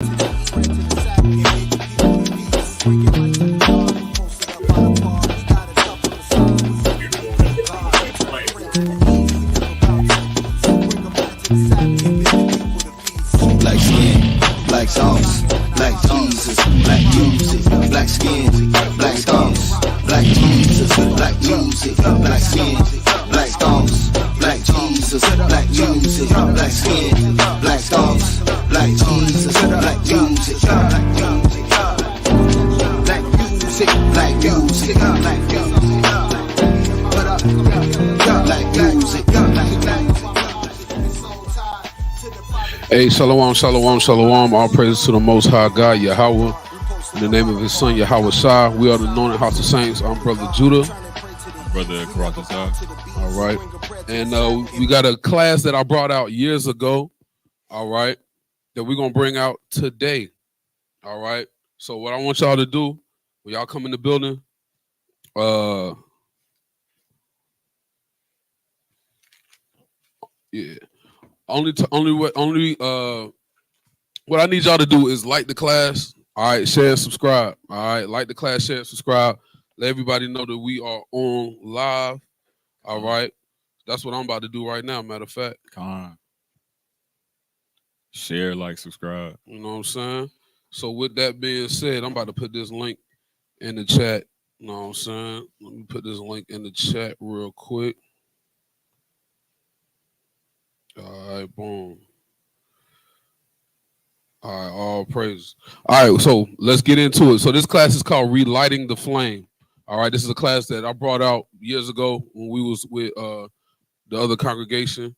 Black skin, black sauce, black Jesus, black music, black skin, black sauce, black Jesus, black music, black skin, black sauce, black Jesus, black music, black skin, black sauce, black Jesus, black music, black music, black music, black music, black music, black music. Hey, shalom, shalom, shalom. All praises to the Most High God, Yahweh. In the name of His Son, Yahweh Shai. We are the Anointed House of Saints. I'm Brother Judah. Brother Karatha. All right. And we got a class that I brought out years ago, all right, that we're going to bring out today, all right? So what I want y'all to do, when y'all come in the building, yeah. What I need y'all to do is like the class, all right, share and subscribe, all right, like the class, share and subscribe, let everybody know that we are on live, all right, that's what I'm about to do right now, matter of fact. Share, like, subscribe. You know what I'm saying? So with that being said, I'm about to put this link in the chat, you know what I'm saying? Let me put this link in the chat real quick. All right, boom. All right, all praise. All right, so let's get into it. So this class is called Relighting the Flame. All right, this is a class that I brought out years ago when we was with the other congregation,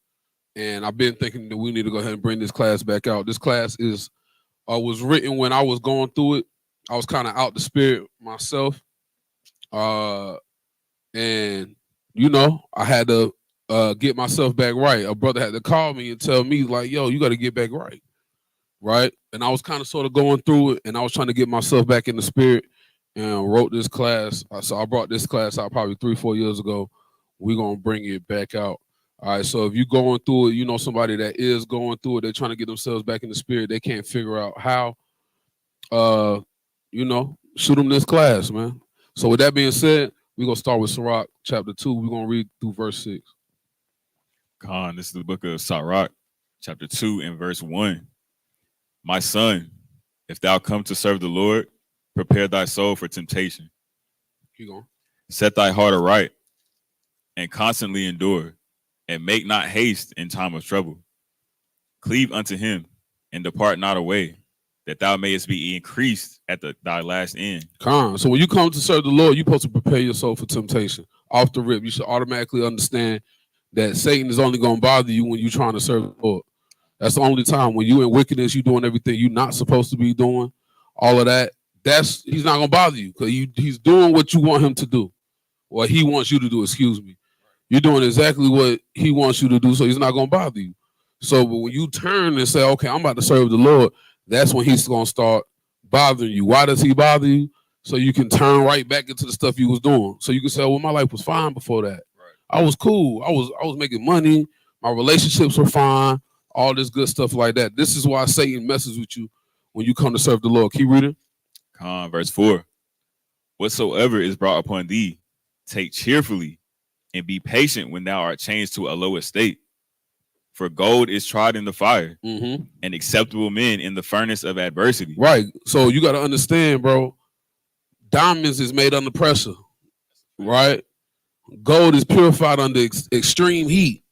and I've been thinking that we need to go ahead and bring this class back out. This class is was written when I was going through it. I was kind of out the spirit myself, and you know, I had to get myself back right. A brother had to call me and tell me, like, yo, you got to get back right. Right. And I was kind of sort of going through it, and I was trying to get myself back in the spirit and wrote this class. So I brought this class out probably 3-4 years ago. We're going to bring it back out. All right. So if you're going through it, you know somebody that is going through it, they're trying to get themselves back in the spirit. They can't figure out how, you know, shoot them this class, man. So with that being said, we're going to start with Sirach chapter 2. We're going to read through verse 6. This is the book of Sirach, chapter 2 and verse 1. My son, if thou come to serve the Lord, prepare thy soul for temptation. Keep going. Set thy heart aright and constantly endure, and make not haste in time of trouble. Cleave unto him and depart not away, that thou mayest be increased at thy last end. So when you come to serve the Lord, you're supposed to prepare your soul for temptation. Off the rip, you should automatically understand that Satan is only going to bother you when you're trying to serve the Lord. That's the only time when you in wickedness, you doing everything you're not supposed to be doing, all of that. He's not going to bother you because he's doing what you want him to do. What he wants you to do, excuse me. You're doing exactly what he wants you to do, so he's not going to bother you. So but when you turn and say, okay, I'm about to serve the Lord, that's when he's going to start bothering you. Why does he bother you? So you can turn right back into the stuff you was doing. So you can say, well, my life was fine before that. Right. I was cool. I was making money. My relationships were fine. All this good stuff like that. This is why Satan messes with you when you come to serve the Lord. Keep reading. Verse 4. Whatsoever is brought upon thee, take cheerfully, and be patient when thou art changed to a low estate. For gold is tried in the fire, and acceptable men in the furnace of adversity. Right. So you got to understand, bro, diamonds is made under pressure, right? Gold is purified under extreme heat.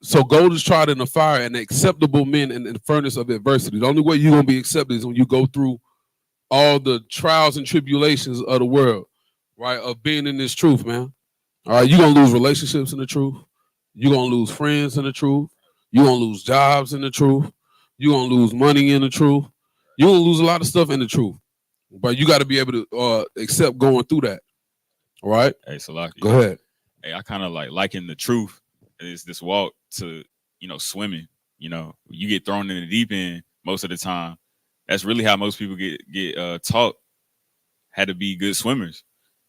So gold is tried in the fire, and acceptable men in the furnace of adversity. The only way you're going to be accepted is when you go through all the trials and tribulations of the world, right, of being in this truth, man. All right, you're going to lose relationships in the truth. You're going to lose friends in the truth. You're going to lose jobs in the truth. You're going to lose money in the truth. You're going to lose a lot of stuff in the truth. But you got to be able to accept going through that. All right? Hey, Salaki. Go ahead. Hey, I kind of liken the truth is this walk to, swimming. You get thrown in the deep end most of the time. That's really how most people get taught how to be good swimmers.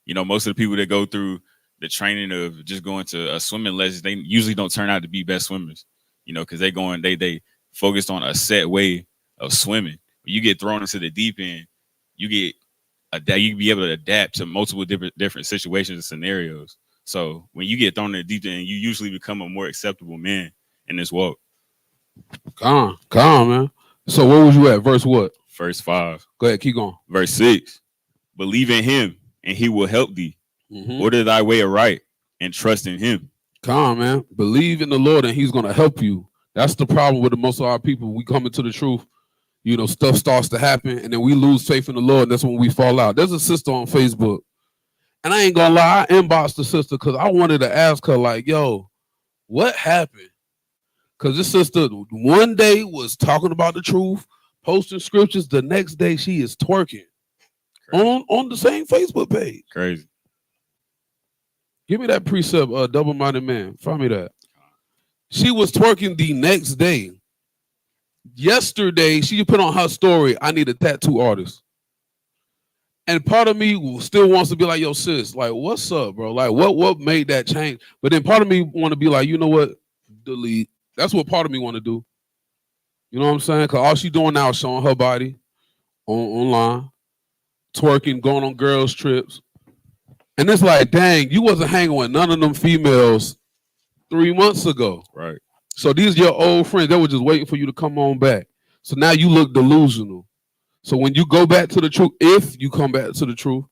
Most of the people that go through the training of just going to a swimming lesson, they usually don't turn out to be best swimmers, because they focused on a set way of swimming. When you get thrown into the deep end, you get you be able to adapt to multiple different situations and scenarios. So when you get thrown in the deep end, you usually become a more acceptable man in this walk. Come on, man. So where was you at? Verse what? Verse 5. Go ahead, keep going. Verse 6. Believe in him, and he will help thee. Order thy way aright, and trust in him. Come on, man. Believe in the Lord, and he's going to help you. That's the problem with most of our people. We come into the truth, you know, stuff starts to happen, and then we lose faith in the Lord, and that's when we fall out. There's a sister on Facebook, and I ain't going to lie, I inboxed the sister because I wanted to ask her, like, yo, what happened? Because this sister one day was talking about the truth, posting scriptures. The next day she is twerking on the same Facebook page. Crazy. Give me that precept, double-minded man. Find me that. She was twerking the next day. Yesterday, she put on her story, I need a tattoo artist. And part of me still wants to be like, yo, sis, like, what's up, bro? Like, what made that change? But then part of me want to be like, you know what? Delete. That's what part of me want to do. You know what I'm saying? Because all she's doing now is showing her body online, twerking, going on girls' trips. And it's like, dang, you wasn't hanging with none of them females 3 months ago. Right. So these are your old friends. They were just waiting for you to come on back. So now you look delusional. So when you go back to the truth, if you come back to the truth,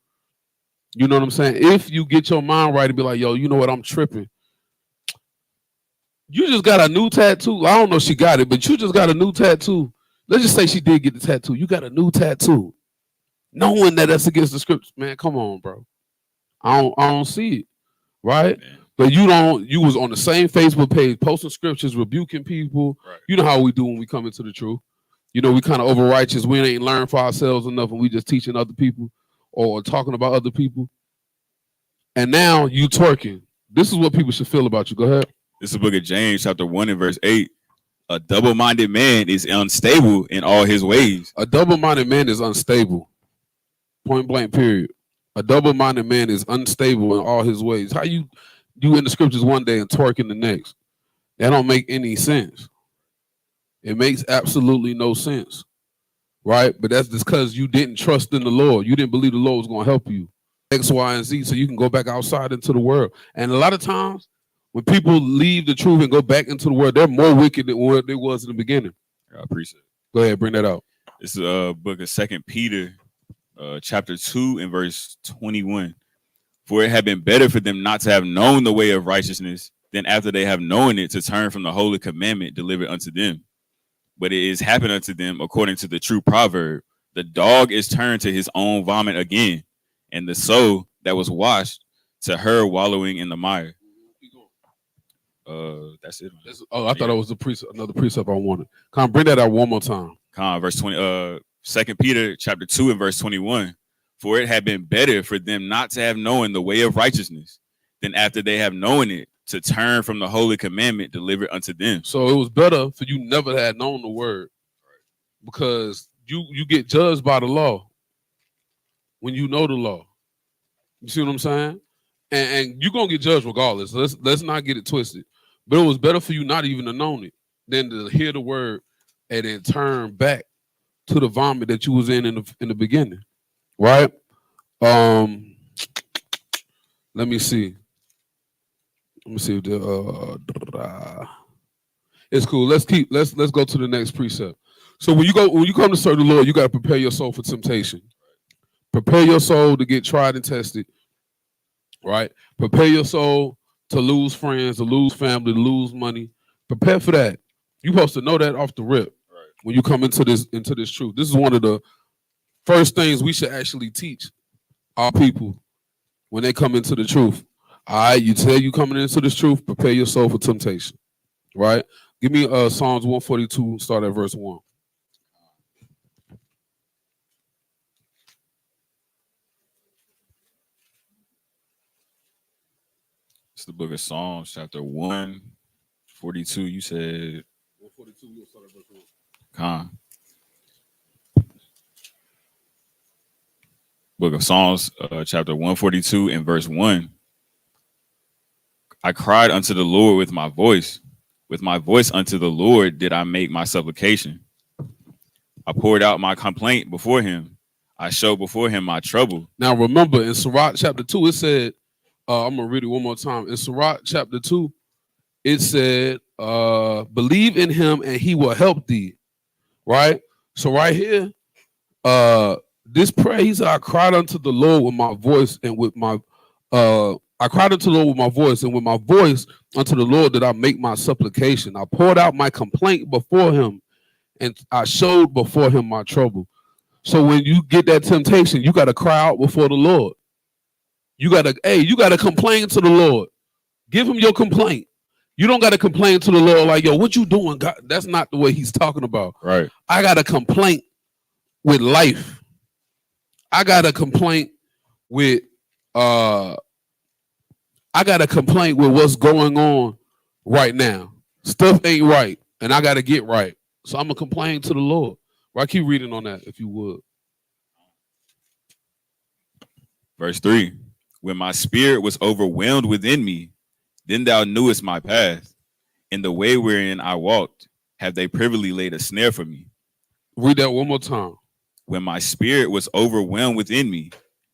you know what I'm saying? If you get your mind right and be like, yo, you know what, I'm tripping. You just got a new tattoo. I don't know if she got it, but you just got a new tattoo. Let's just say she did get the tattoo. You got a new tattoo. Knowing that that's against the scripts. Man, come on, bro. I don't see it. Right? Man. But you was on the same Facebook page, posting scriptures, rebuking people. Right. You know how we do when we come into the truth. You know, we kind of over righteous. We ain't learned for ourselves enough, and we just teaching other people or talking about other people. And now you twerking. This is what people should feel about you. Go ahead. This is the book of James, chapter 1 and verse 8. A double-minded man is unstable in all his ways. A double-minded man is unstable. Point blank, period. A double-minded man is unstable in all his ways. How you in the scriptures one day and twerking the next? That don't make any sense. It makes absolutely no sense. Right? But that's just because you didn't trust in the Lord. You didn't believe the Lord was going to help you. X, Y, and Z, so you can go back outside into the world. And a lot of times, when people leave the truth and go back into the world, they're more wicked than what they was in the beginning. I appreciate it. Go ahead, bring that out. This is a book of 2 Peter, chapter 2 and verse 21. For it had been better for them not to have known the way of righteousness than after they have known it to turn from the holy commandment delivered unto them. But it is happened unto them according to the true proverb, the dog is turned to his own vomit again, and the soul that was washed to her wallowing in the mire. That's it. I thought it was another precept I wanted. Come on, bring that out one more time. Come on, verse 20. 2 Peter chapter 2 and verse 21. For it had been better for them not to have known the way of righteousness than after they have known it to turn from the holy commandment delivered unto them. So it was better for you never had known the word, because you get judged by the law when you know the law. You see what I'm saying? And you're gonna get judged regardless. Let's not get it twisted. But it was better for you not even to know it than to hear the word and then turn back to the vomit that you was in the beginning, right? Let me see. Let me see if it's cool. Let's go to the next precept. So when you come to serve the Lord, you got to prepare your soul for temptation. Prepare your soul to get tried and tested. Right? Prepare your soul to lose friends, to lose family, to lose money. Prepare for that. You're supposed to know that off the rip. Right. When you come into this truth. This is one of the first things we should actually teach our people when they come into the truth. All right, you tell you coming into this truth, prepare your soul for temptation. Right? Give me Psalms 142, start at verse 1. It's the book of Psalms, chapter 142. You said 142, we'll start at verse 1. Con. Book of Psalms, chapter 142 and verse 1. I cried unto the Lord with my voice. With my voice unto the Lord did I make my supplication. I poured out my complaint before him. I showed before him my trouble. Now remember, in Sirach chapter 2, it said, I'm gonna read it one more time. In Sirach chapter 2, it said, believe in him and he will help thee. Right? So right here, this prayer, he said, I cried unto the Lord with my voice and with my I cried unto the Lord with my voice, and with my voice unto the Lord did I make my supplication. I poured out my complaint before him, and I showed before him my trouble. So when you get that temptation, you got to cry out before the Lord. You got to complain to the Lord. Give him your complaint. You don't got to complain to the Lord like, yo, what you doing, God? That's not the way he's talking about. Right. I got a complaint with life. I got a complaint with what's going on right now. Stuff ain't right, and I got to get right. So I'm going to complain to the Lord. Well, I keep reading on that, if you would. Verse 3, when my spirit was overwhelmed within me, then thou knewest my path. In the way wherein I walked, have they privily laid a snare for me. Read that one more time. When my spirit was overwhelmed within me,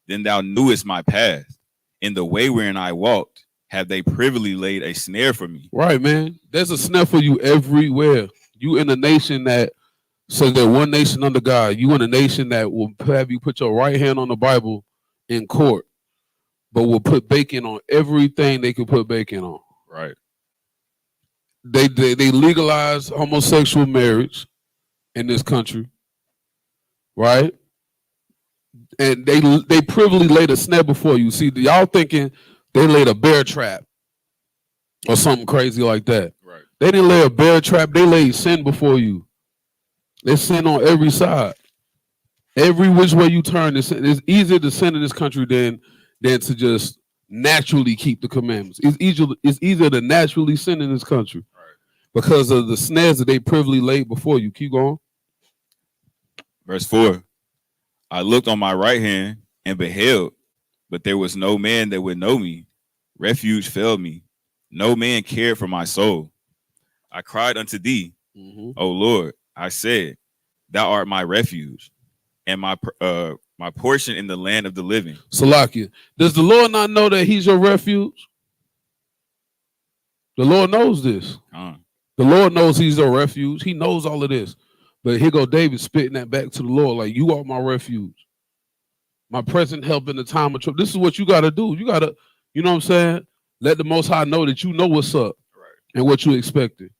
then thou knewest my path. In the way wherein I walked, have they privily laid a snare for me. Right, man. There's a snare for you everywhere. You in a nation that says they're one nation under God. You in a nation that will have you put your right hand on the Bible in court, but will put bacon on everything they can put bacon on. Right. They legalize homosexual marriage in this country, right? And they privily laid a snare before you. See, y'all thinking they laid a bear trap or something crazy like that. Right. They didn't lay a bear trap. They laid sin before you. There's sin on every side. Every which way you turn, it's easier to sin in this country than to just naturally keep the commandments. It's easier to naturally sin in this country. Because of the snares that they privily laid before you. Keep going. Verse 4, I looked on my right hand and beheld, but there was no man that would know me. Refuge failed me. No man cared for my soul. I cried unto thee, O Lord. I said, thou art my refuge and my portion in the land of the living. Salakia, does the Lord not know that he's your refuge? The Lord knows this. The Lord knows he's a refuge. He knows all of this. But here go David spitting that back to the Lord like, you are my refuge. My present help in the time of trouble. This is what you got to do. You got to, you know what I'm saying? Let the Most High know that you know what's up and what you expected.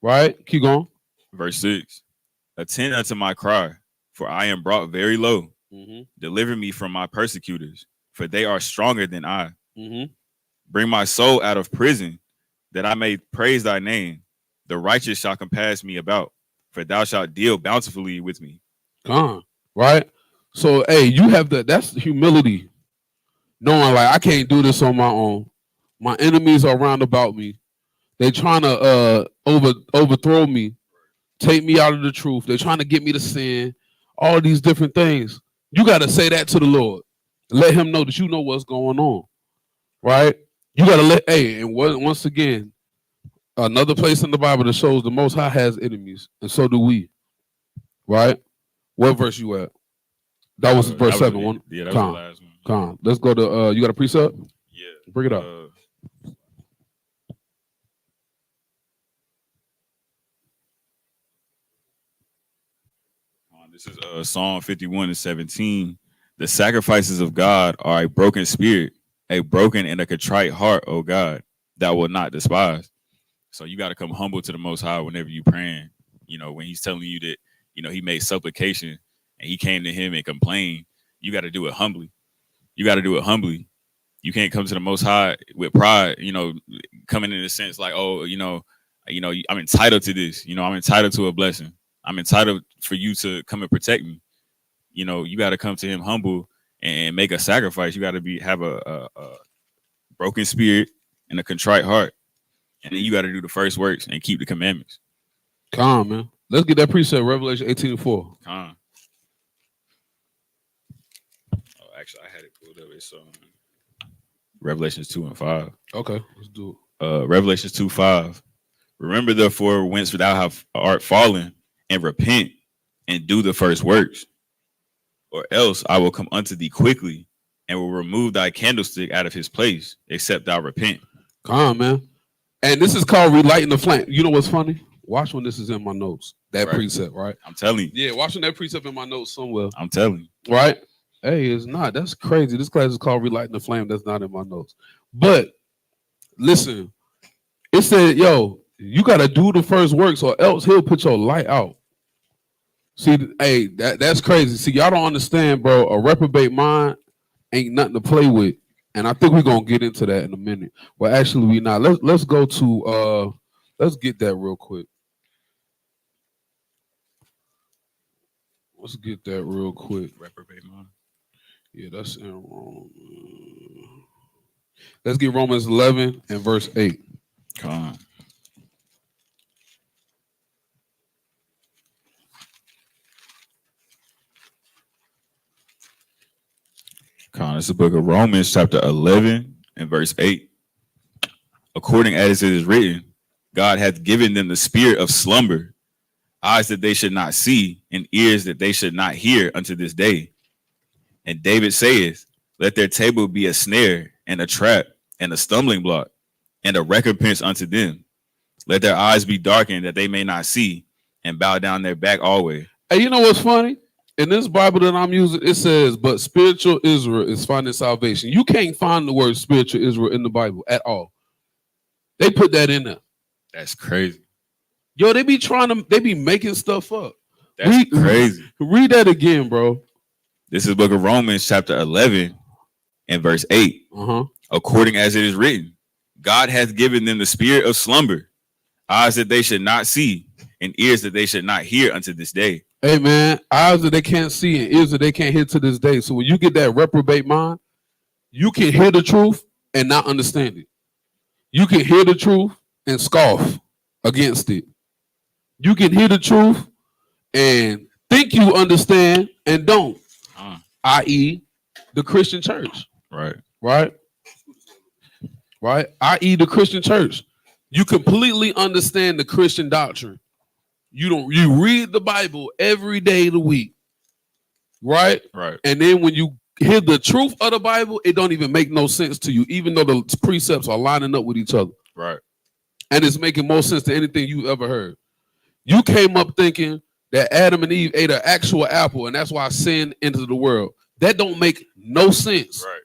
Right? Keep going. Verse 6, attend unto my cry, for I am brought very low. Deliver me from my persecutors, for they are stronger than I. Bring my soul out of prison, that I may praise thy name. The righteous shall compass me about, for thou shalt deal bountifully with me. Right? So, hey, you have that's humility. Knowing, like, I can't do this on my own. My enemies are round about me. They trying to overthrow me, take me out of the truth. They're trying to get me to sin, all these different things. You got to say that to the Lord. Let him know that you know what's going on. Right? You got to and once again, another place in the Bible that shows the Most High has enemies, and so do we. Right? What verse you at? That was verse 7. Yeah, that was the last one. Con. Let's go to, you got a precept? Yeah. Bring it up. This is Psalm 51:17. The sacrifices of God are a broken spirit, a broken and a contrite heart, O God, that will not despise. So you got to come humble to the Most High whenever you praying. You know, when he's telling you that, you know, he made supplication and he came to him and complained, you got to do it humbly. You got to do it humbly. You can't come to the Most High with pride, you know, coming in a sense like, oh, I'm entitled to this. You know, I'm entitled to a blessing. I'm entitled for you to come and protect me. You know, you got to come to him humble and make a sacrifice. You got to have a broken spirit and a contrite heart. And then you got to do the first works and keep the commandments. Calm, man. Let's get that precept, Revelation 18:4. Calm. Oh, actually, I had it pulled up. It's Revelations 2:5. Okay, let's do it. Revelations 2:5. Remember therefore whence thou art fallen, and repent and do the first works, or else I will come unto thee quickly and will remove thy candlestick out of his place, except thou repent. Come on, man. And this is called relighting the flame. You know what's funny? Watch when this is in my notes. That precept, right? I'm telling you. Yeah, watching that precept in my notes somewhere. I'm telling you. Right? Hey, it's not. That's crazy. This class is called Relighting the Flame. That's not in my notes. But listen, it said, yo, you got to do the first works or else he'll put your light out. See, hey, that's crazy. See, y'all don't understand, bro. A reprobate mind ain't nothing to play with. And I think we're going to get into that in a minute. Well, actually, we not. Let's go to, let's get that real quick. Let's get that real quick. Reprobate mind. Yeah, that's in Romans. Let's get Romans 11 and verse 8. Come on. It's the book of Romans, chapter 11 and verse 8. According as it is written, God hath given them the spirit of slumber, eyes that they should not see, and ears that they should not hear unto this day. And David saith, let their table be a snare and a trap and a stumbling block and a recompense unto them. Let their eyes be darkened that they may not see, and bow down their back always. Hey, you know what's funny? In this Bible that I'm using, it says, but spiritual Israel is finding salvation. You can't find the word spiritual Israel in the Bible at all. They put that in there. That's crazy. Yo, they be making stuff up. That's crazy. Read that again, bro. This is the book of Romans, chapter 11 and verse 8. According as it is written, God hath given them the spirit of slumber, eyes that they should not see, and ears that they should not hear unto this day. Hey, man, eyes that they can't see and ears that they can't hear to this day. So when you get that reprobate mind, you can hear the truth and not understand it. You can hear the truth and scoff against it. You can hear the truth and think you understand and don't, i.e. the Christian church. Right. I.e. the Christian church. You completely understand the Christian doctrine. You read the Bible every day of the week. Right. And then when you hear the truth of the Bible, it don't even make no sense to you, even though the precepts are lining up with each other. Right. And it's making more sense than anything you ever heard. You came up thinking that Adam and Eve ate an actual apple, and that's why sin entered the world. That don't make no sense. Right.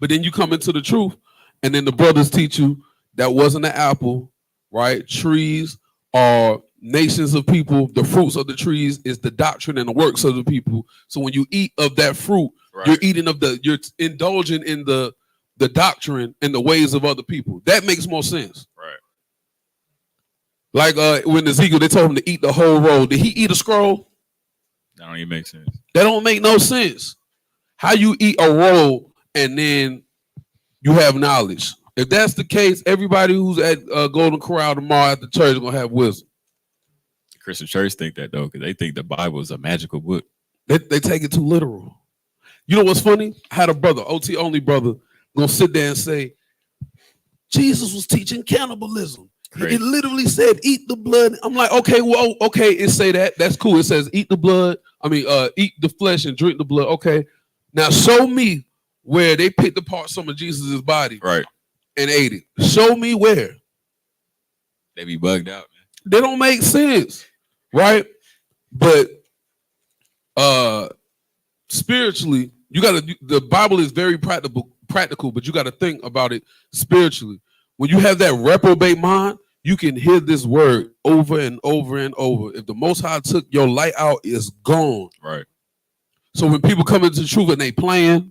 But then you come into the truth, and then the brothers teach you that wasn't an apple, right? Trees are nations of people. The fruits of the trees is the doctrine and the works of the people. So when you eat of that fruit, you're indulging in the doctrine and the ways of other people. That makes more sense. Right. Like when Ezekiel, they told him to eat the whole roll. Did he eat a scroll? That don't even make sense. That don't make no sense. How you eat a roll and then you have knowledge? If that's the case, everybody who's at Golden Corral tomorrow at the church is gonna have wisdom. The Christian church think that though, because they think the Bible is a magical book. They take it too literal. You know what's funny? I had a brother, OT only brother, gonna sit there and say, Jesus was teaching cannibalism. It literally said, eat the blood. I'm like, okay, well, okay, it say that. That's cool. It says, eat the blood. Eat the flesh and drink the blood. Okay. Now show me where they picked apart some of Jesus's body. Right. And ate it. Show me where. They be bugged out, man. They don't make sense. Right? But spiritually, the Bible is very practical, but you got to think about it spiritually. When you have that reprobate mind, you can hear this word over and over and over. If the Most High took your light out, it's gone. Right. So when people come into the truth and they playing,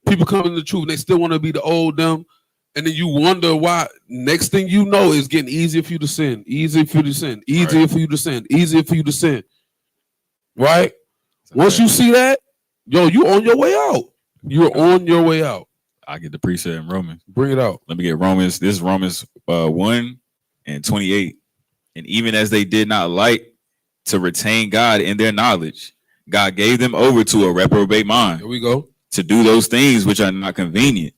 people come into the truth and they still want to be the old them, and then you wonder why. Next thing you know, it's getting easier for you to sin, easier for you to sin, easier for you to sin, easier for you to sin. Right? Once you see that, yo, you on your way out. You're on your way out. I get the precept in Romans. Bring it out. Let me get Romans. This is Romans 1 and 28. And even as they did not like to retain God in their knowledge, God gave them over to a reprobate mind. There we go. To do those things which are not convenient,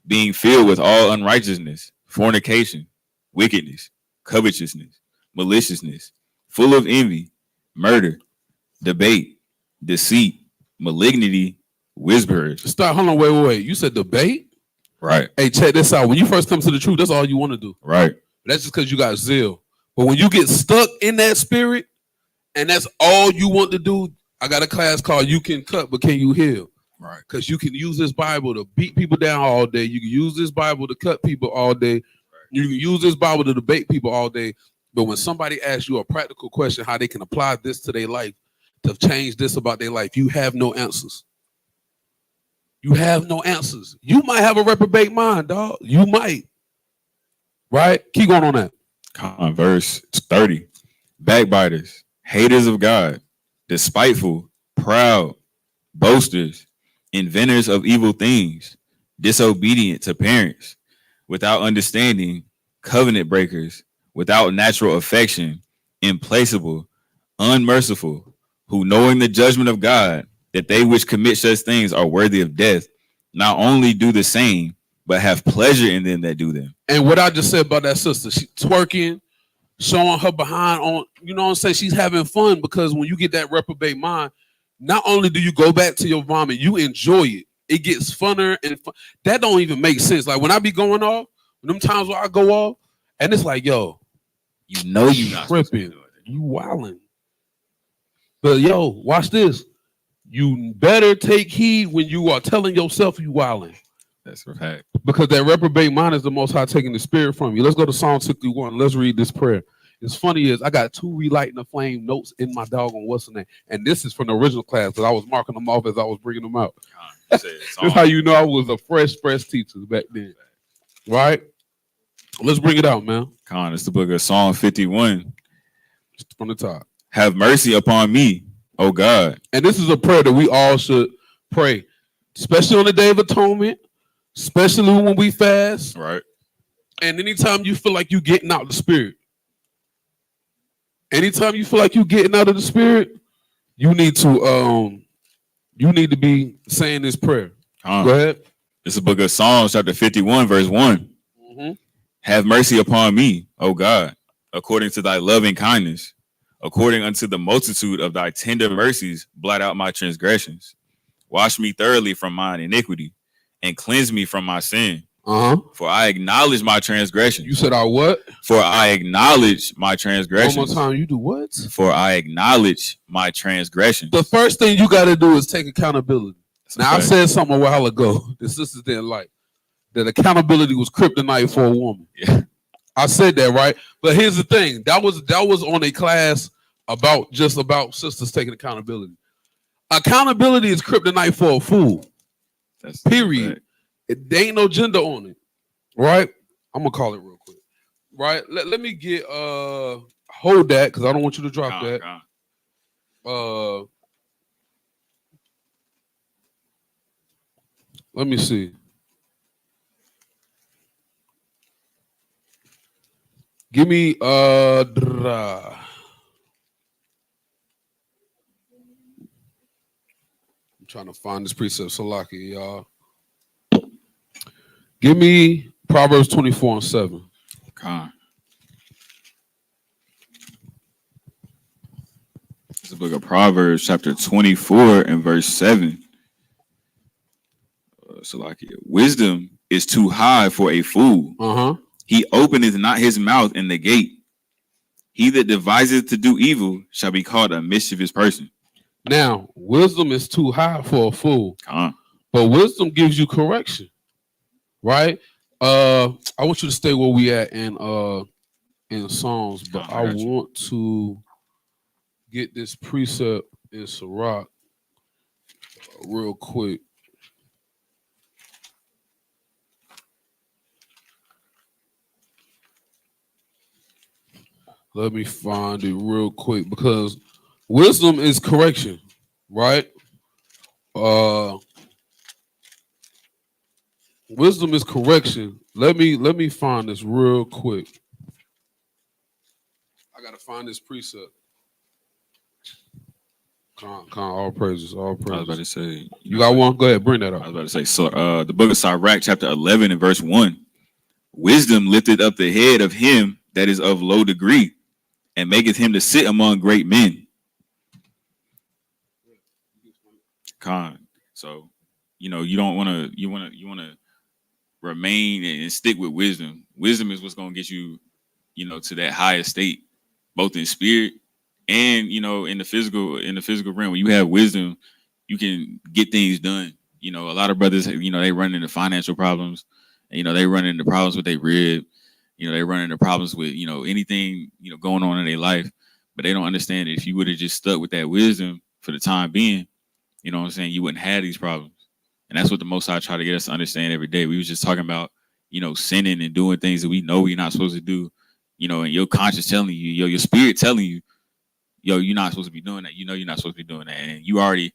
being filled with all unrighteousness, fornication, wickedness, covetousness, maliciousness, full of envy, murder, debate, deceit, malignity, whisperers. Stop. Hold on. Wait. You said debate? Right. Hey, check this out. When you first come to the truth, that's all you want to do. Right. That's just because you got zeal. But when you get stuck in that spirit and that's all you want to do, I got a class called You Can Cut, But Can You Heal? Right. Because you can use this Bible to beat people down all day. You can use this Bible to cut people all day. Right. You can use this Bible to debate people all day. But when somebody asks you a practical question, how they can apply this to their life, to change this about their life, you have no answers. You have no answers. You might have a reprobate mind, dog. You might. Right? Keep going on that. Verse 30. Backbiters, haters of God, despiteful, proud, boasters, inventors of evil things, disobedient to parents, without understanding, covenant breakers, without natural affection, implacable, unmerciful, who knowing the judgment of God, that they which commit such things are worthy of death, not only do the same, but have pleasure in them that do them. And what I just said about that sister, she twerking, showing her behind on, you know what I'm saying? She's having fun because when you get that reprobate mind, not only do you go back to your vomit, you enjoy it. It gets funner and fun. That don't even make sense. Like when I be going off, them times where I go off, and it's like, yo, you know you not tripping, you wilding. But yo, watch this. You better take heed when you are telling yourself you wilding. That's a fact. Because that reprobate mind is the Most High taking the spirit from you. Let's go to Psalm 61. Let's read this prayer. It's funny is I got 2 relighting the flame notes in my doggone what's the name, and this is from the original class because I was marking them off as I was bringing them out. That's how you know I was a fresh teacher back then, right? Let's bring it out, man. It's the book of Psalm 51 from the top. Have mercy upon me, O God. And this is a prayer that we all should pray, especially on the Day of Atonement, especially when we fast, right? And anytime you feel like you're getting out of the spirit. Anytime you feel like you're getting out of the spirit, you need to be saying this prayer. Go ahead. It's the book of Psalms, chapter 51, verse 1. Mm-hmm. Have mercy upon me, O God, according to thy loving kindness, according unto the multitude of thy tender mercies, blot out my transgressions. Wash me thoroughly from mine iniquity, and cleanse me from my sin. For I acknowledge my transgressions. You said I what? For I acknowledge my transgressions. One more time. You do what? For I acknowledge my transgressions. The first thing you got to do is take accountability. Now, I said something a while ago. The sisters didn't like that accountability was kryptonite for a woman. Yeah. I said that, right? But here's the thing. That was on a class about sisters taking accountability. Accountability is kryptonite for a fool. That's period. There ain't no gender on it, right? I'm gonna call it real quick, right? Let me get hold that because I don't want you to drop that. Let me see. Give me I'm trying to find this precept. Salaki, y'all. Give me Proverbs 24:7. It's the book of Proverbs, chapter 24 and verse 7. Wisdom is too high for a fool. He openeth not his mouth in the gate. He that deviseth to do evil shall be called a mischievous person. Now, wisdom is too high for a fool. But wisdom gives you correction. Right? I want you to stay where we at in Psalms, but I want to get this precept in Sirach real quick. Let me find it real quick because wisdom is correction, right? Wisdom is correction. Let me find this real quick. I gotta find this precept. All praises, all praises. I was about to say, you got one? Go ahead, bring that up. I was about to say, so the book of Sirach, chapter 11 and verse 1. Wisdom lifted up the head of him that is of low degree, and maketh him to sit among great men. So, you don't want to. You want to remain and stick with wisdom. Wisdom is what's going to get you, to that higher state, both in spirit and in the physical. In the physical realm, when you have wisdom, you can get things done. A lot of brothers, they run into financial problems, and they run into problems with their rib. They run into problems with anything going on in their life, but they don't understand that if you would have just stuck with that wisdom for the time being, what I'm saying, you wouldn't have these problems. And that's what the Most High try to get us to understand every day. We was just talking about, sinning and doing things that we know we're not supposed to do, and your conscience telling you, your spirit telling you, you're not supposed to be doing that. You're not supposed to be doing that. And you already,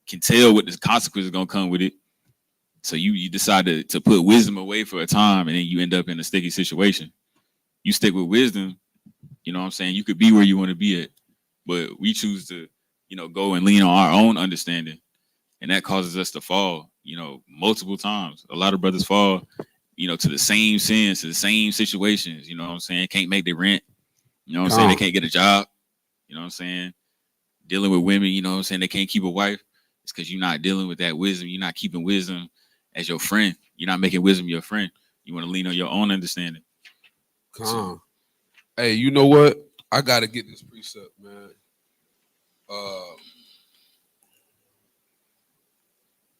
can tell what the consequences are going to come with it. So you decide to put wisdom away for a time, and then you end up in a sticky situation. You stick with wisdom, what I'm saying? You could be where you want to be at, but we choose to, go and lean on our own understanding. And that causes us to fall, multiple times. A lot of brothers fall, to the same sins, to the same situations. What I'm saying? Can't make their rent. What I'm saying? They can't get a job. What I'm saying? Dealing with women, what I'm saying? They can't keep a wife. It's because you're not dealing with that wisdom. You're not keeping wisdom as your friend. You're not making wisdom your friend. You want to lean on your own understanding. So, hey, you know what? I got to get this precept, man.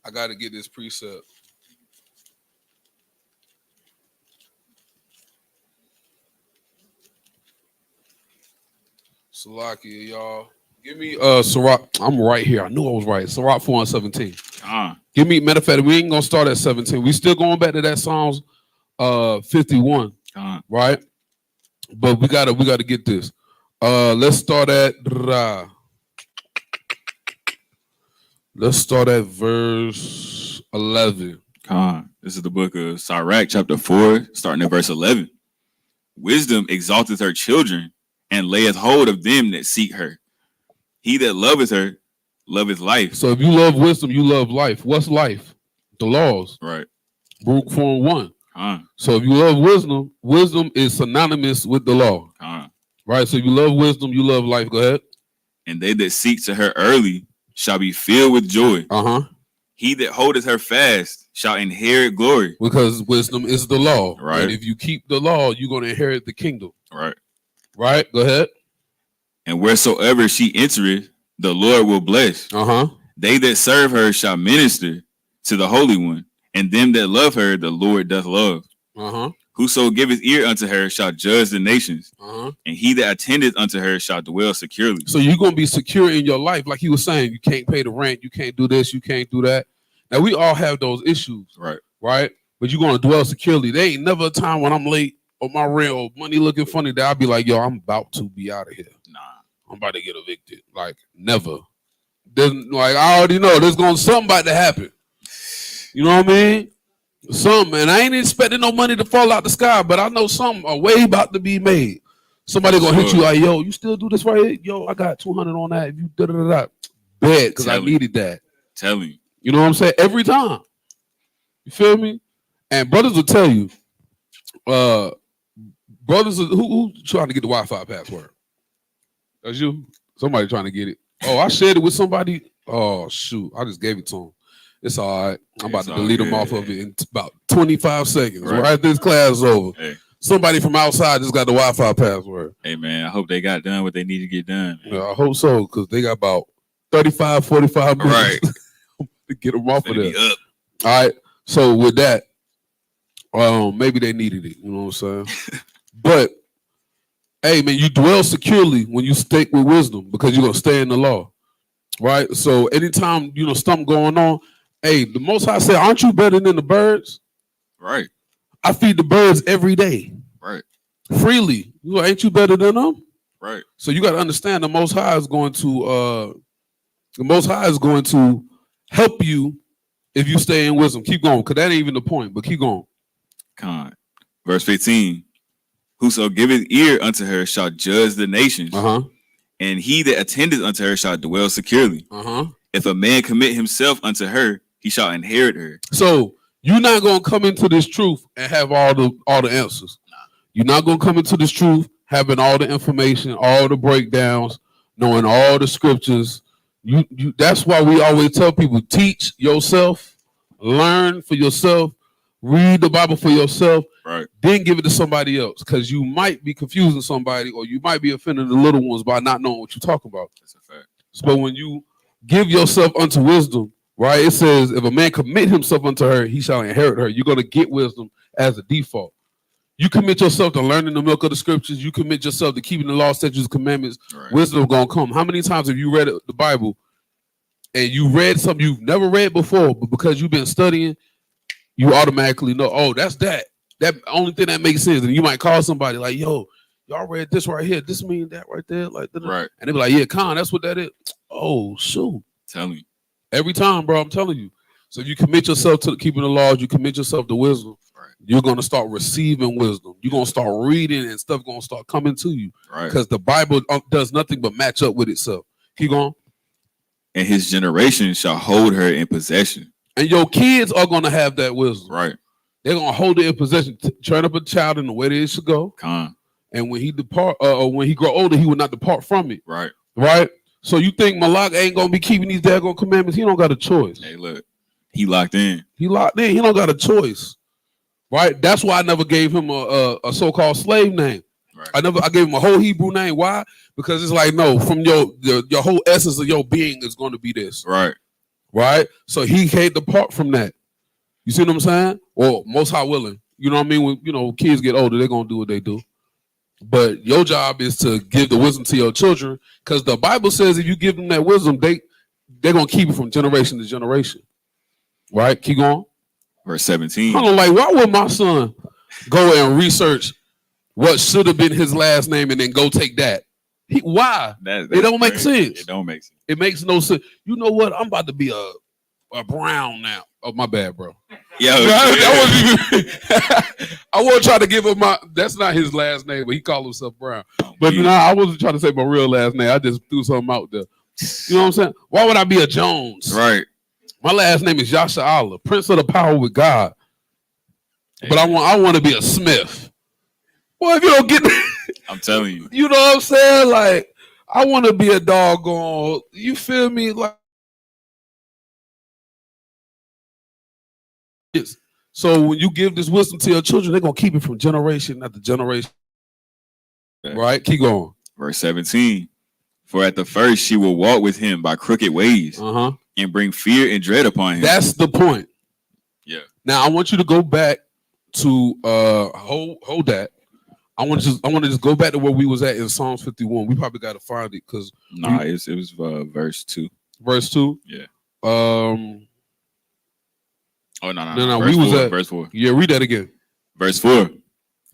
I got to get this precept. Salakia, y'all. Give me Sirach. I'm right here. I knew I was right. Sirach 4 and 17. Give me, matter of fact, we ain't gonna start at 17. We still going back to that Psalms 51. Right? But we gotta get this. Let's start at verse 11. This is the book of Sirach, chapter 4, starting at verse 11. Wisdom exalteth her children, and layeth hold of them that seek her. He that loveth her, loveth life. So if you love wisdom, you love life. What's life? The laws. Right. Baruch 4 and 1. So if you love wisdom, wisdom is synonymous with the law. Right? So if you love wisdom, you love life. Go ahead. And they that seek to her early shall be filled with joy. He that holdeth her fast shall inherit glory. Because wisdom is the law. Right. And if you keep the law, you're going to inherit the kingdom. Right. Right? Go ahead. And wheresoever she entereth, the Lord will bless. They that serve her shall minister to the Holy One, and them that love her, the Lord doth love. Whoso giveth ear unto her shall judge the nations, and he that attendeth unto her shall dwell securely. So you're going to be secure in your life. Like he was saying, you can't pay the rent, you can't do this, you can't do that. Now, we all have those issues. Right. Right? But you're going to dwell securely. There ain't never a time when I'm late or my rent or money looking funny that I'll be like, yo, I'm about to be out of here. Nah. I'm about to get evicted. Like, never. Like, I already know there's something about to happen. You know what I mean? Something, man. I ain't expecting no money to fall out the sky, but I know something a way about to be made. Somebody gonna hit you like, yo, you still do this right here? Yo, I got 200 on that. If you da-da-da-da. Bad, because I needed that. Tell me. You know what I'm saying? Every time. You feel me? And brothers will tell you, brothers, who trying to get the Wi-Fi password? That's you? Somebody trying to get it. Oh, I shared it with somebody. Oh, shoot. I just gave it to him. It's all right. I'm about to delete them off of it in about 25 seconds. Right this class is over. Hey. Somebody from outside just got the Wi-Fi password. Hey, man, I hope they got done what they need to get done. Yeah, I hope so, because they got about 35, 45 minutes to get them off of there. All right. So with that, maybe they needed it. You know what I'm saying? But hey, man, you dwell securely when you stick with wisdom because you're going to stay in the law, right? So anytime, something going on, hey, the Most High said, aren't you better than the birds? Right. I feed the birds every day. Right. Freely. Ain't you better than them? Right. So you got to understand the Most High is going to help you if you stay in wisdom. Keep going, because that ain't even the point, but keep going. Verse 15. Whoso giveth ear unto her shall judge the nations, and he that attendeth unto her shall dwell securely. If a man commit himself unto her, he shall inherit her. So you're not gonna come into this truth and have all the answers. Nah. You're not gonna come into this truth having all the information, all the breakdowns, knowing all the scriptures. You that's why we always tell people teach yourself, learn for yourself, read the Bible for yourself, Right. then give it to somebody else. Because you might be confusing somebody or you might be offending the little ones by not knowing what you're talking about. That's a fact. So when you give yourself unto wisdom, right? It says, if a man commit himself unto her, he shall inherit her. You're going to get wisdom as a default. You commit yourself to learning the milk of the scriptures. You commit yourself to keeping the law, statutes, commandments. Right. Wisdom going to come. How many times have you read the Bible and you read something you've never read before, but because you've been studying, you automatically know, oh, that's that. That only thing that makes sense. And you might call somebody like, yo, y'all read this right here. This means that right there. Like, Right. And they be like, yeah, Con, that's what that is. Oh, shoot. Tell me. Every time, bro, I'm telling you. So you commit yourself to keeping the laws, you commit yourself to wisdom. Right. You're going to start receiving wisdom. You're going to start reading and stuff going to start coming to you. Right. Because the Bible does nothing but match up with itself. Keep going. And his generation shall hold her in possession. And your kids are going to have that wisdom. Right. They're going to hold it in possession, train up a child in the way that it should go. Con. And when he depart, or when he grow older, he will not depart from it. Right. Right? So you think Malak ain't going to be keeping these daggone commandments? He don't got a choice. Hey, look. He locked in. He locked in. He don't got a choice. Right? That's why I never gave him a so-called slave name. Right. I gave him a whole Hebrew name. Why? Because it's like, no, from your whole essence of your being is going to be this. Right. Right? So he can't depart from that. You see what I'm saying? Or most high willing. You know what I mean? When kids get older, they're gonna do what they do. But your job is to give the wisdom to your children, because the Bible says if you give them that wisdom, they're gonna keep it from generation to generation. Right? Keep going. Verse 17. I'm like, why would my son go and research what should have been his last name and then go take that? Why? It don't make sense. It don't make sense. It makes no sense. You know what? I'm about to be a Brown now. Oh, my bad, bro. Yeah, that wasn't even. I wasn't trying to give him that's not his last name, but he called himself Brown. But no, I wasn't trying to say my real last name. I just threw something out there. You know what I'm saying? Why would I be a Jones? Right. My last name is Yasha Allah, Prince of the Power with God. Hey, but I want to be a Smith. Well, if you don't get I'm telling you. You know what I'm saying? Like, I want to be a doggone, you feel me? Like, so when you give this wisdom to your children, they're going to keep it from generation after generation. Okay. Right? Keep going. Verse 17. For at the first she will walk with him by crooked ways and bring fear and dread upon him. That's the point. Yeah. Now, I want you to go back to, hold that. I want to just go back to where we was at in Psalms 51. We probably got to find it because it was verse 2. Verse 2? Yeah. No. Verse We was 4, at verse 4. Yeah, read that again. Verse 4.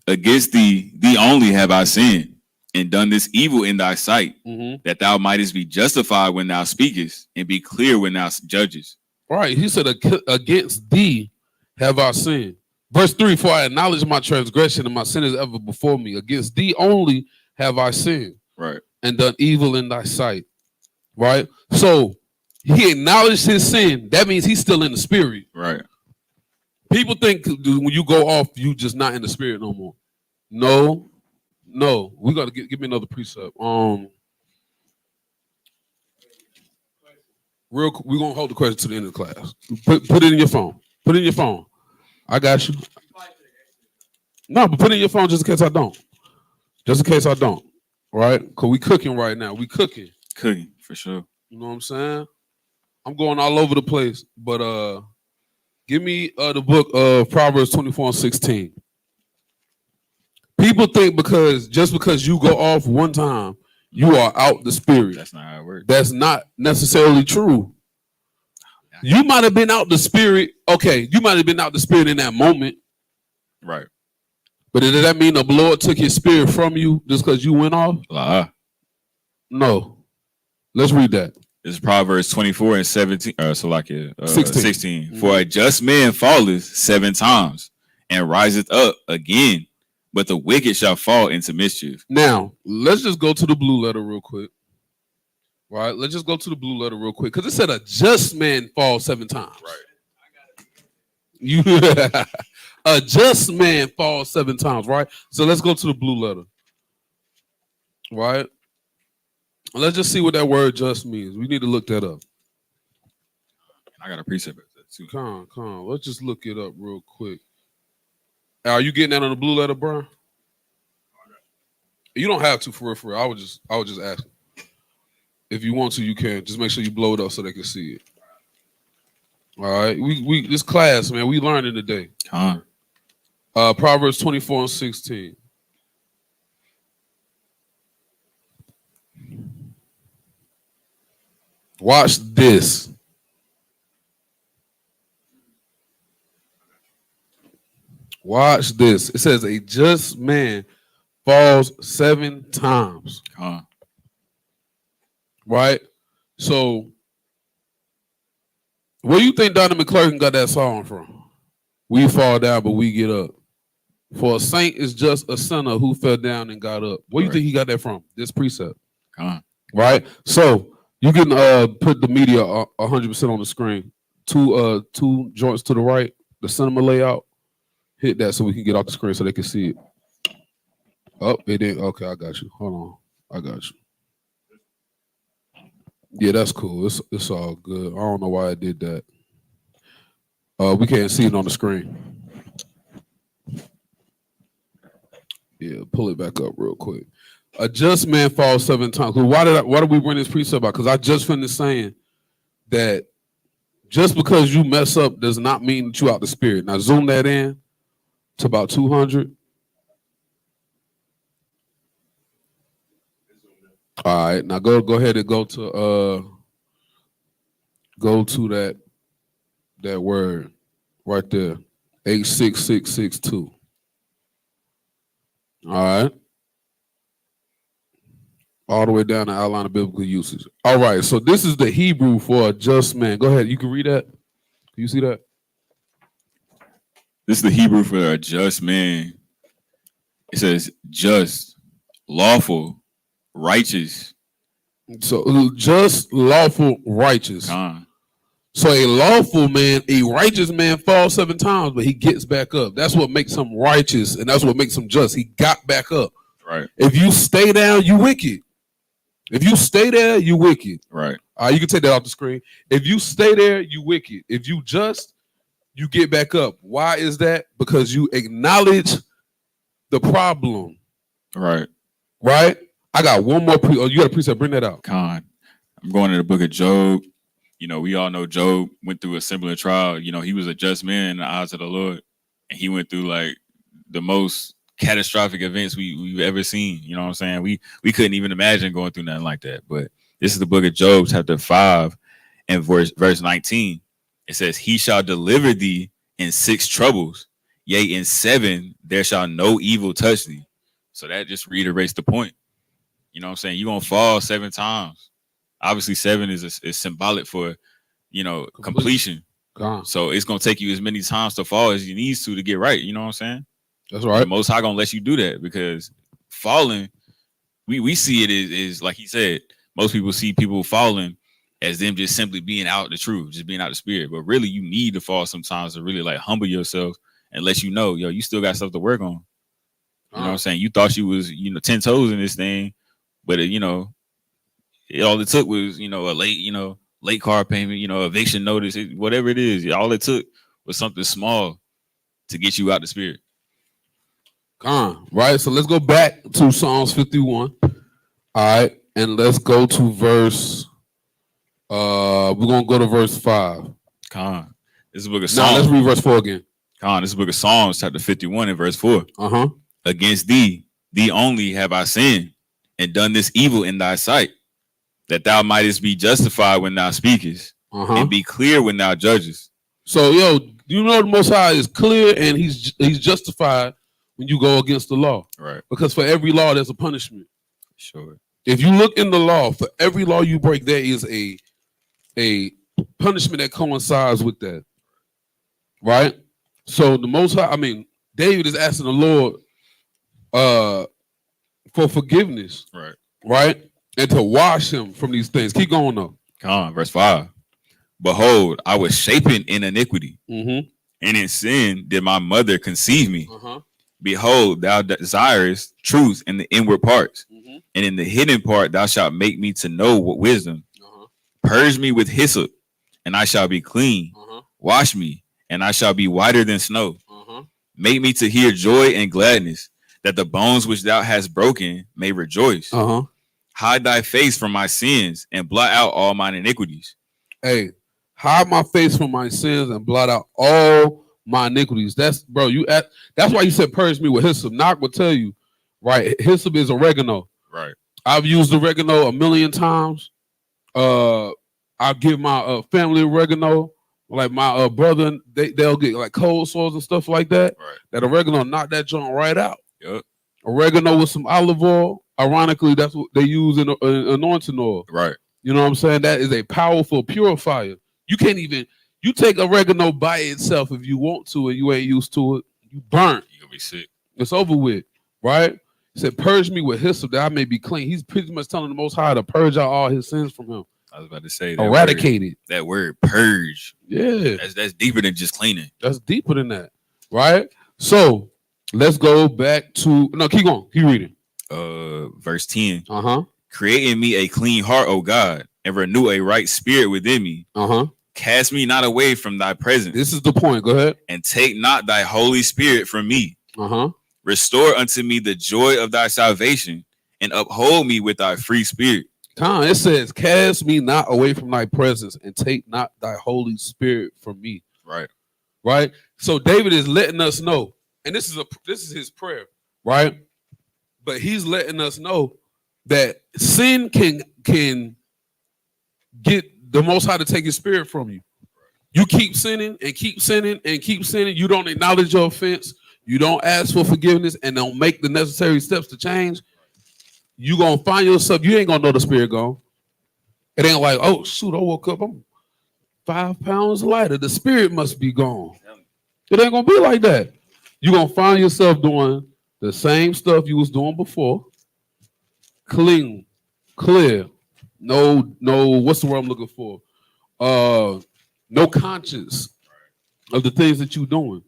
Against thee only have I sinned, and done this evil in thy sight, that thou mightest be justified when thou speakest, and be clear when thou judgest. Right. He said, against thee have I sinned. Verse 3, for I acknowledge my transgression and my sin is ever before me. Against thee only have I sinned. Right. And done evil in thy sight. Right. So he acknowledged his sin. That means he's still in the spirit. Right. People think when you go off, you just not in the spirit no more. No. We got to give me another precept. We're gonna hold the question to the end of the class. Put it in your phone. Put it in your phone. I got you. No, but put it in your phone just in case I don't. Just in case I don't. Right? Because we cooking right now. We cooking. Cooking, for sure. You know what I'm saying? I'm going all over the place. But give me the book of Proverbs 24:16. People think just because you go off one time, you are out the spirit. That's not how it works. That's not necessarily true. You might have been out the spirit. Okay, you might have been out the spirit in that moment. Right. But does that mean the Lord took his spirit from you just because you went off? No. Let's read that. This is Proverbs 24 and 17. 16. For a just man falleth 7 times and riseth up again, but the wicked shall fall into mischief. Now, let's just go to the blue letter real quick. Right? Let's just go to the blue letter real quick. Because it said a just man falls 7 times. Right. A just man falls 7 times, right? So let's go to the blue letter. Right? Let's just see what that word just means. We need to look that up. I got a precept too. Come on. Let's just look it up real quick. Are you getting that on the blue letter, Brian? You don't have to for real. I would just ask. If you want to, you can. Just make sure you blow it up so they can see it. All right. We this class, man, we learning today. Proverbs 24:16. Watch this. Watch this. It says a just man falls 7 times. Right? So where you think Donnie McClurkin got that song from? We fall down, but we get up. For a saint is just a sinner who fell down and got up. Where do you think he got that from? This precept. Right? So you can put the media 100% on the screen. Two joints to the right, the cinema layout. Hit that so we can get off the screen so they can see it. Oh, it didn't. Okay, I got you. Hold on. I got you. Yeah, that's cool. It's all good. I don't know why I did that. We can't see it on the screen. Yeah, pull it back up real quick. A just man falls 7 times. Why did we bring this precept out? Because I just finished saying that just because you mess up does not mean that you out the spirit. Now zoom that in to about 200. All right, now go ahead and go to that word right there, 86662. All right, all the way down the outline of biblical usage. All right, so this is the Hebrew for a just man. Go ahead, you can read that. Do you see that? This is the Hebrew for a just man. It says just, lawful, righteous. So just, lawful, righteous. So a lawful man, a righteous man falls 7 times, but he gets back up. That's what makes him righteous, and that's what makes him just. He got back up. Right. If you stay down, you wicked. If you stay there, you wicked. Right. You can take that off the screen. If you stay there, you wicked. If you just, you get back up. Why is that? Because you acknowledge the problem. Right. Right? I got one more. You got a precept. Bring that out. I'm going to the book of Job. You know, we all know Job went through a similar trial. You know, he was a just man in the eyes of the Lord. And he went through like the most catastrophic events we've ever seen. You know what I'm saying? We couldn't even imagine going through nothing like that. But this is the book of Job, chapter 5 and verse 19. It says, he shall deliver thee in 6 troubles. Yea, in 7 there shall no evil touch thee. So that just reiterates the point. You know what I'm saying? You're going to fall 7 times. Obviously, 7 is symbolic for, completion. So it's going to take you as many times to fall as you need to get right. You know what I'm saying? That's right. The Most High going to let you do that because falling, we see it is like he said, most people see people falling as them just simply being out the truth, just being out the spirit. But really, you need to fall sometimes to really like humble yourself and let you know, you still got stuff to work on. You know what I'm saying? You thought you was, 10 toes in this thing, but all it took was, a late car payment, eviction notice, whatever it is. All it took was something small to get you out the spirit. Right. So let's go back to Psalms 51. All right. And let's go to verse. We're going to go to verse 5. This is a book of Psalms. Now let's read verse 4 again. This is a book of Psalms, chapter 51 and verse 4. Against thee only have I sinned and done this evil in thy sight, that thou mightest be justified when thou speakest, and be clear when thou judgest. So, the Most High is clear and he's justified when you go against the law. Right. Because for every law, there's a punishment. Sure. If you look in the law, for every law you break, there is a punishment that coincides with that. Right? So the Most High, David is asking the Lord for forgiveness. Right. Right? And to wash him from these things. Keep going though. Verse 5. Behold, I was shapen in iniquity, and in sin did my mother conceive me. Behold, thou desirest truth in the inward parts, and in the hidden part thou shalt make me to know what wisdom. Purge me with hyssop, and I shall be clean. Wash me, and I shall be whiter than snow. Make me to hear joy and gladness, that the bones which thou hast broken may rejoice. Hide thy face from my sins, and blot out all mine iniquities. Hey, hide my face from my sins and blot out all my iniquities. That's bro. That's why you said purge me with hyssop. Knock will tell you, right? Hyssop is oregano. Right. I've used oregano a million times. I give my family oregano. Like my brother, they'll get like cold sores and stuff like that. Right. That oregano knock that joint right out. Yep. Oregano with some olive oil. Ironically, that's what they use in anointing oil. Right. You know what I'm saying? That is a powerful purifier. You can't even, you take oregano by itself if you want to and you ain't used to it, you burnt. You're going to be sick. It's over with, right? He said, purge me with hyssop that I may be clean. He's pretty much telling the Most High to purge out all his sins from him. I was about to say eradicated. That word purge. Yeah. That's deeper than just cleaning. That's deeper than that, right? So let's go back to, no, keep going. Keep reading. Verse 10. Create in me a clean heart, O God, and renew a right spirit within me. Cast me not away from thy presence. This is the point. Go ahead. And take not thy Holy Spirit from me. Restore unto me the joy of thy salvation, and uphold me with thy free spirit. It says, cast me not away from thy presence, and take not thy Holy Spirit from me. Right. Right. So David is letting us know, and this is his prayer, right? But he's letting us know that sin can get the Most High to take his spirit from you. You keep sinning and keep sinning and keep sinning. You don't acknowledge your offense. You don't ask for forgiveness and don't make the necessary steps to change. You gonna find yourself, you ain't gonna know the spirit gone. It ain't like, oh shoot, I woke up, I'm 5 pounds lighter. The spirit must be gone. It ain't gonna be like that. You gonna find yourself doing the same stuff you was doing before. Clean, clear, no, what's the word I'm looking for? No conscience of the things that you're doing.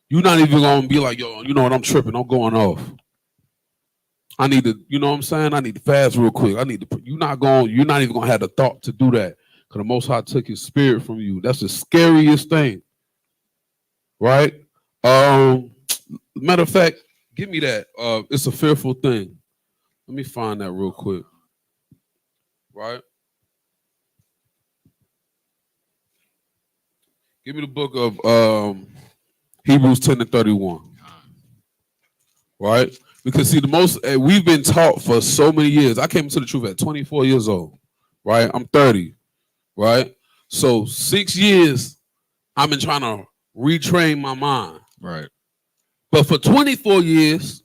You're not even gonna be like, yo, you know what, I'm tripping, I'm going off. I need to, you know what I'm saying? I need to fast real quick. You're not even gonna have the thought to do that. Because the Most High took his spirit from you. That's the scariest thing. Right? Matter of fact, give me that. It's a fearful thing. Let me find that real quick. Right? Give me the book of Hebrews 10:31. Right? Because see, we've been taught for so many years. I came to the truth at 24 years old. Right? I'm 30. Right? So 6 years, I've been trying to retrain my mind. Right. But for 24 years,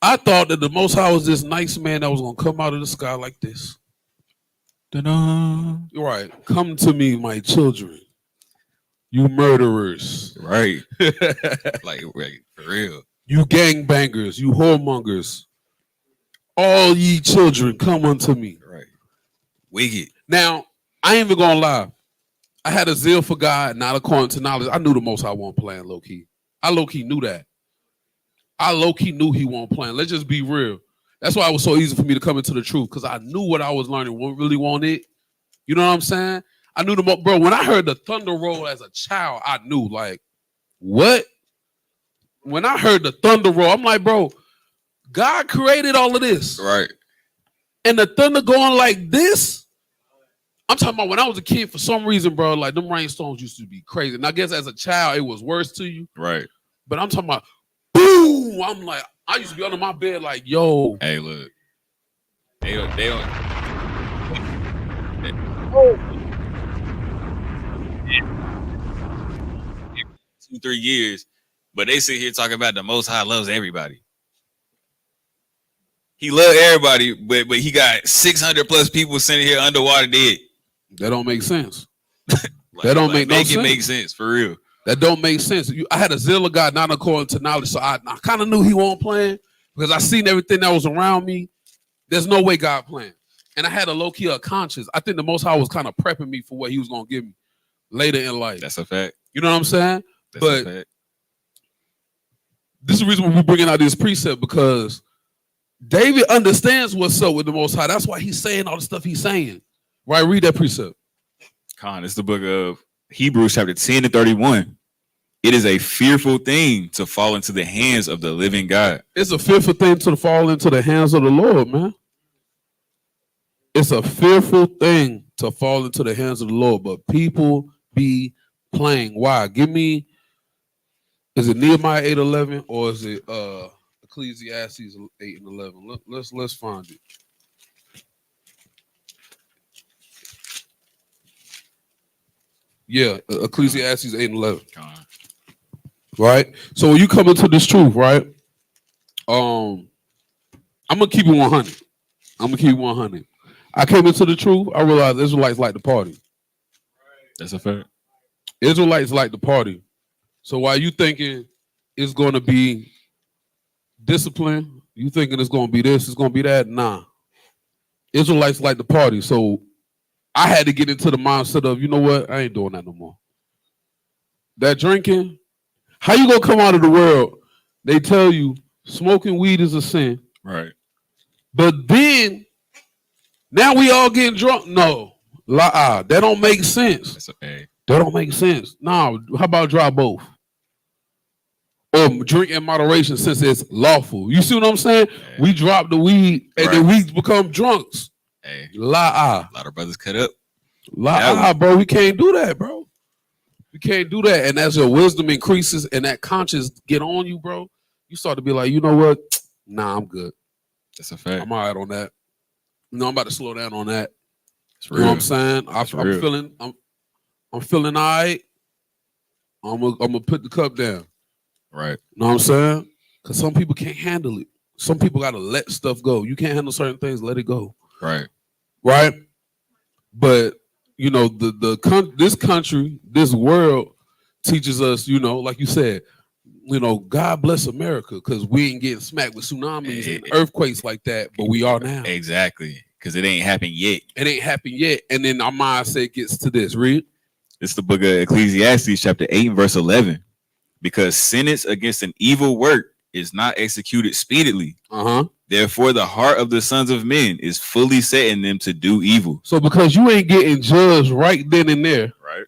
I thought that the Most High was this nice man that was going to come out of the sky like this. Ta-da. Right. Come to me, my children. You murderers. Right. Like, for real. You gangbangers. You whoremongers. All ye children, come unto me. Right. Wicked. Now, I ain't even going to lie. I had a zeal for God, not according to knowledge. I knew the Most High wasn't playing low-key. I low-key knew that. I low-key knew he wasn't playing. Let's just be real. That's why it was so easy for me to come into the truth, because I knew what I was learning really wanted. You know what I'm saying? I knew bro, when I heard the thunder roll as a child, I knew, like, what? When I heard the thunder roll, I'm like, bro, God created all of this. Right. And the thunder going like this? I'm talking about when I was a kid, for some reason, bro, like them rainstorms used to be crazy. And I guess as a child, it was worse to you. Right. But I'm talking about, boom! I'm like, I used to be under my bed like, yo. Hey, look. They don't. 2-3 years, but they sit here talking about the Most High loves everybody. He loves everybody, but he got 600 plus people sitting here underwater dead. That don't make sense. Like, that don't make no sense. Make it make sense for real. That don't make sense. I had a zeal of God, not according to knowledge, so I kind of knew he wasn't playing because I seen everything that was around me. There's no way God playing. And I had a low-key conscience. I think the Most High was kind of prepping me for what he was going to give me later in life. That's a fact. You know what I'm saying? That's a fact. This is the reason we're bringing out this precept, because David understands what's up with the Most High. That's why he's saying all the stuff he's saying. Right? Read that precept. Con, it's the book of Hebrews chapter 10 to 31. It is a fearful thing to fall into the hands of the living God. It's a fearful thing to fall into the hands of the Lord, man. It's a fearful thing to fall into the hands of the Lord, but people be playing. Why? Give me, is it Nehemiah 8:11 or is it Ecclesiastes 8:11? Let's find it. Yeah, Ecclesiastes 8:11. Right? So when you come into this truth, right? I'm gonna keep it 100. I'm gonna keep it 100. I came into the truth. I realized Israelites like to party. That's a fact. Israelites like to party. So while you thinking it's gonna be discipline, you thinking it's gonna be this, it's gonna be that. Nah. Israelites like to party. So I had to get into the mindset of, you know what? I ain't doing that no more. That drinking, how you gonna come out of the world? They tell you smoking weed is a sin. Right. But then now we all getting drunk. No. That don't make sense. That's okay. That don't make sense. No, how about try both? Or drink in moderation since it's lawful. You see what I'm saying? Hey. We drop the weed and then we become drunks. Hey. A lot of brothers cut up. Bro. We can't do that, bro. We can't do that. And as your wisdom increases and that conscience get on you, bro, you start to be like, you know what? Nah, I'm good. That's a fact. I'm all right on that. No, I'm about to slow down on that. It's real. You know what I'm saying? I'm feeling all right. I'm gonna put the cup down. Right. You know what I'm saying? Because some people can't handle it. Some people gotta let stuff go. You can't handle certain things, let it go. Right. Right? But you know, this country, this world teaches us, you know, like you said, you know, God bless America because we ain't getting smacked with tsunamis and earthquakes like that, but we are now. Exactly. Because it ain't happened yet. It ain't happened yet. And then our mindset gets to this. Read. It's the book of Ecclesiastes chapter 8 and verse 11. Because sentence against an evil work is not executed speedily. Therefore, the heart of the sons of men is fully set in them to do evil. So because you ain't getting judged right then and there. Right.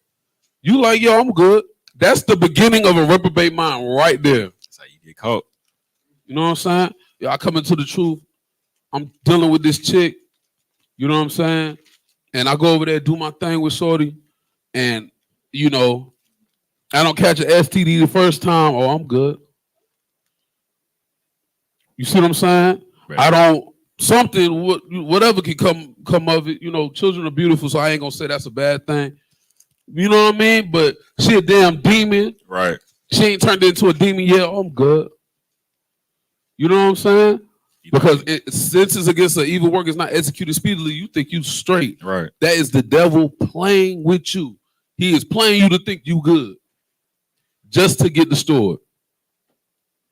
You like, yo, I'm good. That's the beginning of a reprobate mind right there. That's how you get caught. You know what I'm saying? Yeah, I come into the truth. I'm dealing with this chick. You know what I'm saying? And I go over there, do my thing with shorty. And, you know, I don't catch an STD the first time. Oh, I'm good. You see what I'm saying? Right. I don't, whatever can come of it. You know, children are beautiful, so I ain't going to say that's a bad thing. You know what I mean? But she a damn demon. Right. She ain't turned into a demon yet. Oh, I'm good. You know what I'm saying? Because since it's against an evil work is not executed speedily, you think you straight. Right. That is the devil playing with you. He is playing you to think you good. Just to get destroyed.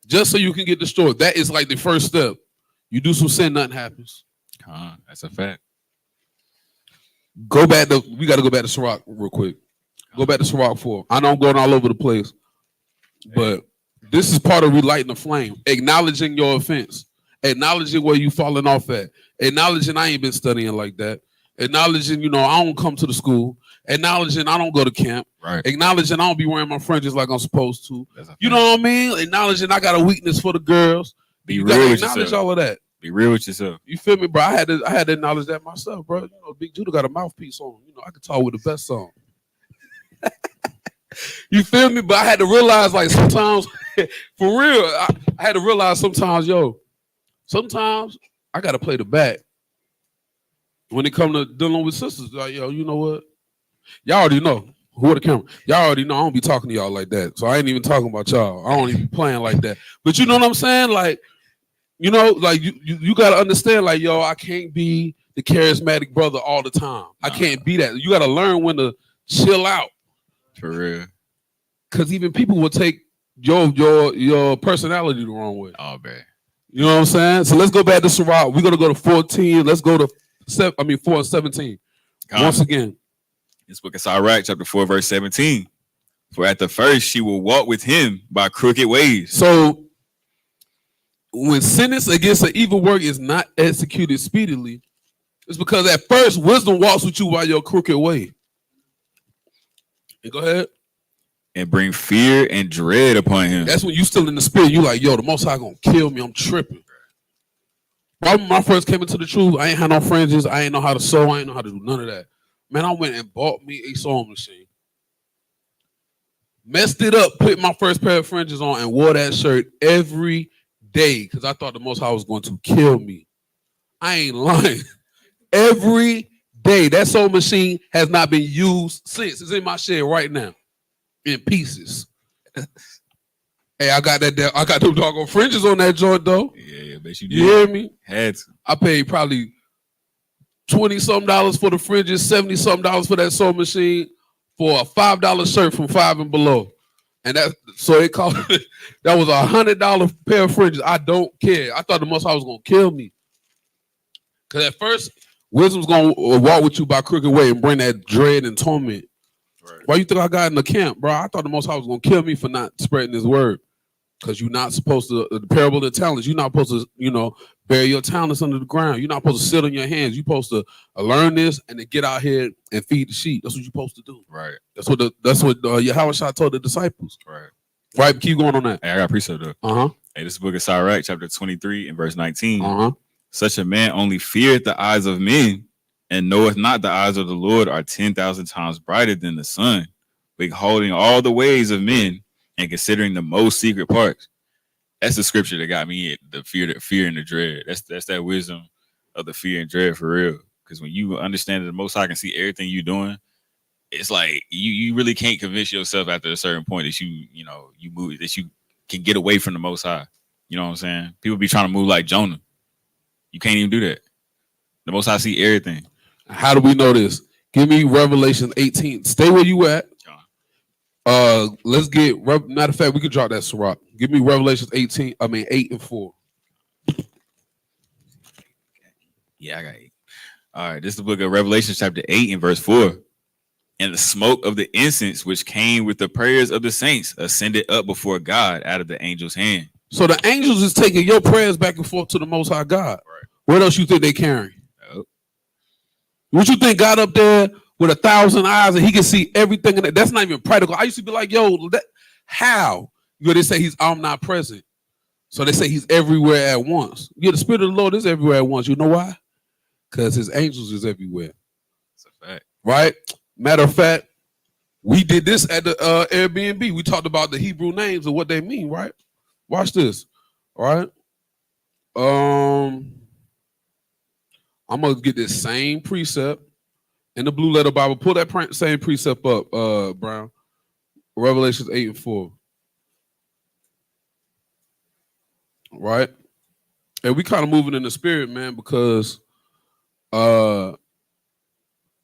Just so you can get destroyed. That is like the first step. You do some sin, nothing happens. That's a fact. We got to go back to Sirach real quick. Go back to Sirach 4. I know I'm going all over the place, but this is part of relighting the flame. Acknowledging your offense. Acknowledging where you falling off at. Acknowledging I ain't been studying like that. Acknowledging, you know, I don't come to the school. Acknowledging I don't go to camp. Right. Acknowledging I don't be wearing my fringes like I'm supposed to. You know what I mean? Acknowledging I got a weakness for the girls. Be real with acknowledge all of that. Be real with yourself. You feel me, bro? I had to acknowledge that myself, bro. You know, Big Judah got a mouthpiece on. You know, I can talk with the best song. You feel me? But I had to realize, like, sometimes, for real, I had to realize sometimes, sometimes I got to play the back. When it comes to dealing with sisters, like, yo, you know what? Y'all already know. Who are the camera? Y'all already know I don't be talking to y'all like that. So I ain't even talking about y'all. I don't even be playing like that. But you know what I'm saying? Like, you know, like you got to understand, like, yo, I can't be the charismatic brother all the time. I can't be that. You got to learn when to chill out. For real. Because even people will take your personality the wrong way. Oh, man. You know what I'm saying? So let's go back to Sirach. We're going to go to 14. Let's go to 4 and 17. Once again. This book of Sirach, chapter 4, verse 17. For at the first she will walk with him by crooked ways. So when sentence against an evil work is not executed speedily, it's because at first wisdom walks with you by your crooked way. And go ahead. And bring fear and dread upon him. That's when you still in the spirit. You like, yo, the Most High gonna kill me. I'm tripping. When I first came into the truth, I ain't had no fringes. I ain't know how to sew. I ain't know how to do none of that. Man, I went and bought me a sewing machine. Messed it up, put my first pair of fringes on, and wore that shirt every day because I thought the Most High was going to kill me. I ain't lying. Every day. That sewing machine has not been used since. It's in my shed right now. In pieces. Hey, I got that. I got them doggone fringes on that joint though. Yeah, bet you did. You hear me? Had to. I paid probably $20-something for the fringes, $70-something for that sewing machine for a $5 shirt from Five and Below, and that so it cost that was $100 pair of fringes. I don't care. I thought the Most High was gonna kill me because at first wisdom's gonna walk with you by crooked way and bring that dread and torment. Right. Why you think I got in the camp, bro? I thought the Most High was gonna kill me for not spreading His word. Because you're not supposed to, the parable of the talents, you're not supposed to, bury your talents under the ground. You're not supposed to sit on your hands. You're supposed to learn this and then get out here and feed the sheep. That's what you're supposed to do. Right. That's what Yahushua told the disciples. Right. Right. Keep going on that. Hey, I got a precept though. Hey, this is the book of Sirach, chapter 23 and verse 19. Such a man only feareth the eyes of men and knoweth not the eyes of the Lord are 10,000 times brighter than the sun, beholding all the ways of men and considering the most secret parts. That's the scripture that got me the fear and the dread. That's that wisdom of the fear and dread for real. Because when you understand that the Most High can see everything you're doing, it's like you really can't convince yourself after a certain point that you move, that you can get away from the Most High. You know what I'm saying? People be trying to move like Jonah. You can't even do that. The Most High see everything. How do we know this? Give me Revelation 18. Stay where you at. Let's get, matter of fact, we can drop that Sirach. Give me Revelation 8 and 4. Yeah, I got 8. All right, this is the book of Revelation, chapter 8 and verse 4. And the smoke of the incense which came with the prayers of the saints ascended up before God out of the angel's hand. So the angels is taking your prayers back and forth to the Most High God. Right. What else you think they carrying? Oh. What you think God up there with 1,000 eyes and He can see everything in it? That's not even practical. I used to be like, yo, how? They say He's omnipresent. So they say He's everywhere at once. Yeah, the Spirit of the Lord is everywhere at once. You know why? Because His angels is everywhere. That's a fact. Right? Matter of fact, we did this at the Airbnb. We talked about the Hebrew names and what they mean, right? Watch this. All right. I'm going to get this same precept in the Blue Letter Bible. Pull that same precept up, Brown. Revelations 8 and 4. Right? And we kind of moving in the spirit, man, because we got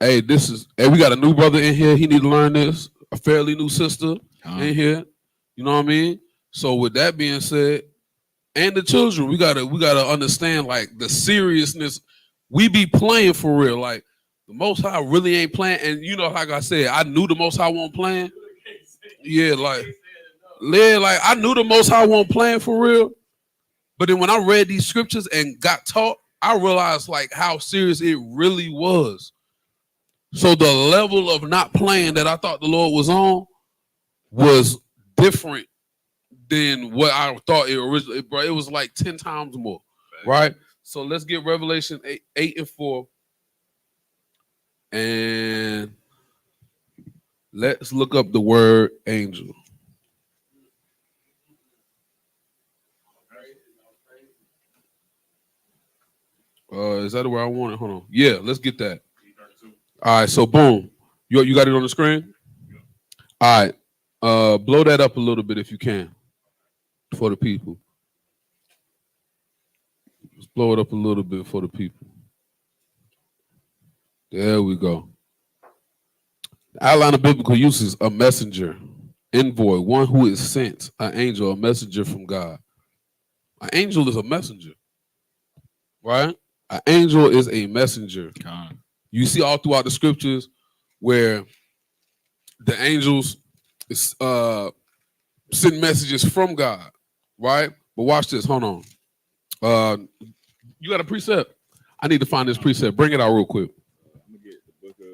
a new brother in here. He need to learn this. A fairly new sister in here. You know what I mean? So with that being said, and the children, we gotta understand like the seriousness. We be playing for real. Like the Most High really ain't playing. And like I said, I knew the Most High wasn't playing. Yeah, like I knew the Most High wasn't playing for real. But then when I read these scriptures and got taught, I realized like how serious it really was. So the level of not playing that I thought the Lord was on was different than what I thought it originally. Bro, it was like 10 times more, right? So let's get Revelation 8 and 4. And let's look up the word angel. Is that where I want it? Hold on. Yeah, let's get that. All right, so boom. You got it on the screen? All right. Blow that up a little bit if you can for the people. Let's blow it up a little bit for the people. There we go. The outline of biblical uses: a messenger, envoy, one who is sent, an angel, a messenger from God. An angel is a messenger, right? An angel is a messenger. You see all throughout the scriptures where the angels send messages from God, right? But watch this. Hold on. You got a precept? I need to find this precept. Bring it out real quick. I'm gonna get the book of.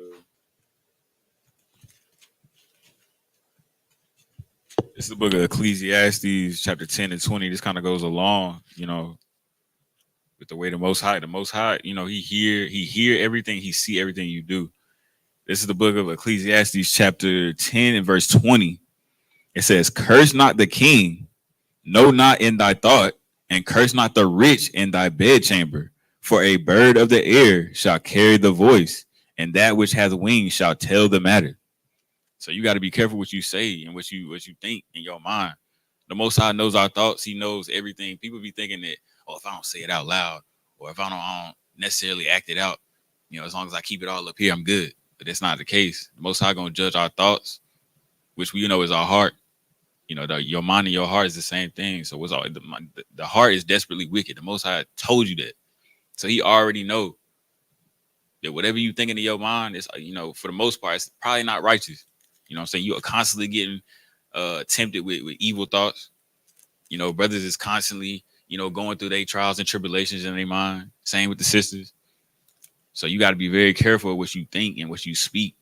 This is the book of Ecclesiastes, chapter 10 and 20. This kind of goes along, with the way the Most High, he hear everything, he see everything you do. This is the book of Ecclesiastes, chapter 10 and verse 20. It says, "Curse not the king, no, not in thy thought, and curse not the rich in thy bedchamber. For a bird of the air shall carry the voice, and that which hath wings shall tell the matter." So you got to be careful what you say and what you think in your mind. The Most High knows our thoughts. He knows everything. People be thinking that, oh, if I don't say it out loud, or if I don't necessarily act it out, as long as I keep it all up here, I'm good. But that's not the case. The Most High gonna judge our thoughts, which we know is our heart. Your mind and your heart is the same thing. So what's all the heart is desperately wicked. The Most High told you that. So he already know that whatever you thinking in your mind is, for the most part, it's probably not righteous. You know what I'm saying? You are constantly getting tempted with evil thoughts. Brothers is constantly, going through their trials and tribulations in their mind. Same with the sisters. So you got to be very careful of what you think and what you speak,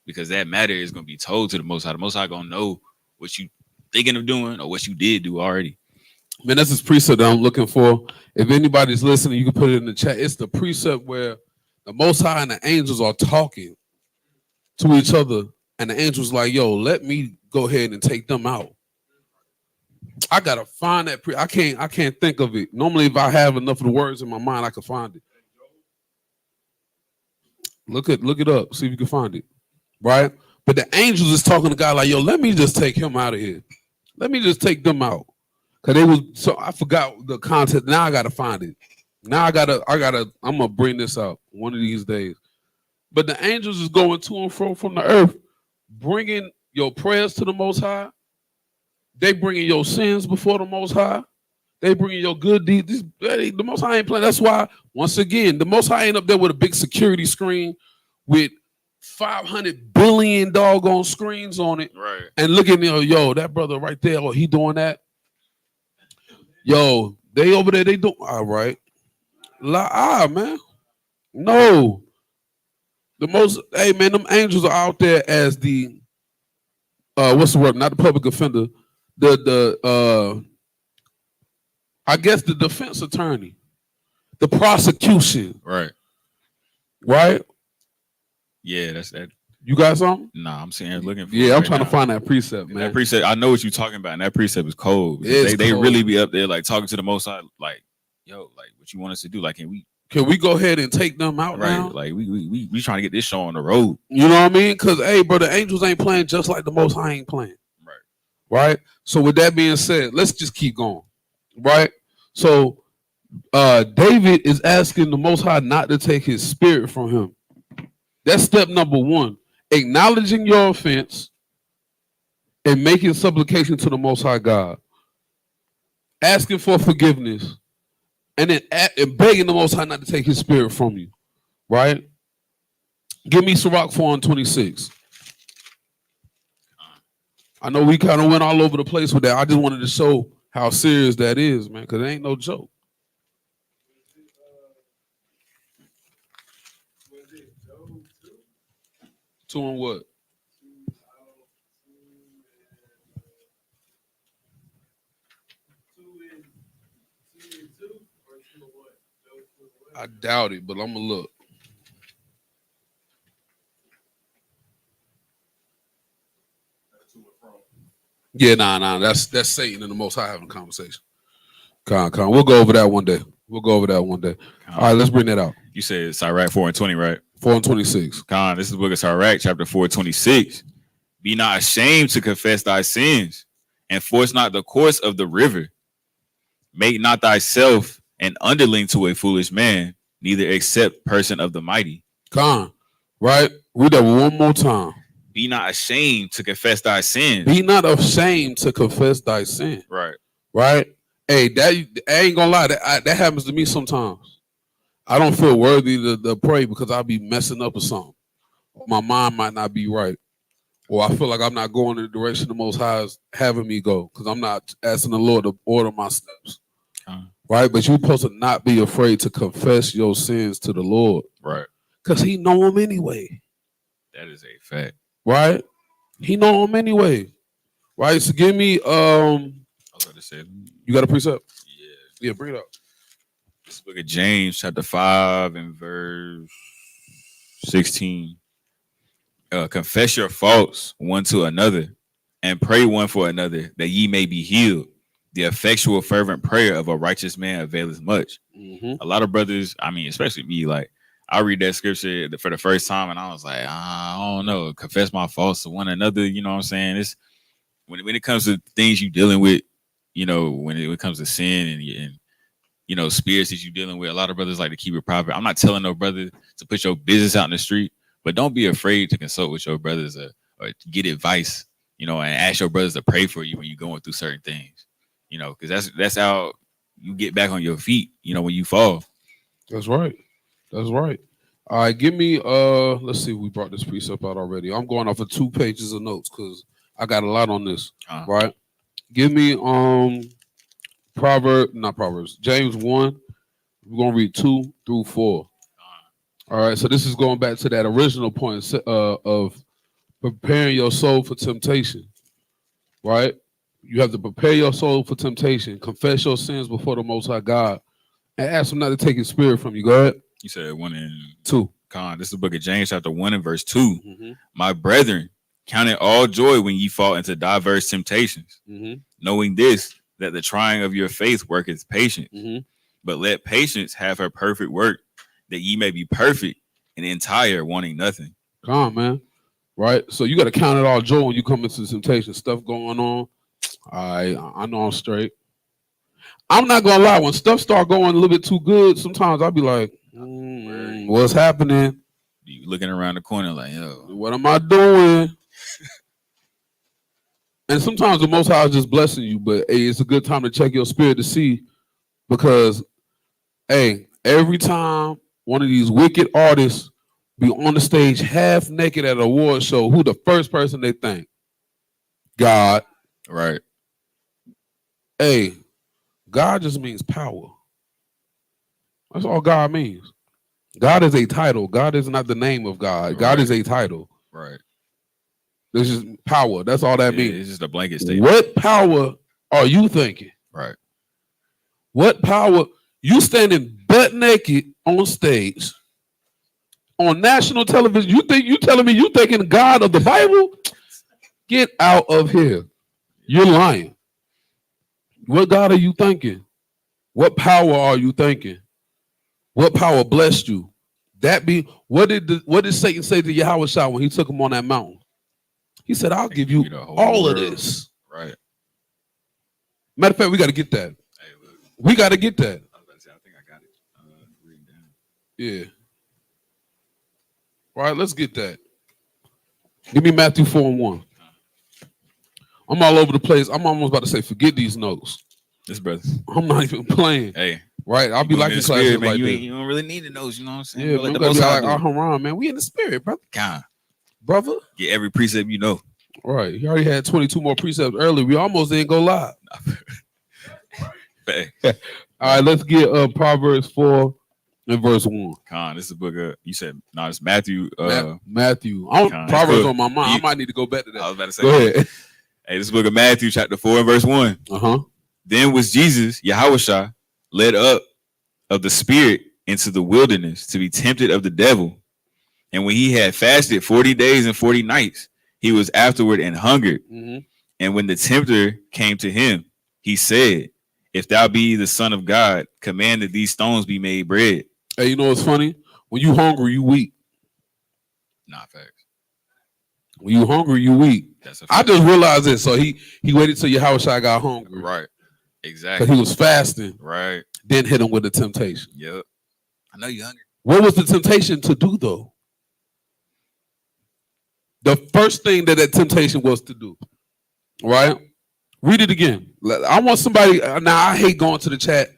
because that matter is going to be told to the Most High. The Most High going to know what you thinking of doing or what you did do already. Man, that's this precept that I'm looking for. If anybody's listening, you can put it in the chat. It's the precept where the Most High and the angels are talking to each other, and the angels like, yo, let me go ahead and take them out. I gotta find that. I can't think of it. Normally, if I have enough of the words in my mind, I can find it. Look it up. See if you can find it. Right? But the angels is talking to God like, yo, let me just take him out of here. Let me just take them out. Cause I forgot the content. Now I gotta find it. Now I'm gonna bring this out one of these days. But the angels is going to and fro from the earth, bringing your prayers to the Most High. They bringing your sins before the Most High. They bringing your good deeds. The Most High ain't playing. That's why, once again, the Most High ain't up there with a big security screen with 500 billion doggone screens on it. Right. And look at me, yo, that brother right there, he doing that. Yo, they over there, they do all right. Man. No. Hey man, them angels are out there as the what's the word? Not the public offender. I guess the defense attorney, the prosecution. Right. Right? Yeah, that's that. You got something? Nah, I'm sitting here looking for I'm trying to find that precept, man. That precept, I know what you're talking about, and that precept is cold. They really be up there like talking to the Most High, like, yo, like what you want us to do? Like, can we go ahead and take them out now? Like we trying to get this show on the road. You know what I mean? Because hey, bro, the angels ain't playing just like the Most High ain't playing. Right. So with that being said, let's just keep going. Right. So David is asking the Most High not to take his spirit from him. That's step number one. Acknowledging your offense and making supplication to the Most High God. Asking for forgiveness. And then begging the Most High not to take his spirit from you. Right? Give me Sirach 4:26. I know we kind of went all over the place with that. I just wanted to show how serious that is, man, because it ain't no joke. Was it Job 2? 2 and what? 2 and 2 or 2 and what? I doubt it, but I'm gonna look. Yeah, nah. That's Satan and the Most High having a conversation. Con. We'll go over that one day. All right, let's bring that out. You said Sirach 4:20, right? 4:26. Con, this is the book of Sirach, chapter 4:26. Be not ashamed to confess thy sins, and force not the course of the river. Make not thyself an underling to a foolish man, neither accept person of the mighty. Con, right? Read that one more time. Be not ashamed to confess thy sin. Be not ashamed to confess thy sin. Right. Right? Hey, I ain't gonna lie. That happens to me sometimes. I don't feel worthy to pray because I'll be messing up or something. My mind might not be right. Or I feel like I'm not going in the direction the Most High is having me go because I'm not asking the Lord to order my steps. Right? But you're supposed to not be afraid to confess your sins to the Lord. Right. Because he know them anyway. That is a fact. Right? He know them anyway. Right? So give me I was about to say, you got a precept? yeah. Yeah, bring it up. This book of James, chapter 5 and verse 16. Confess your faults one to another and pray one for another that ye may be healed. The effectual fervent prayer of a righteous man availeth much. Mm-hmm. A lot of brothers, I mean, especially me, like I read that scripture for the first time and I was like, I don't know, confess my faults to one another. You know what I'm saying? It's when it comes to things you dealing with, you know, when it comes to sin and you know, spirits that you're dealing with, a lot of brothers like to keep it private. I'm not telling no brother to put your business out in the street, but don't be afraid to consult with your brothers or get advice, you know, and ask your brothers to pray for you when you're going through certain things, you know, because that's how you get back on your feet, you know, when you fall. That's right. That's right. All right, give me let's see if we brought this precept out already. I'm going off of 2 pages of notes because I got a lot on this. Right. Give me James 1. We're gonna read 2 through 4. All right, so this is going back to that original point of preparing your soul for temptation. Right? You have to prepare your soul for temptation, confess your sins before the Most High God, and ask him not to take his spirit from you. Go ahead. You said 1 and 2. This is the book of James, chapter 1 and verse 2. Mm-hmm. My brethren, count it all joy when ye fall into diverse temptations, knowing this, that the trying of your faith worketh patience. But let patience have her perfect work, that ye may be perfect and entire, wanting nothing. Come on, man. Right? So you got to count it all joy when you come into temptation. Stuff going on. I know I'm straight. I'm not going to lie. When stuff start going a little bit too good, sometimes I'll be like, what's happening? You looking around the corner like, yo, what am I doing? And sometimes the Most High is just blessing you, but hey, it's a good time to check your spirit to see, because hey, every time one of these wicked artists be on the stage half naked at an award show, who the first person they think? God. Right. Hey, God just means power. That's all God means. God is a title. God is not the name of God. Right. God is a title. Right. This is power. That's all that means. It's just a blanket statement. What power are you thinking? Right. What power? You standing butt naked on stage on national television. You telling me you thinking God of the Bible? Get out of here. You're lying. What God are you thinking? What power are you thinking? What power blessed you? What did Satan say to Yahushua when he took him on that mountain? He said, I'll give you all of this. Right. Matter of fact, we got to get that. Hey, look. We got to get that. I was about to say, I think I got it written down. Yeah. All right, let's get that. Give me Matthew 4:1. I'm all over the place. I'm almost about to say, forget these notes. This brother. I'm not even playing. Hey. Right? I'll be like in classes like this. You don't really need the notes, you know what I'm saying? Yeah, we're going to be like, Haram, man. We in the spirit, brother. Brother. Get every precept you know. Right. He already had 22 more precepts earlier. We almost didn't go live. Hey. All right, let's get Proverbs 4 and verse 1. This is a book of, you said, no, it's Matthew. Matthew. Proverbs on my mind. I might need to go back to that. I was about to say. Go ahead. Hey, this is book of Matthew, chapter 4 and verse 1. Then was Jesus, Yahushua, led up of the spirit into the wilderness to be tempted of the devil. And when he had fasted 40 days and 40 nights, he was afterward and hungered. And when the tempter came to him, he said, if thou be the Son of God, command that these stones be made bread. Hey, you know what's funny? When you hungry, you weak. Nah, facts. When you hungry, you weak. I just realized this. So he waited till Yahushua got hungry. Right. Exactly. Because he was fasting. Right. Then hit him with the temptation. Yep. I know you're hungry. What was the temptation to do, though? The first thing that temptation was to do. Right? Read it again. I want somebody. Now, I hate going to the chat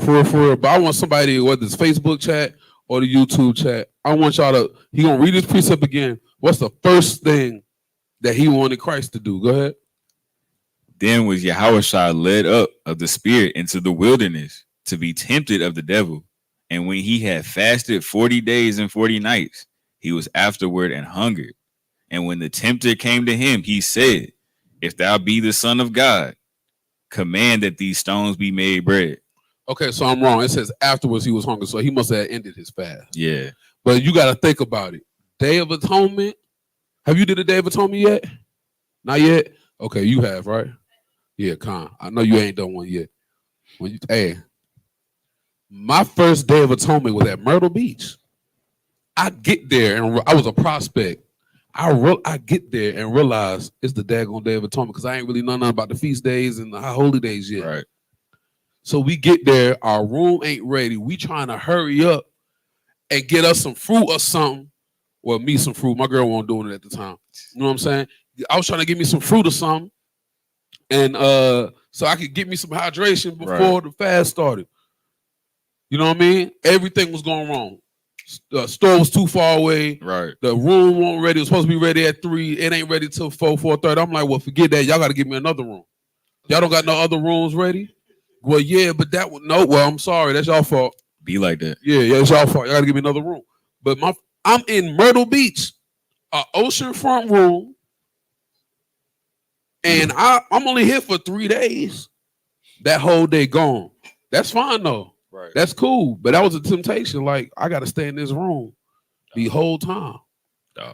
for but I want somebody, whether it's Facebook chat or the YouTube chat, I want y'all to, he going to read his precept again. What's the first thing that he wanted Christ to do? Go ahead. Then was Yahushua led up of the spirit into the wilderness to be tempted of the devil. And when he had fasted 40 days and 40 nights, he was afterward and hungered. And when the tempter came to him, he said, if thou be the Son of God, command that these stones be made bread. Okay, so I'm wrong. It says afterwards he was hungry, so he must have ended his fast. Yeah. But you got to think about it. Day of Atonement. Have you did a Day of Atonement yet? Not yet? Okay, you have, right? Yeah, Con. I know you ain't done one yet. Hey, my first Day of Atonement was at Myrtle Beach. I get there, and I was a prospect. I get there and realize it's the daggone Day of Atonement because I ain't really know nothing about the feast days and the high holy days yet. Right. So we get there, our room ain't ready. We trying to hurry up and get us some fruit or something. Well, me some fruit. My girl wasn't doing it at the time. You know what I'm saying? I was trying to get me some fruit or something. And so I could get me some hydration before the fast started. You know what I mean? Everything was going wrong. The store was too far away. Right. The room wasn't ready. It was supposed to be ready at 3. It ain't ready till 4:30. I'm like, well, forget that. Y'all got to give me another room. Y'all don't got no other rooms ready? Well, yeah, but that would no. Well, I'm sorry. That's y'all fault. Be like that. Yeah, it's y'all fault. Y'all got to give me another room. But I'm in Myrtle Beach, an oceanfront room, and I'm only here for 3 days. That whole day gone. That's fine though. Right. That's cool. But that was a temptation. Like, I got to stay in this room the whole time.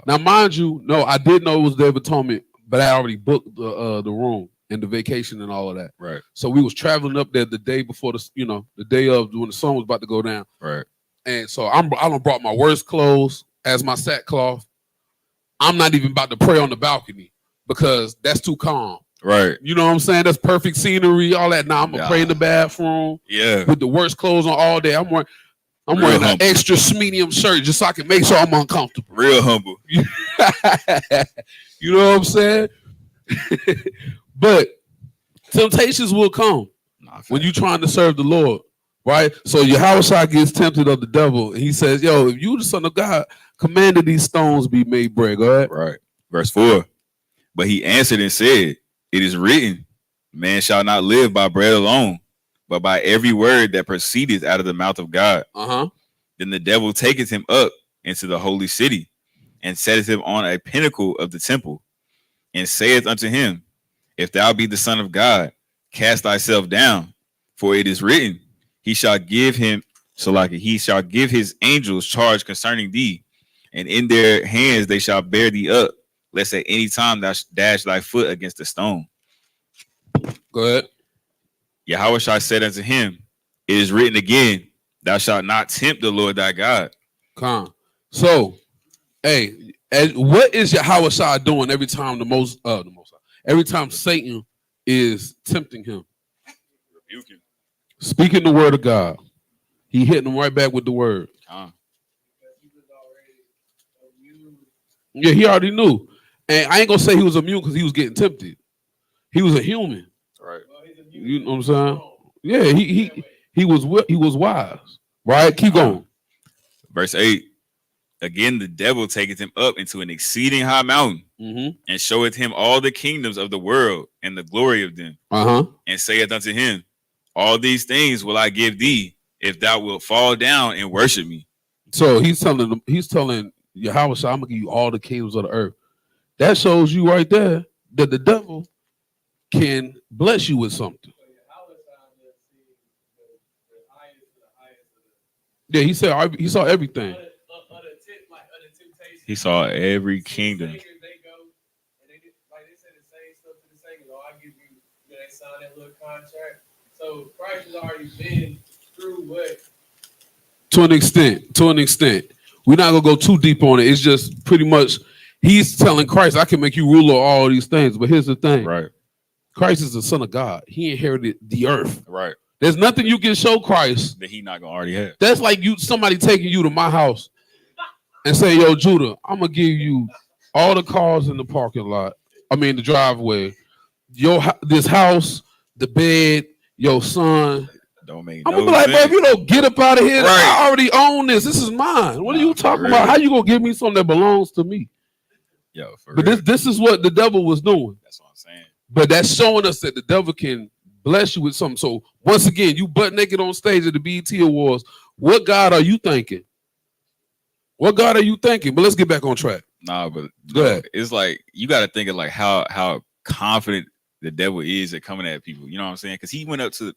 Now, mind you, no, I did know it was Day of Atonement, but I already booked the room and the vacation and all of that. Right. So we was traveling up there the day before the day of when the sun was about to go down. Right. And so I done brought my worst clothes as my sackcloth. I'm not even about to pray on the balcony because that's too calm. Right. You know what I'm saying? That's perfect scenery, all that. Now I'm gonna pray in the bathroom. Yeah. With the worst clothes on all day. I'm wearing an extra medium shirt just so I can make sure I'm uncomfortable. Real humble. You know what I'm saying? But temptations will come when you're trying to serve the Lord, right? So Yahushua gets tempted of the devil, and he says, yo, if you the Son of God, command that these stones be made bread, all right? Right. Verse 4. But he answered and said, it is written, man shall not live by bread alone, but by every word that proceedeth out of the mouth of God. Then the devil taketh him up into the holy city, and setteth him on a pinnacle of the temple, and saith unto him, if thou be the Son of God, cast thyself down, for it is written, he shall give his angels charge concerning thee, and in their hands they shall bear thee up, lest at any time thou dash thy foot against a stone. Go ahead. Yahushua said unto him, it is written again, thou shalt not tempt the Lord thy God. So, hey, what is Yahushua doing every time every time Satan is tempting him? Rebuking. Speaking the word of God. He hitting him right back with the word. Yeah, he already knew. And I ain't gonna say he was immune because he was getting tempted. He was a human. Right. You know what I'm saying? Yeah, he was wise. Right? Keep going. Verse 8. Again, the devil taketh him up into an exceeding high mountain, and showeth him all the kingdoms of the world and the glory of them, and saith unto him, all these things will I give thee if thou wilt fall down and worship me. So he's telling Yahushua, I'm gonna give you all the kingdoms of the earth. That shows you right there that the devil can bless you with something. Yeah, he said he saw everything. He saw every kingdom. So Christ has already been through what? To an extent. We're not gonna go too deep on it. It's just pretty much he's telling Christ, I can make you ruler of all these things. But here's the thing. Right. Christ is the Son of God. He inherited the earth. Right. There's nothing you can show Christ that he not gonna already have. That's like somebody taking you to my house and say, yo, Judah, I'm gonna give you all the cars in the parking lot. I mean the driveway. This house, the bed, your son. Don't make I'm gonna be like, bro, if you don't get up out of here, right. I already own this. This is mine. What are you talking about? How you gonna give me something that belongs to me? Yo, but this is what the devil was doing. That's what I'm saying. But that's showing us that the devil can bless you with something. So once again, you butt naked on stage at the BET Awards. What God are you thinking? What God are you thinking? But let's get back on track. Nah, but Go ahead. it's like you got to think of like how confident the devil is at coming at people. You know what I'm saying? Because he went up to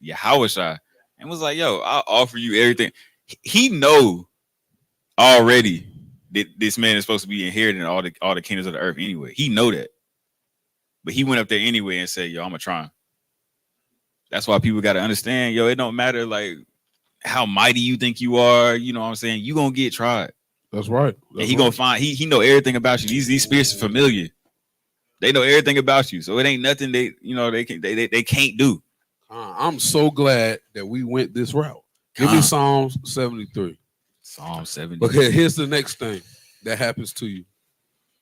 Yahushua and was like, "Yo, I'll offer you everything." He know already that this man is supposed to be inheriting all the kingdoms of the earth anyway. He know that, but he went up there anyway and said, "Yo, I'm gonna try." That's why people got to understand, yo, it don't matter like how mighty you think you are. You know what I'm saying? You gonna get tried. That's right. And he gonna find he know everything about you. These spirits are familiar. They know everything about you. So it ain't nothing they can't do. I'm so glad that we went this route. Give me Psalms 73. Psalm 73. But here's the next thing that happens to you.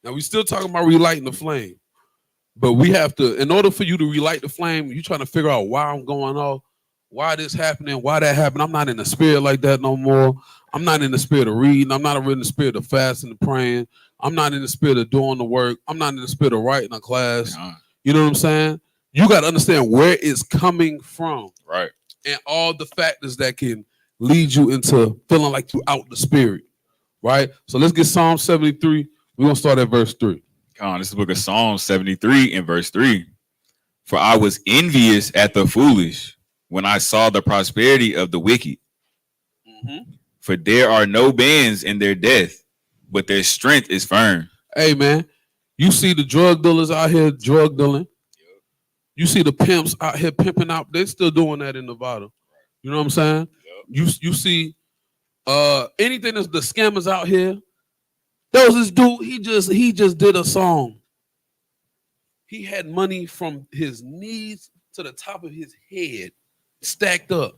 Now we still talking about relighting the flame. But we have to, in order for you to relight the flame, you trying to figure out why I'm going off, why this happening, why that happened. I'm not in the spirit like that no more. I'm not in the spirit of reading. I'm not in the spirit of fasting and praying. I'm not in the spirit of doing the work. I'm not in the spirit of writing a class. You know what I'm saying? You got to understand where it's coming from. Right. And all the factors that can lead you into feeling like you out the spirit. Right? So let's get Psalm 73. We're going to start at verse 3. This is the book of Psalms 73 and verse 3. For I was envious at the foolish when I saw the prosperity of the wicked. Mm-hmm. For there are no bands in their death, but their strength is firm. Hey, man, you see the drug dealers out here drug dealing. Yep. You see the pimps out here pimping out. They're still doing that in Nevada. You know what I'm saying? Yep. You see anything that's the scammers out here. There was this dude, he just did a song. He had money from his knees to the top of his head stacked up.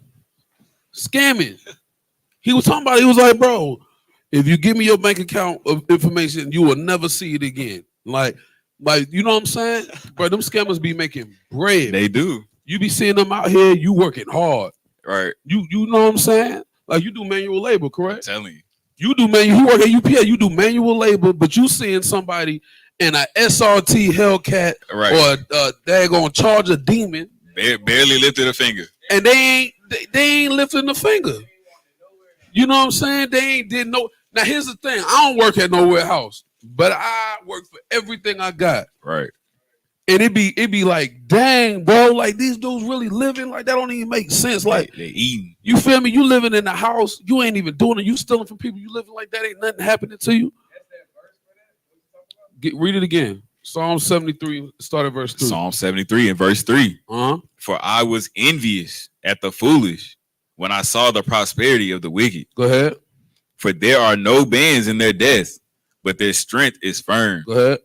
Scamming. He was talking about, he was like, bro, if you give me your bank account of information, you will never see it again. Like, you know what I'm saying? Bro, them scammers be making bread. They do. You be seeing them out here, you working hard. Right. You know what I'm saying? Like you do manual labor, correct? I'm telling you. You do you work at UPS, you do manual labor, but you seeing somebody in a SRT Hellcat or they're gonna charge a demon. Barely lifted a finger. And they ain't lifting the finger. You know what I'm saying? They ain't did no. Now here's the thing. I don't work at no warehouse, but I work for everything I got. Right. And it be like, dang, bro, like these dudes really living like that don't even make sense. Like they eating. You feel me? You living in the house, you ain't even doing it. You stealing from people. You living like that, ain't nothing happening to you. Read it again. Psalm 73, start at verse 3. Psalm 73 and verse 3. Uh-huh. For I was envious at the foolish when I saw the prosperity of the wicked. Go ahead. For there are no bands in their death, but their strength is firm. Go ahead.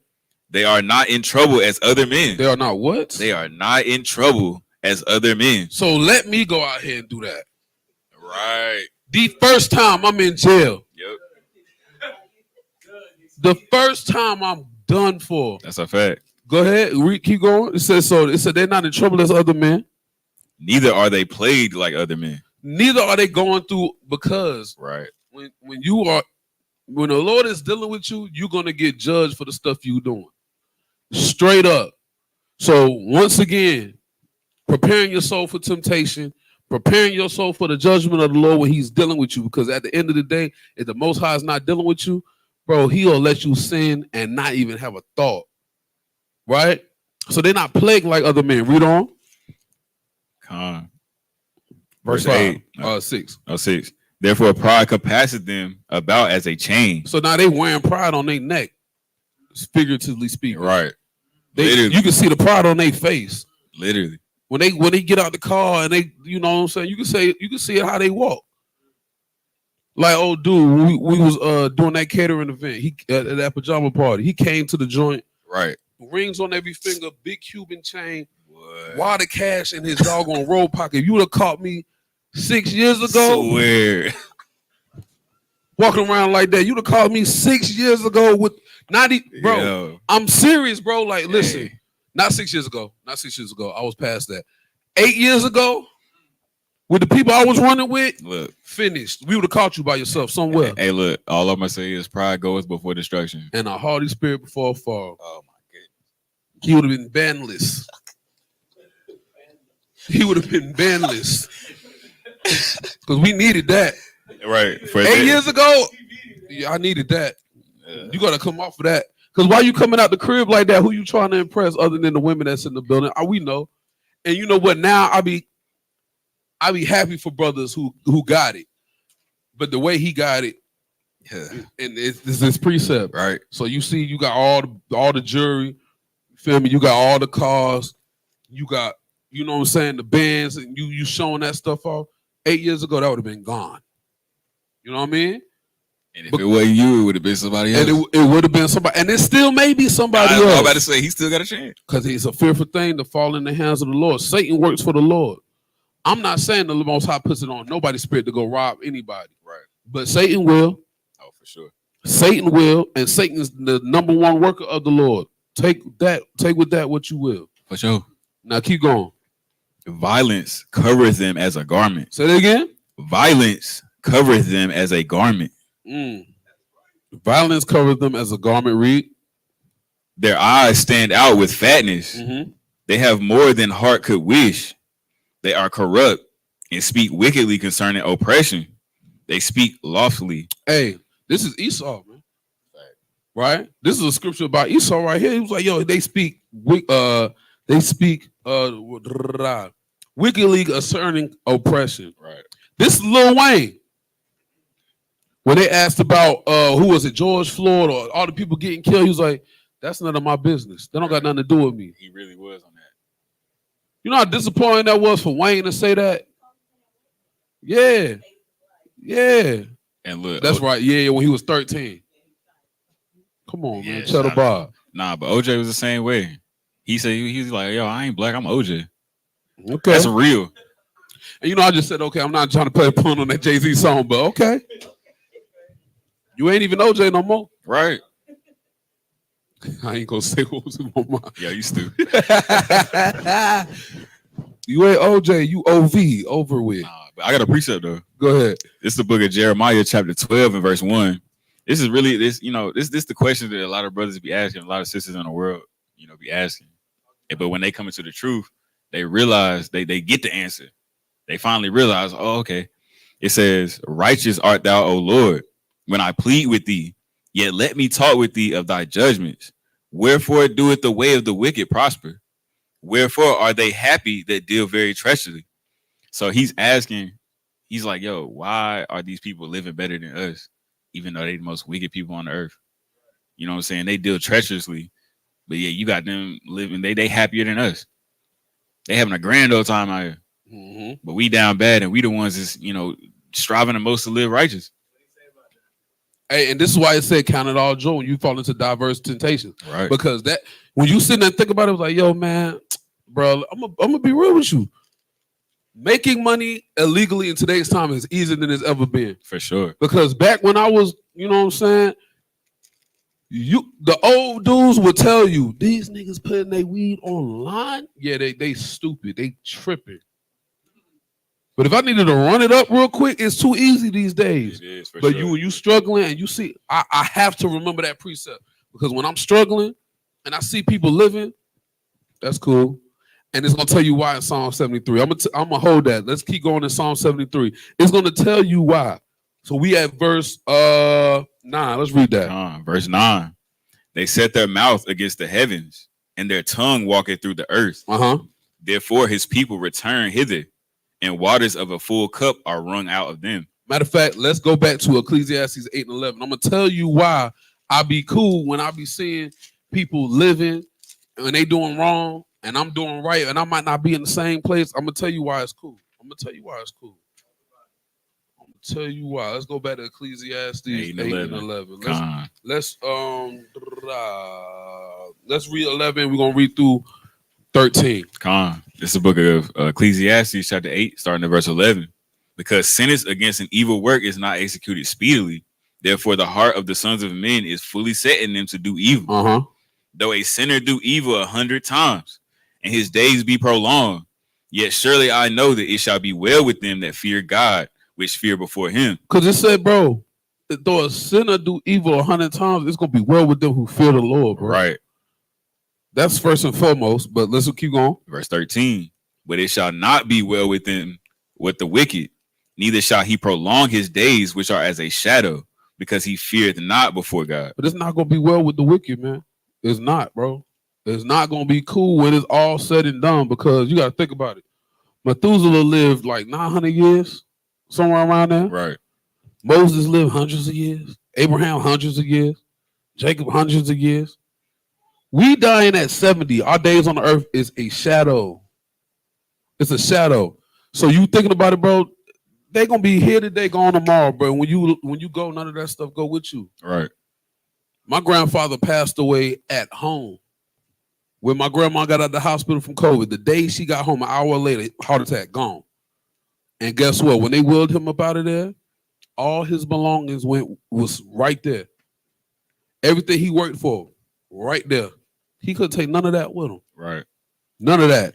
They are not in trouble as other men. They are not what? They are not in trouble as other men. So let me go out here and do that. Right. The first time I'm in jail. Yep. The first time I'm done for. That's a fact. Go ahead. Keep going. It said they're not in trouble as other men. Neither are they plagued like other men. Neither are they going through because right. When the Lord is dealing with you, you're gonna get judged for the stuff you're doing. Straight up. So once again, preparing your soul for temptation, preparing your soul for the judgment of the Lord when he's dealing with you. Because at the end of the day, if the Most High is not dealing with you, bro, he'll let you sin and not even have a thought. Right? So they're not plagued like other men. Read on. Verse 8. 6. 6. Therefore, pride compasseth them about as a chain. So now they wearing pride on their neck, figuratively speaking. Right. You can see the pride on their face. Literally. When they get out the car and they, you know what I'm saying, you can see how they walk. Like old dude, we was doing that catering event. He at that pajama party. He came to the joint. Right. Rings on every finger, big Cuban chain, wad of cash in his doggone robe pocket. If you would have caught me 6 years ago, swear, walking around like that, you'd have caught me 6 years ago with bro. Yo. I'm serious, bro. Like, listen, not 6 years ago. Not 6 years ago. I was past that. 8 years ago, with the people I was running with, look, finished. We would have caught you by yourself somewhere. Hey, look, all I'm gonna say is pride goes before destruction, and a haughty spirit before a fall. Oh my goodness. he would have been banless. He would have been banless. Because we needed that. Right. For 8 years ago, yeah, I needed that. You got to come off of that. Because why you coming out the crib like that? Who you trying to impress other than the women that's in the building? We know. And you know what? Now I be happy for brothers who got it. But the way he got it, and it's this precept, right? So you see, you got all the jewelry, you feel me? You got all the cars, you got, you know what I'm saying, the bands, and you showing that stuff off. 8 years ago, that would have been gone. You know what I mean? And if it wasn't you, it would have been somebody else. And it would have been somebody, and it still may be somebody else. I'm about to say he still got a chance. Because it's a fearful thing to fall in the hands of the Lord. Satan works for the Lord. I'm not saying the Most High puts it on nobody's spirit to go rob anybody. Right. But Satan will. Oh, for sure. Satan will, and Satan is the number one worker of the Lord. Take with that what you will. For sure. Now keep going. Violence covereth them as a garment. Say that again. Violence covereth them as a garment. Violence covers them as a garment. Read. Their eyes stand out with fatness. Mm-hmm. They have more than heart could wish. They are corrupt and speak wickedly concerning oppression. They speak lawfully. Hey, this is Esau, man. Right? This is a scripture about Esau right here. He was like, yo, they speak wickedly concerning oppression. Right. This is Lil Wayne. When they asked about who was it, George Floyd or all the people getting killed, he was like, that's none of my business. They don't got nothing to do with me. He really was on that. You know how disappointing that was for Wayne to say that? Yeah. Yeah. And look, That's right. Yeah, when he was 13. Come on, man. Shut up, Bob. Nah, but OJ was the same way. He said he's like, yo, I ain't black, I'm OJ. Okay. That's real. And you know, I just said, okay, I'm not trying to play a pun on that Jay-Z song, but okay. You ain't even OJ no more. Right. I ain't gonna say what was in my mind. Yeah, you stupid. You ain't OJ, you OV, over with. Nah, but I got a precept though. Go ahead. This is the book of Jeremiah, chapter 12 and verse 1. This is really this the question that a lot of brothers be asking, a lot of sisters in the world, be asking. But when they come into the truth, they realize they get the answer. They finally realize, oh, okay. It says, righteous art thou, O Lord, when I plead with thee, yet let me talk with thee of thy judgments. Wherefore doeth the way of the wicked prosper? Wherefore are they happy that deal very treacherously? So he's asking, he's like, yo, why are these people living better than us, even though they're the most wicked people on the earth? You know what I'm saying? They deal treacherously, but yeah, you got them living, they happier than us. They having a grand old time out here. Mm-hmm. But we down bad, and we the ones that's, striving the most to live righteous. Hey, and this is why it said count it all joy when you fall into diverse temptations. Right. Because that when you sit there and think about it, it's like, yo, man, bro, I'm gonna be real with you. Making money illegally in today's time is easier than it's ever been. For sure. Because back when I was, you know what I'm saying, the old dudes would tell you, these niggas putting their weed online. Yeah, they stupid. They tripping. But if I needed to run it up real quick, it's too easy these days. It is, for but sure. you struggling and you see, I have to remember that precept. Because when I'm struggling and I see people living, that's cool. And it's gonna tell you why in Psalm 73. I'm gonna hold that. Let's keep going in Psalm 73. It's gonna tell you why. So we at verse 9. Let's read that. Verse 9. They set their mouth against the heavens, and their tongue walketh through the earth. Therefore his people return hither, and waters of a full cup are wrung out of them. Matter of fact, let's go back to Ecclesiastes 8 and 11. I'm gonna tell you why I be cool when I be seeing people living and they doing wrong and I'm doing right, and I might not be in the same place. I'm gonna tell you why it's cool. I'm gonna tell you why. Let's go back to Ecclesiastes 8 and 11. Let's read 11. We're gonna read through 13. This is the book of Ecclesiastes, chapter 8, starting at verse 11. Because sentence against an evil work is not executed speedily, therefore the heart of the sons of men is fully set in them to do evil. Though a sinner do evil 100 times, and his days be prolonged, yet surely I know that it shall be well with them that fear God, which fear before him. Because it said, bro, though a sinner do evil 100 times, it's gonna be well with them who fear the Lord, bro. Right. That's first and foremost. But let's keep going. Verse 13. But it shall not be well with him with the wicked, neither shall he prolong his days, which are as a shadow, because he feareth not before God. But it's not gonna be well with the wicked, man. It's not, bro. It's not gonna be cool when it's all said and done, because you gotta think about it. Methuselah lived like 900 years, somewhere around there. Right. Moses lived hundreds of years. Abraham hundreds of years. Jacob hundreds of years. We dying at 70. Our days on the earth is a shadow. It's a shadow. So you thinking about it, bro? They gonna be here today, gone tomorrow, bro. When you go, none of that stuff go with you. Right. My grandfather passed away at home. When my grandma got out of the hospital from COVID, the day she got home, an hour later, heart attack, gone. And guess what? When they wheeled him up out of there, all his belongings was right there. Everything he worked for, right there. He couldn't take none of that with him. Right. None of that.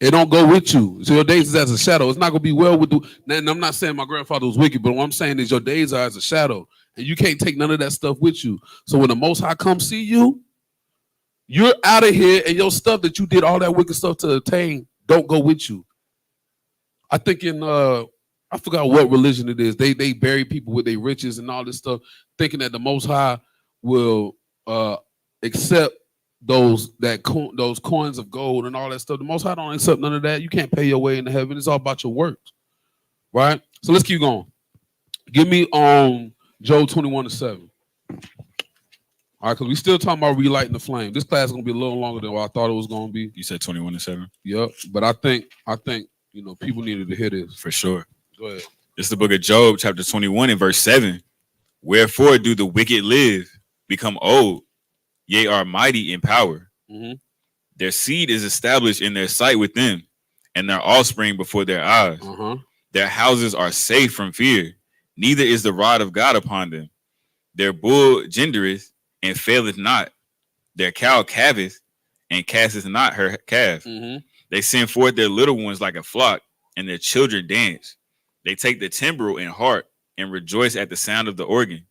It don't go with you. So your days is as a shadow. It's not gonna be well with you. And I'm not saying my grandfather was wicked, but what I'm saying is your days are as a shadow, and you can't take none of that stuff with you. So when the Most High comes see you, you're out of here, and your stuff that you did all that wicked stuff to attain don't go with you. I think in I forgot what religion it is. They bury people with their riches and all this stuff, thinking that the Most High will accept those coins of gold and all that stuff. The Most High don't accept none of that. You can't pay your way into heaven. It's all about your works, right? So let's keep going. Give me Job 21:7. All right, because we still talking about relighting the flame. This class is gonna be a little longer than what I thought it was gonna be. You said 21:7? Yep, but I think people needed to hear this. For sure. Go ahead. This is the book of Job, chapter 21 and verse 7. Wherefore do the wicked live, become old, yea, are mighty in power. Mm-hmm. Their seed is established in their sight with them, and their offspring before their eyes. Uh-huh. Their houses are safe from fear, neither is the rod of God upon them. Their bull gendereth and faileth not. Their cow calveth and casteth not her calf. Mm-hmm. They send forth their little ones like a flock, and their children dance. They take the timbrel and harp and rejoice at the sound of the organ.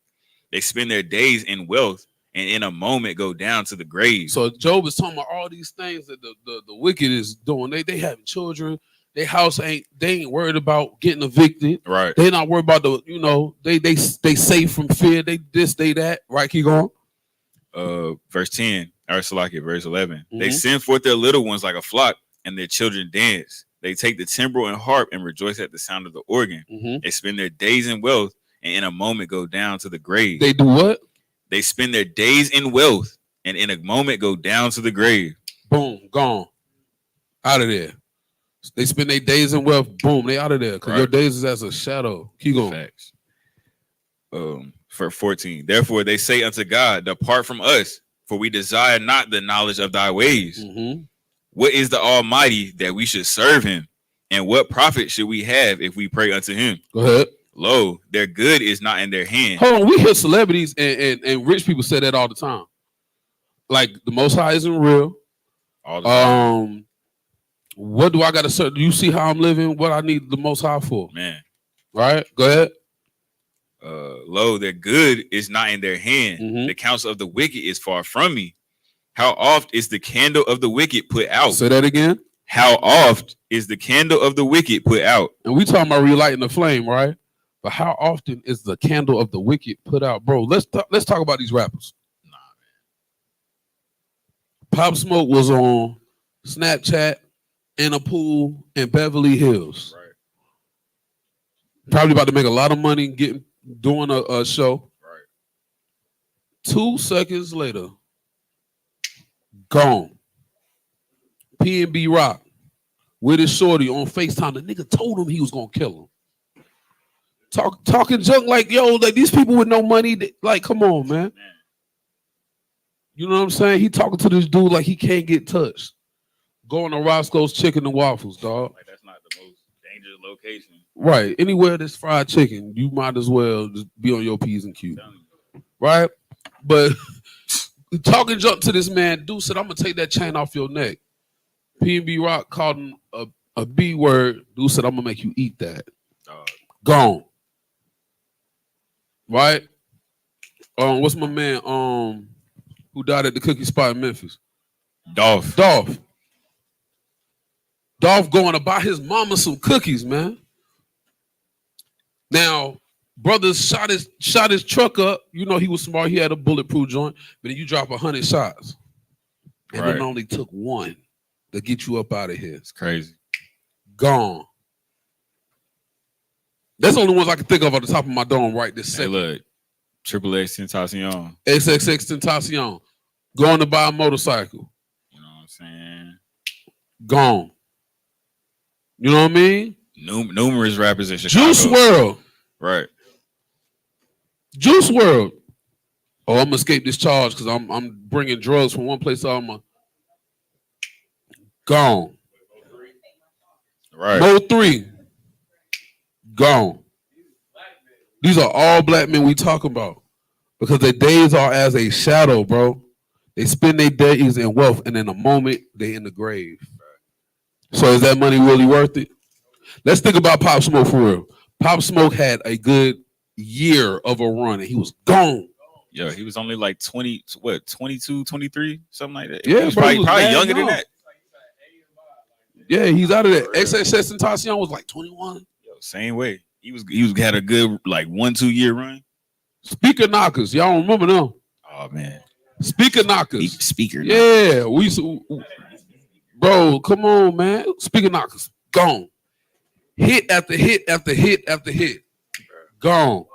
They spend their days in wealth, and in a moment go down to the grave. So Job is talking about all these things that the wicked is doing. They having children. Their house ain't worried about getting evicted. Right. They not worried about they safe from fear. They this, they that. Right, keep going. Verse 10, or Salakia, verse 11. Mm-hmm. They send forth their little ones like a flock, and their children dance. They take the timbrel and harp and rejoice at the sound of the organ. Mm-hmm. They spend their days in wealth, and in a moment go down to the grave. They do what? They spend their days in wealth, and in a moment go down to the grave. Boom, gone. Out of there. They spend their days in wealth. Boom, they out of there. Because your days is as a shadow. Keep going. Facts. For 14. Therefore they say unto God, depart from us, for we desire not the knowledge of thy ways. Mm-hmm. What is the Almighty that we should serve him? And what profit should we have if we pray unto him? Go ahead. Lo, their good is not in their hand. Hold on, we hear celebrities and rich people say that all the time. Like the Most High isn't real. All the time. What do I got to serve? Do you see how I'm living? What I need the Most High for? Man. Right? Go ahead. Lo, their good is not in their hand. Mm-hmm. The counsel of the wicked is far from me. How oft is the candle of the wicked put out? Say that again. How oft is the candle of the wicked put out? And we talking about relighting the flame, right? But how often is the candle of the wicked put out, bro? Let's talk about these rappers. Nah, man. Pop Smoke was on Snapchat in a pool in Beverly Hills. Right. Probably about to make a lot of money doing a show. Right. 2 seconds later, gone. P&B Rock with his shorty on FaceTime. The nigga told him he was gonna kill him. Talking junk like, yo, like these people with no money, like, come on, man. You know what I'm saying? He talking to this dude like he can't get touched. Going to Roscoe's Chicken and Waffles, dog. Like that's not the most dangerous location. Right. Anywhere there's fried chicken, you might as well just be on your P's and Q's. Right? But talking junk to this man, dude said, I'm gonna take that chain off your neck. P&B Rock called him a B word. Dude said, I'm gonna make you eat that. Gone. Right? What's my man who died at the cookie spot in Memphis? Dolph. Dolph going to buy his mama some cookies, man. Now, brothers shot his truck up. You know he was smart. He had a bulletproof joint. But then you drop 100 shots. And Right. it only took one to get you up out of here. It's crazy. Gone. That's the only ones I can think of on the top of my dome right this Hey, second. look. Triple X Tentacion. XXX Tentacion. Going to buy a motorcycle. You know what I'm saying? Gone. You know what I mean? Numerous rappers in Chicago. Juice WRLD. Right. Juice WRLD. Oh, I'm gonna escape this charge because I'm bringing drugs from one place to another. Gone. Right. Mo 3. Gone. These are all black men we talk about because their days are as a shadow, bro. They spend their days in wealth, and in a moment they in the grave. So is that money really worth it? Let's think about Pop Smoke for real. Pop Smoke had a good year of a run, and he was gone. Yeah, he was only like 22, 23, something like that. Yeah, he was bro, probably, he was probably mad younger than young. that. Yeah, he's out of there. XXX Tentacion was like 21. Yo, same way. He had a good like 1-2 year run. Speaker knockers, y'all don't remember them? Oh man, Speaker knockers. speaker. Yeah, we used to, bro. Come on, man. Speaker knockers, gone. Hit after hit after hit after hit, gone.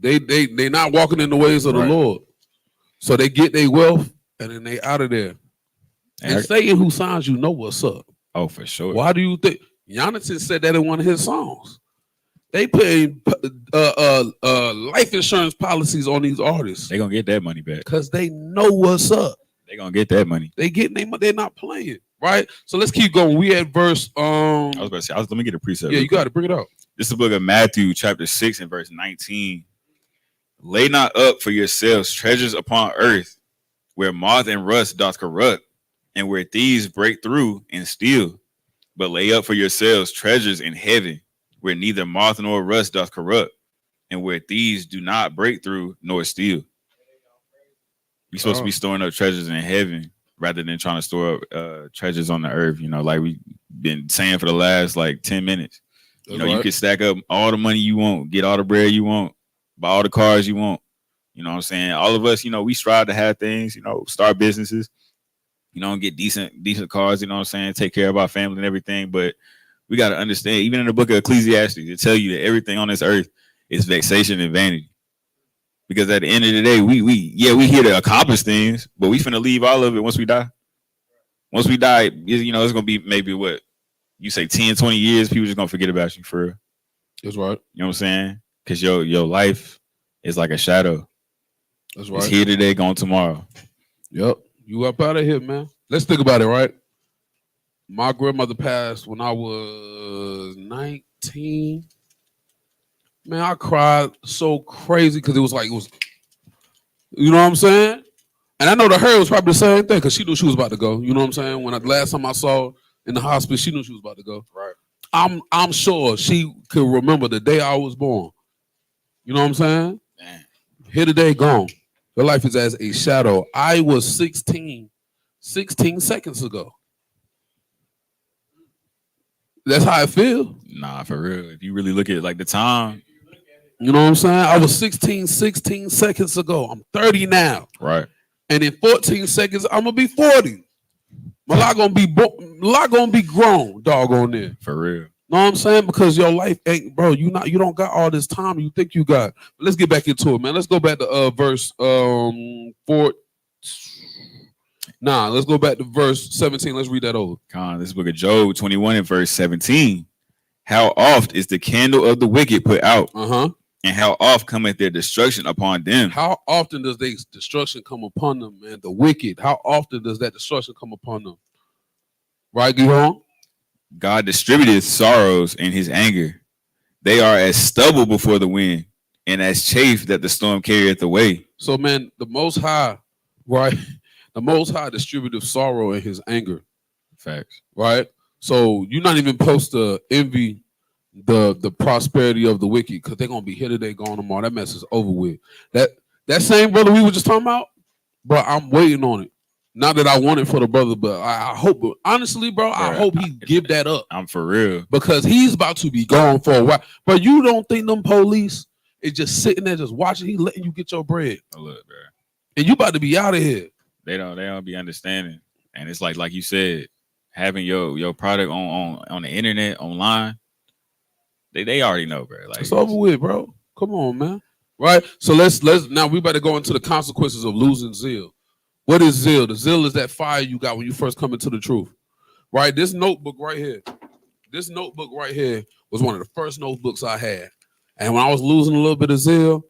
They not walking in the ways of the Right. Lord, so they get their wealth and then they out of there. And Satan, who signs you, know what's up. Oh, for sure. Why do you think Jonathan said that in one of his songs? They putting life insurance policies on these artists They gonna get that money back. because they know what's up. They gonna get that money. They getting they they're not playing, right? So let's keep going. We at verse I was about to say, let me get a precept. yeah, real you quick. got to bring it out. This is the book of Matthew, chapter 6, and verse 19. Lay not up for yourselves treasures upon earth, where moth and rust doth corrupt, and where thieves break through and steal. But lay up for yourselves treasures in heaven, where neither moth nor rust doth corrupt, and where thieves do not break through nor steal. We're supposed to be storing up treasures in heaven rather than trying to store up treasures on the earth, you know, like we've been saying for the last like 10 minutes. You know, you can stack up all the money you want, get all the bread you want, buy all the cars you want. You know what I'm saying? All of us, you know, we strive to have things, you know, start businesses, you know, and get decent cars, you know what I'm saying? Take care of our family and everything. But we got to understand, even in the book of Ecclesiastes, it tell you that everything on this earth is vexation and vanity. Because at the end of the day, we here to accomplish things, but we finna leave all of it once we die. Once we die, you know, it's gonna be maybe what you say 10, 20 years, people just gonna forget about you for real. That's right. You know what I'm saying? Because your life is like a shadow. That's right. It's here today, gone tomorrow. Yep. You up out of here, man. Let's think about it, right? My grandmother passed when I was 19. Man, I cried so crazy because it was, you know what I'm saying? And I know to her it was probably the same thing because she knew she was about to go. You know what I'm saying? When last time I saw her in the hospital, she knew she was about to go. Right. I'm sure she could remember the day I was born. You know what I'm saying? Man. Here today, gone. Your life is as a shadow. I was 16 seconds ago. That's how I feel. Nah, for real. If you really look at like the time. You know what I'm saying? I was 16 seconds ago. I'm 30 now. Right. And in 14 seconds, I'm gonna be 40. A lot gonna be grown, dog on there. For real. Know what I'm saying? Because your life ain't, bro. You don't got all this time you think you got. But let's get back into it, man. Let's go back to verse 4. Nah, let's go back to verse 17. Let's read that over. This book of Job 21 and verse 17. How oft is the candle of the wicked put out? And how oft cometh their destruction upon them? How often does their destruction come upon them, man? The wicked. How often does that destruction come upon them? Right, Guillaume? God distributeth sorrows in his anger. They are as stubble before the wind, and as chaff that the storm carrieth away. So, man, the Most High, right? The Most High distributed sorrow in his anger. Facts. Right? So you're not even supposed to envy the prosperity of the wicked because they're gonna be here today, gone tomorrow. That mess is over with. That same brother we were just talking about, but I'm waiting on it. Not that I want it for the brother, but I hope. Honestly, bro, I Bruh, hope he give that up I'm for real. because he's about to be gone for a while. But you don't think them police is just sitting there just watching? He letting you get your bread, Oh, look, bro. and you about to be out of here. They don't be understanding. And it's like you said, having your product on the internet, online, they already know, bro. Like It's over with, bro. Come on, man. Right? So let's now we better go into the consequences of losing zeal. What is zeal? The zeal is that fire you got when you first come into the truth. Right? This notebook right here. This notebook right here was one of the first notebooks I had. And when I was losing a little bit of zeal,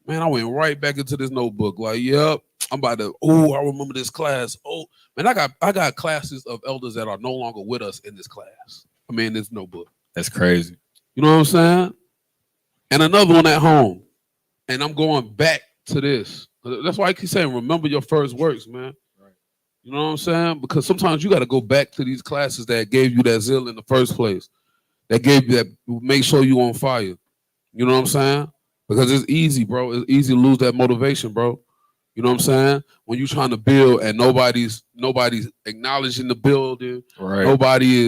man, I went right back into this notebook. Like, yep, I'm about to, I remember this class. Oh, man, I got classes of elders that are no longer with us in this class. I mean, this notebook. that's crazy. You know what I'm saying? And another one at home. And I'm going back to this. That's why I keep saying, remember your first works, man. Right. You know what I'm saying? Because sometimes you got to go back to these classes that gave you that zeal in the first place. That gave you that, make sure you on fire. You know what I'm saying? Because it's easy, bro. It's easy to lose that motivation, bro. You know what I'm saying? When you're trying to build and nobody's acknowledging the building, Right. nobody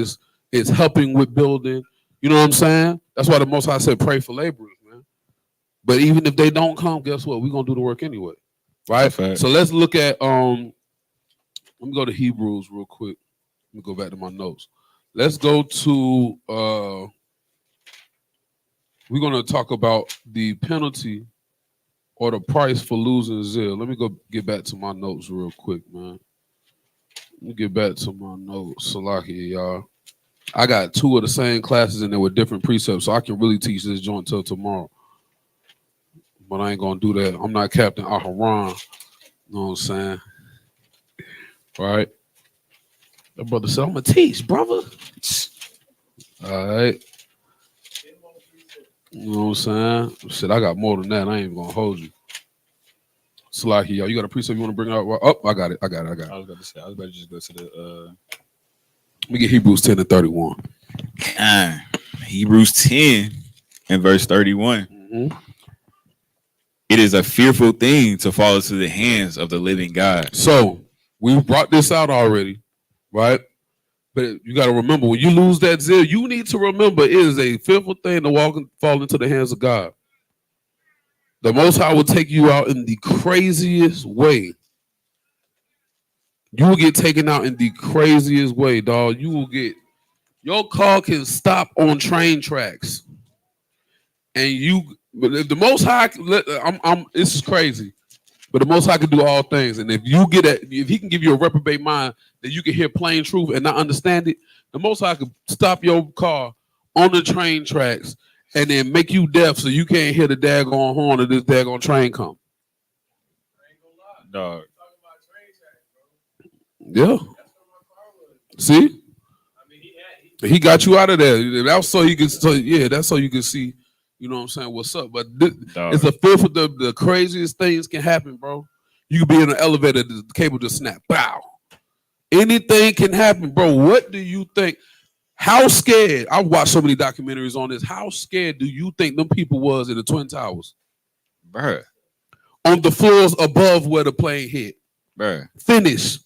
is helping with building. You know what I'm saying? That's why the Most High said pray for laborers, man. But even if they don't come, guess what? We're gonna do the work anyway. Right? So let's look at let me go to Hebrews real quick. Let me go back to my notes. Let's go to we're gonna talk about the penalty or the price for losing zeal. Let me go get back to my notes real quick, man. Let me get back to my notes. Salakia, y'all. I got two of the same classes and they were different precepts, so I can really teach this joint till tomorrow. But I ain't gonna do that. I'm not Captain Aharon. You know what I'm saying? Right? That brother said, I'm gonna teach, brother. All right. You know what I'm saying? Shit, I got more than that. I ain't even gonna hold you. Salahi, y'all. You got a precept you want to bring out? Oh, I got it. I was about to say, I was about to just go to the Let me get Hebrews 10 and 31. Hebrews 10 and verse 31. Mm-hmm. It is a fearful thing to fall into the hands of the living God. So we brought this out already, right? But you got to remember, when you lose that zeal, you need to remember it is a fearful thing to fall into the hands of God. The Most High will take you out in the craziest way. You will get taken out in the craziest way, dog. You will get, your car can stop on train tracks. And the Most High, this is crazy. But the Most High can do all things. And if he can give you a reprobate mind that you can hear plain truth and not understand it, the Most High can stop your car on the train tracks and then make you deaf so you can't hear the daggone horn of this daggone train come. Dog. Yeah. See? He got you out of there. That's so you can that's so you can see, you know what I'm saying, what's up. But it's a fearful, the craziest things can happen, bro. You could be in an elevator, the cable just snap. Bow. Anything can happen, bro. What do you think? How scared? I've watched so many documentaries on this. How scared do you think them people was in the Twin Towers? Bruh. On the floors above where the plane hit. Bruh. Finish.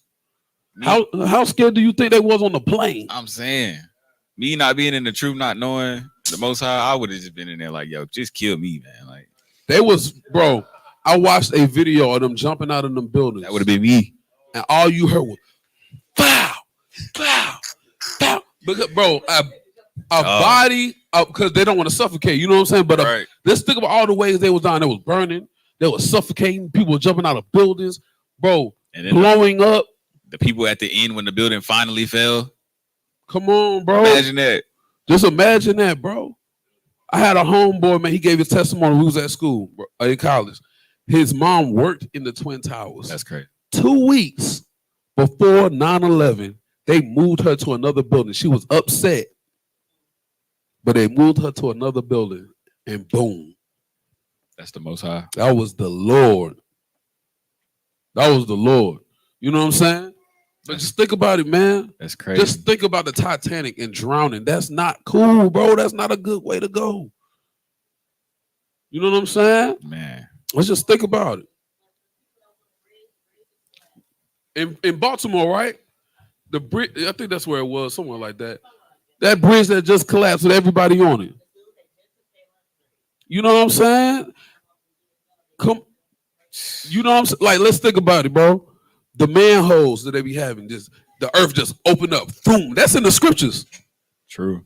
How scared do you think they was on the plane? I'm saying, me not being in the truth, not knowing the Most High, I would have just been in there like, yo, just kill me, man. Like, they was, bro. I watched a video of them jumping out of them buildings. That would have been me. And all you heard was, pow, pow, pow. Because, bro, a body, because they don't want to suffocate. You know what I'm saying? But let's think about all the ways they was down. They was burning. They was suffocating. People were jumping out of buildings, bro. And then blowing up. The people at the end when the building finally fell. Come on, bro. Imagine that. Just imagine that, bro. I had a homeboy, man. He gave his testimony. We was at school, bro, in college. His mom worked in the Twin Towers. That's crazy. 2 weeks before 9/11, they moved her to another building. She was upset, but they moved her to another building, and boom. That's the Most High. That was the Lord. That was the Lord. You know what I'm saying? But just think about it, man. That's crazy. Just think about the Titanic and drowning. That's not cool, bro. That's not a good way to go. You know what I'm saying? Man. Let's just think about it. in Baltimore, right? The bridge, I think that's where it was, somewhere like that. That bridge that just collapsed with everybody on it. You know what I'm saying? Come, you know what I'm saying? Like, let's think about it, bro. The manholes that they be having, just the earth just opened up. Boom. That's in the scriptures. True.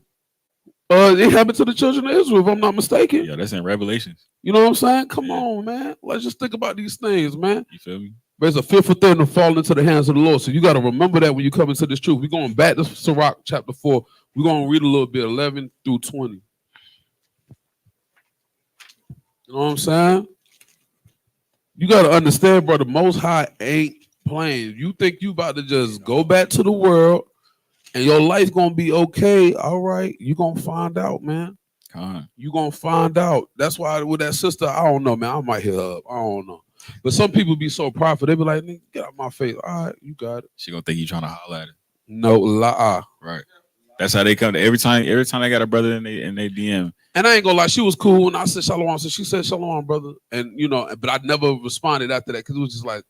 It happened to the children of Israel, if I'm not mistaken. Yeah, that's in Revelations. You know what I'm saying? Come Yeah. on, man. Let's just think about these things, man. You feel me? There's a fearful thing to fall into the hands of the Lord. So you got to remember that when you come into this truth. We're going back to Sirach chapter 4. We're going to read a little bit, 11 through 20. You know what I'm saying? You got to understand, bro, the Most High ain't playing. You think you about to just go back to the world and your life going to be okay. All right. You're going to find out, man. You're going to find out. That's why with that sister, I don't know, man. I might hit her up. I don't know. But some people be so prideful. They be like, nigga, get out my face. All right, you got it. She gonna think you trying to holler at her. No, la. Right. That's how they come to every time they got a brother in they DM. And I ain't gonna lie, she was cool when I said shalom. So she said shalom, brother. And you know, but I never responded after that because it was just like,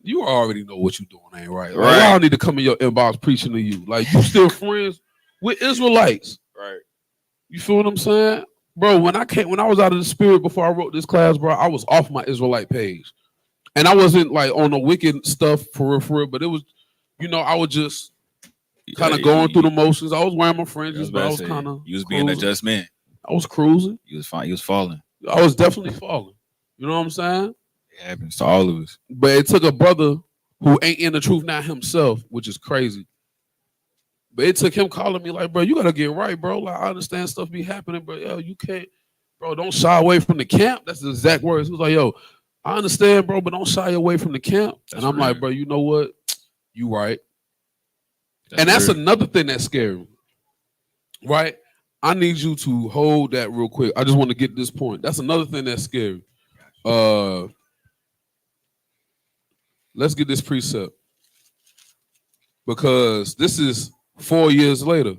you already know what you doing, ain't right? Like, y'all need to come in your inbox preaching to you. Like, you still friends with Israelites. Right. You feel what I'm saying? Bro, when I was out of the spirit before I wrote this class, bro, I was off my Israelite page. And I wasn't like on the wicked stuff for real, but it was, you know, I was just kind of going through the motions. I was wearing my fringes, but I was kind of. You was being a just man. I was cruising. You was fine. You was falling. I was definitely falling. You know what I'm saying? It happens to all of us. But it took a brother who ain't in the truth now himself, which is crazy. But it took him calling me like, bro, you gotta get right, bro. Like, I understand stuff be happening, but yo, you can't, bro. Don't shy away from the camp. That's the exact words. He was like, yo, I understand, bro, but don't shy away from the camp. That's and I'm like, bro, you know what? You right. That's another thing that's scary, right? I need you to hold that real quick. I just want to get this point. That's another thing that's scary. Let's get this precept because this is 4 years later.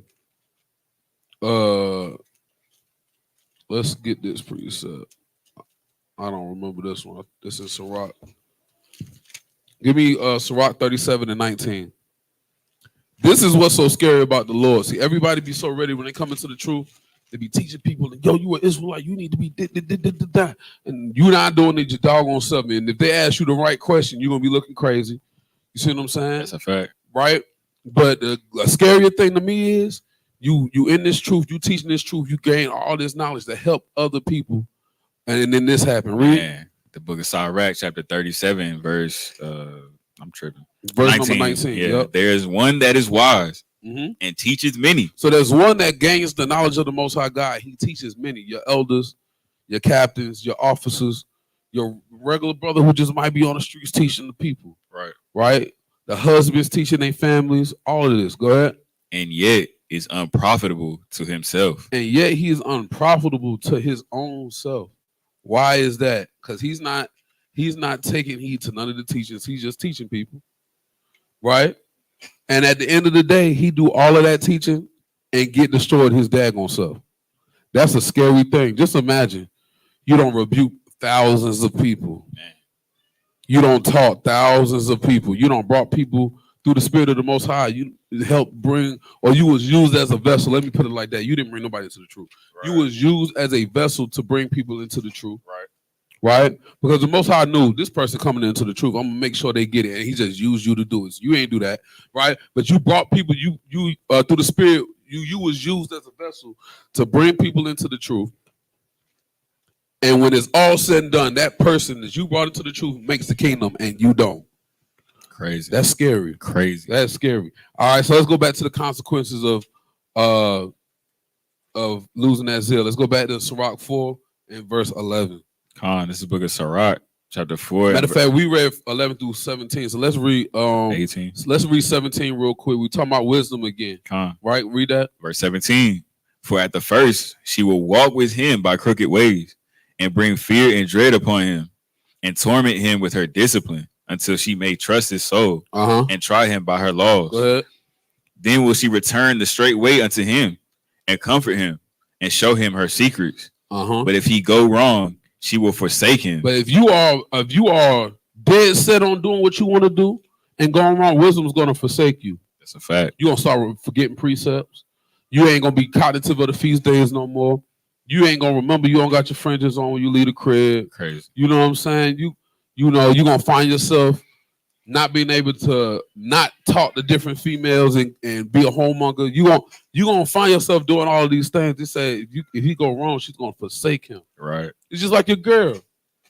Let's get this precept. I don't remember this one. This is Sirach. Give me Sirach 37 and 19. This is what's so scary about the Lord. See, everybody be so ready when they come into the truth. They be teaching people, yo, you an Israelite, you need to be da. And you not doing it your doggone self. And if they ask you the right question, you're gonna be looking crazy. You see what I'm saying? That's a fact. Right? But the scarier thing to me is you in this truth, you teaching this truth, you gain all this knowledge to help other people. And then this happened. Read. Man, the book of Sirach, chapter 37, verse I'm tripping. Verse 19. Number 19. Yeah. Yep. There is one that is wise and teaches many. So there's one that gains the knowledge of the Most High God. He teaches many. Your elders, your captains, your officers, your regular brother who just might be on the streets teaching the people. Right. Right? The husbands teaching their families. All of this. Go ahead. And yet is unprofitable to himself. And yet he is unprofitable to his own self. Why is that? Because he's not taking heed to none of the teachings. He's just teaching people. Right? And at the end of the day, he do all of that teaching and get destroyed his daggone self. That's a scary thing. Just imagine you don't rebuke thousands of people. Man. You don't taught thousands of people. You don't brought people through the spirit of the Most High. You helped bring, or you was used as a vessel. Let me put it like that. You didn't bring nobody into the truth. Right. You was used as a vessel to bring people into the truth. Right? Because the Most High knew this person coming into the truth, I'm gonna make sure they get it, and he just used you to do it. So you ain't do that, right? But you brought people, you through the spirit, you was used as a vessel to bring people into the truth. And when it's all said and done, that person that you brought into the truth makes the kingdom, and you don't. Crazy. That's scary. Crazy. That's scary. All right, so let's go back to the consequences of losing that zeal. Let's go back to Sirach 4 and verse 11. This is the book of Sirach, chapter 4. Matter of fact, we read 11 through 17. So let's read 18. So let's read 17 real quick. We talking about wisdom again. Right? Read that. Verse 17. For at the first she will walk with him by crooked ways, and bring fear and dread upon him, and torment him with her discipline, until she may trust his soul, and try him by her laws. Go ahead. Then will she return the straight way unto him, and comfort him, and show him her secrets. But if he go wrong, she will forsake him. But if you are dead set on doing what you want to do and going wrong, wisdom is going to forsake you. That's a fact. You're going to start forgetting precepts. You ain't going to be cognitive of the feast days no more. You ain't going to remember you don't got your fringes on when you leave the crib. Crazy. You know what I'm saying? You know, you're going to find yourself not being able to not talk to different females and be a homemonger. You gonna find yourself doing all of these things. They say if he go wrong, she's gonna forsake him. Right. It's just like your girl.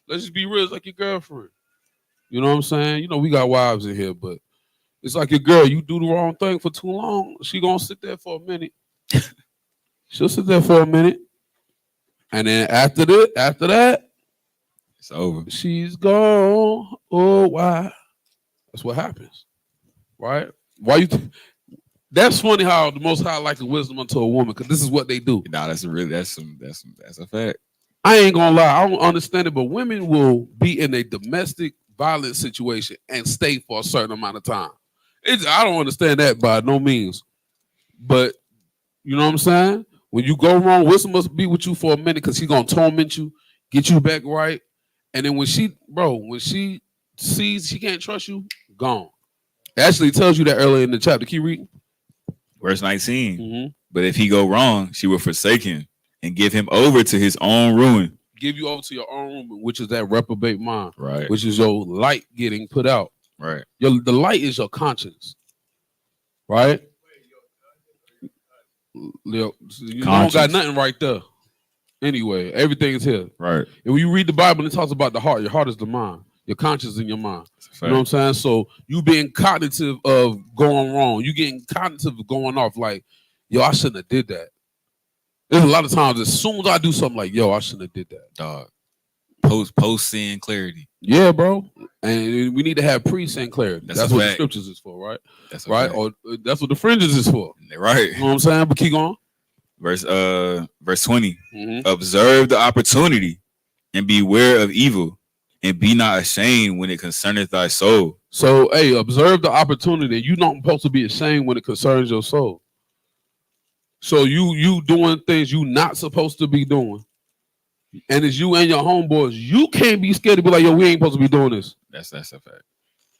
Let's just be real. It's like your girlfriend. You know what I'm saying? You know we got wives in here, but it's like your girl. You do the wrong thing for too long, she gonna sit there for a minute. She'll sit there for a minute, and then after that, it's over. She's gone. Oh, why? That's what happens, right? Why you? That's funny how the Most High like the wisdom unto a woman, because this is what they do. Nah, that's a fact. I ain't gonna lie, I don't understand it, but women will be in a domestic violence situation and stay for a certain amount of time. I don't understand that by no means, but you know what I'm saying? When you go wrong, wisdom must be with you for a minute because she's gonna torment you, get you back right, and then when she sees she can't trust you, gone. It actually tells you that earlier in the chapter. Keep reading. Verse 19. But if he go wrong, she will forsake him and give him over to his own ruin. Give you over to your own ruin, which is that reprobate mind, right? Which is your light getting put out, right? The light is your conscience, right? You don't got nothing right there. Anyway, everything is here, right? And when you read the Bible, it talks about the heart. Your heart is the mind. Your conscience in your mind. You know what I'm saying? So you being cognitive of going wrong. You getting cognitive of going off. Like, yo, I shouldn't have did that. There's a lot of times as soon as I do something like, yo, I shouldn't have did that. Dog. Post sin clarity. Yeah, bro. And we need to have pre-sin clarity. That's what the scriptures is for, right? That's right. Or that's what the fringes is for. Right. You know what I'm saying? But keep going. Verse 20. Observe the opportunity and beware of evil. And be not ashamed when it concerneth thy soul. So, hey, observe the opportunity. You're not supposed to be ashamed when it concerns your soul. So you doing things you not supposed to be doing. And it's you and your homeboys. You can't be scared to be like, yo, we ain't supposed to be doing this. That's a fact.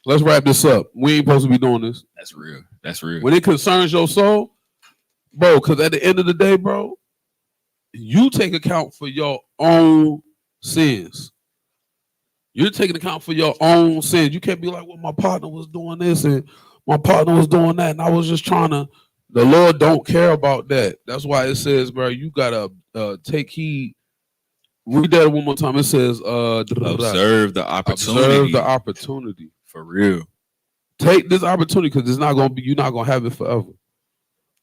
Let's wrap this up. We ain't supposed to be doing this. That's real. That's real. When it concerns your soul, bro, because at the end of the day, bro, you take account for your own sins. You're taking account for your own sins. You can't be like, well, my partner was doing this and my partner was doing that. And I was just trying to, the Lord don't care about that. That's why it says, bro, you got to take heed. Read that one more time. It says, observe the opportunity. Observe the opportunity. For real. Take this opportunity because it's not going to be, you're not going to have it forever.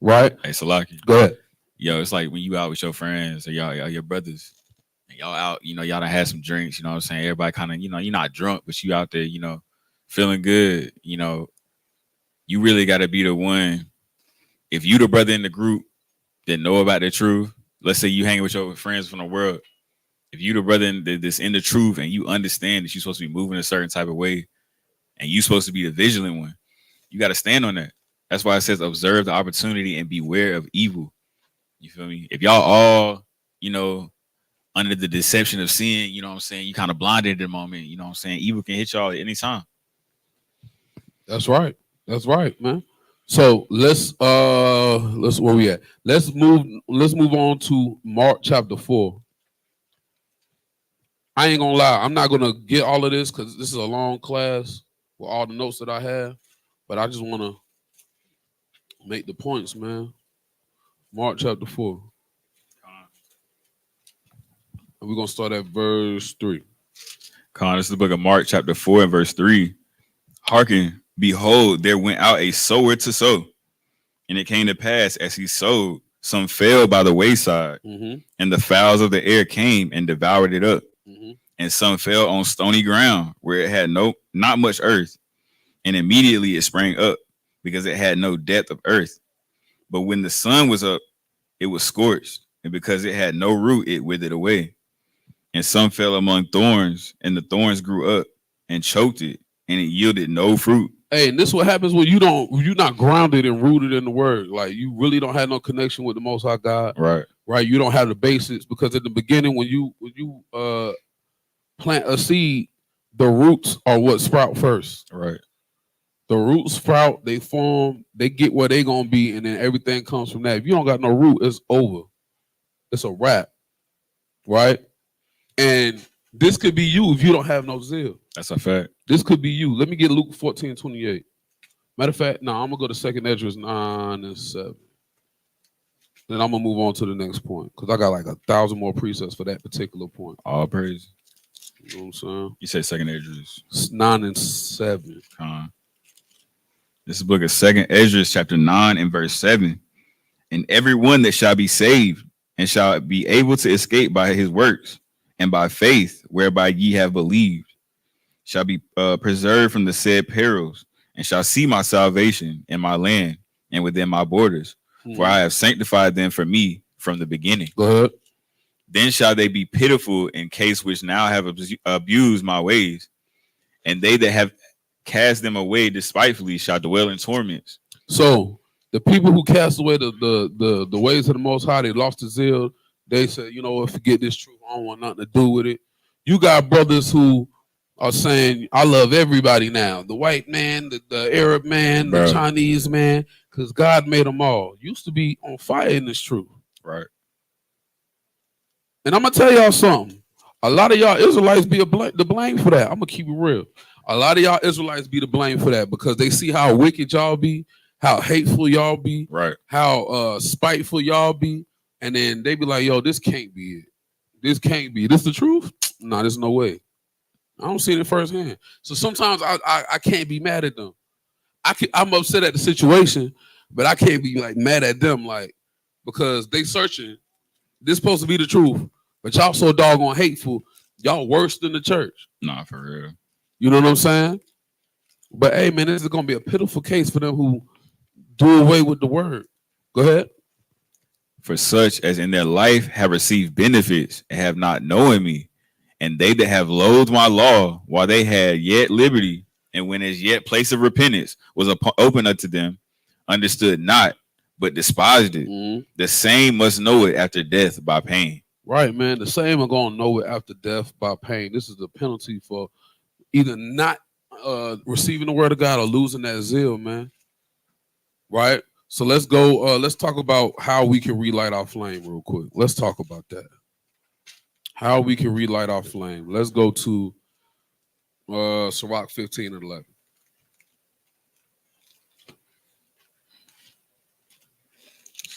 Right? Hey, Salaki. Go ahead. Yo, it's like when you out with your friends or y'all your brothers. Y'all out, y'all done had some drinks, you know what I'm saying? Everybody kind of, you're not drunk, but you out there, feeling good. You really got to be the one. If you the brother in the group that know about the truth, let's say you hanging with your friends from the world. If you the brother that's in the truth and you understand that you're supposed to be moving a certain type of way and you're supposed to be the vigilant one, you got to stand on that. That's why it says observe the opportunity and beware of evil. You feel me? If y'all all, under the deception of sin, you know what I'm saying? You kind of blinded at the moment, you know what I'm saying? Evil can hit y'all at any time. That's right. That's right, man. So let's where we at? Let's move on to Mark chapter 4. I ain't gonna lie, I'm not gonna get all of this because this is a long class with all the notes that I have, but I just wanna make the points, man. Mark chapter 4. We're going to start at verse 3. This is the book of Mark, chapter 4 and verse 3. Hearken, behold, there went out a sower to sow. And it came to pass, as he sowed, some fell by the wayside. And the fowls of the air came and devoured it up. And some fell on stony ground, where it had not much earth. And immediately it sprang up, because it had no depth of earth. But when the sun was up, it was scorched. And because it had no root, it withered away. And some fell among thorns, and the thorns grew up and choked it, and it yielded no fruit. Hey, and this is what happens when you're not grounded and rooted in the word. Like, you really don't have no connection with the Most High God. Right. You don't have the basics, because in the beginning, when you plant a seed, the roots are what sprout first. Right. The roots sprout, they form, they get where they gonna be, and then everything comes from that. If you don't got no root, it's over. It's a wrap, right? And this could be you if you don't have no zeal. That's a fact. This could be you. Let me get Luke 14:28. Matter of fact, no, I'm gonna go to 2nd Esdras 9 and 7. Then I'm gonna move on to the next point because I got like 1,000 more precepts for that particular point. All praise. You know what I'm saying? You said 2nd Esdras. It's 9 and 7. This is the book of 2nd Esdras, chapter 9 and verse 7. And everyone that shall be saved and shall be able to escape by his works and by faith whereby ye have believed shall be preserved from the said perils and shall see my salvation in my land and within my borders. For I have sanctified them for me from the beginning. Go ahead. Then shall they be pitiful in case which now have abused my ways, and they that have cast them away despitefully shall dwell in torments. So the people who cast away the ways of the Most High, they lost the zeal. They said, you know what, forget this truth. I don't want nothing to do with it. You got brothers who are saying, I love everybody now. The white man, the Arab man, the Chinese man, because God made them all. Used to be on fire in this truth. Right. And I'm going to tell y'all something. A lot of y'all Israelites be the blame for that. I'm going to keep it real. A lot of y'all Israelites be the blame for that because they see how wicked y'all be, how hateful y'all be, right? How spiteful y'all be. And then they be like, yo, this can't be it. This can't be. This the truth? No, there's no way. I don't see it firsthand. So sometimes I can't be mad at them. I'm upset at the situation, but I can't be like mad at them, like, because they searching. This supposed to be the truth, but y'all so doggone hateful. Y'all worse than the church. Nah, for real. You know what I'm saying? But hey, man, this is gonna be a pitiful case for them who do away with the word. Go ahead. For such as in their life have received benefits and have not known me, and they that have loathed my law while they had yet liberty, and when as yet place of repentance was open unto them, understood not, but despised it. The same must know it after death by pain. Right, man. The same are going to know it after death by pain. This is the penalty for either not receiving the word of God or losing that zeal, man. Right? So let's go. Let's talk about how we can relight our flame real quick. Let's talk about that. How we can relight our flame. Let's go to Sirach 15 and 11.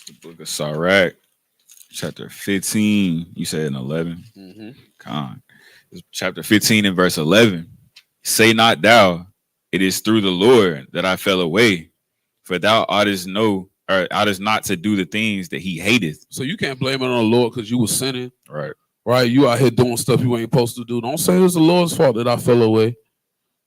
The book of Sirach, chapter 15. You said in 11. Chapter 15 and verse 11. Say not thou, it is through the Lord that I fell away, for thou oughtest not to do the things that he hateth. So you can't blame it on the Lord because you were sinning. Right. Right. You out here doing stuff you ain't supposed to do. Don't say it's the Lord's fault that I fell away.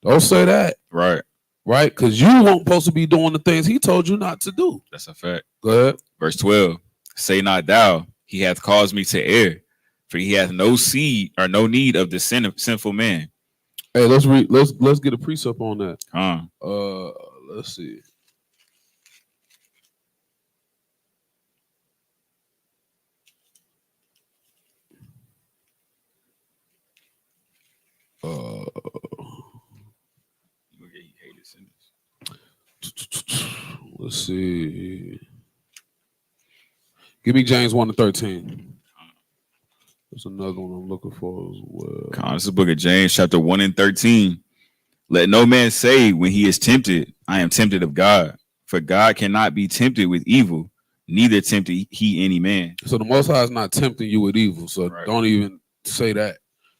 Don't say that. Right. Right. Because you weren't supposed to be doing the things he told you not to do. That's a fact. Go ahead. Verse 12. Say not thou, he hath caused me to err, for he hath no seed or no need of the sinful man. Hey, let's get a precept on that. Let's see. Let's see. Give me James 1 to 13. There's another one I'm looking for as well. This is the book of James, chapter 1 and 13. Let no man say when he is tempted, I am tempted of God. For God cannot be tempted with evil, neither tempted he any man. So the Most High is not tempting you with evil. So right. Don't even say that.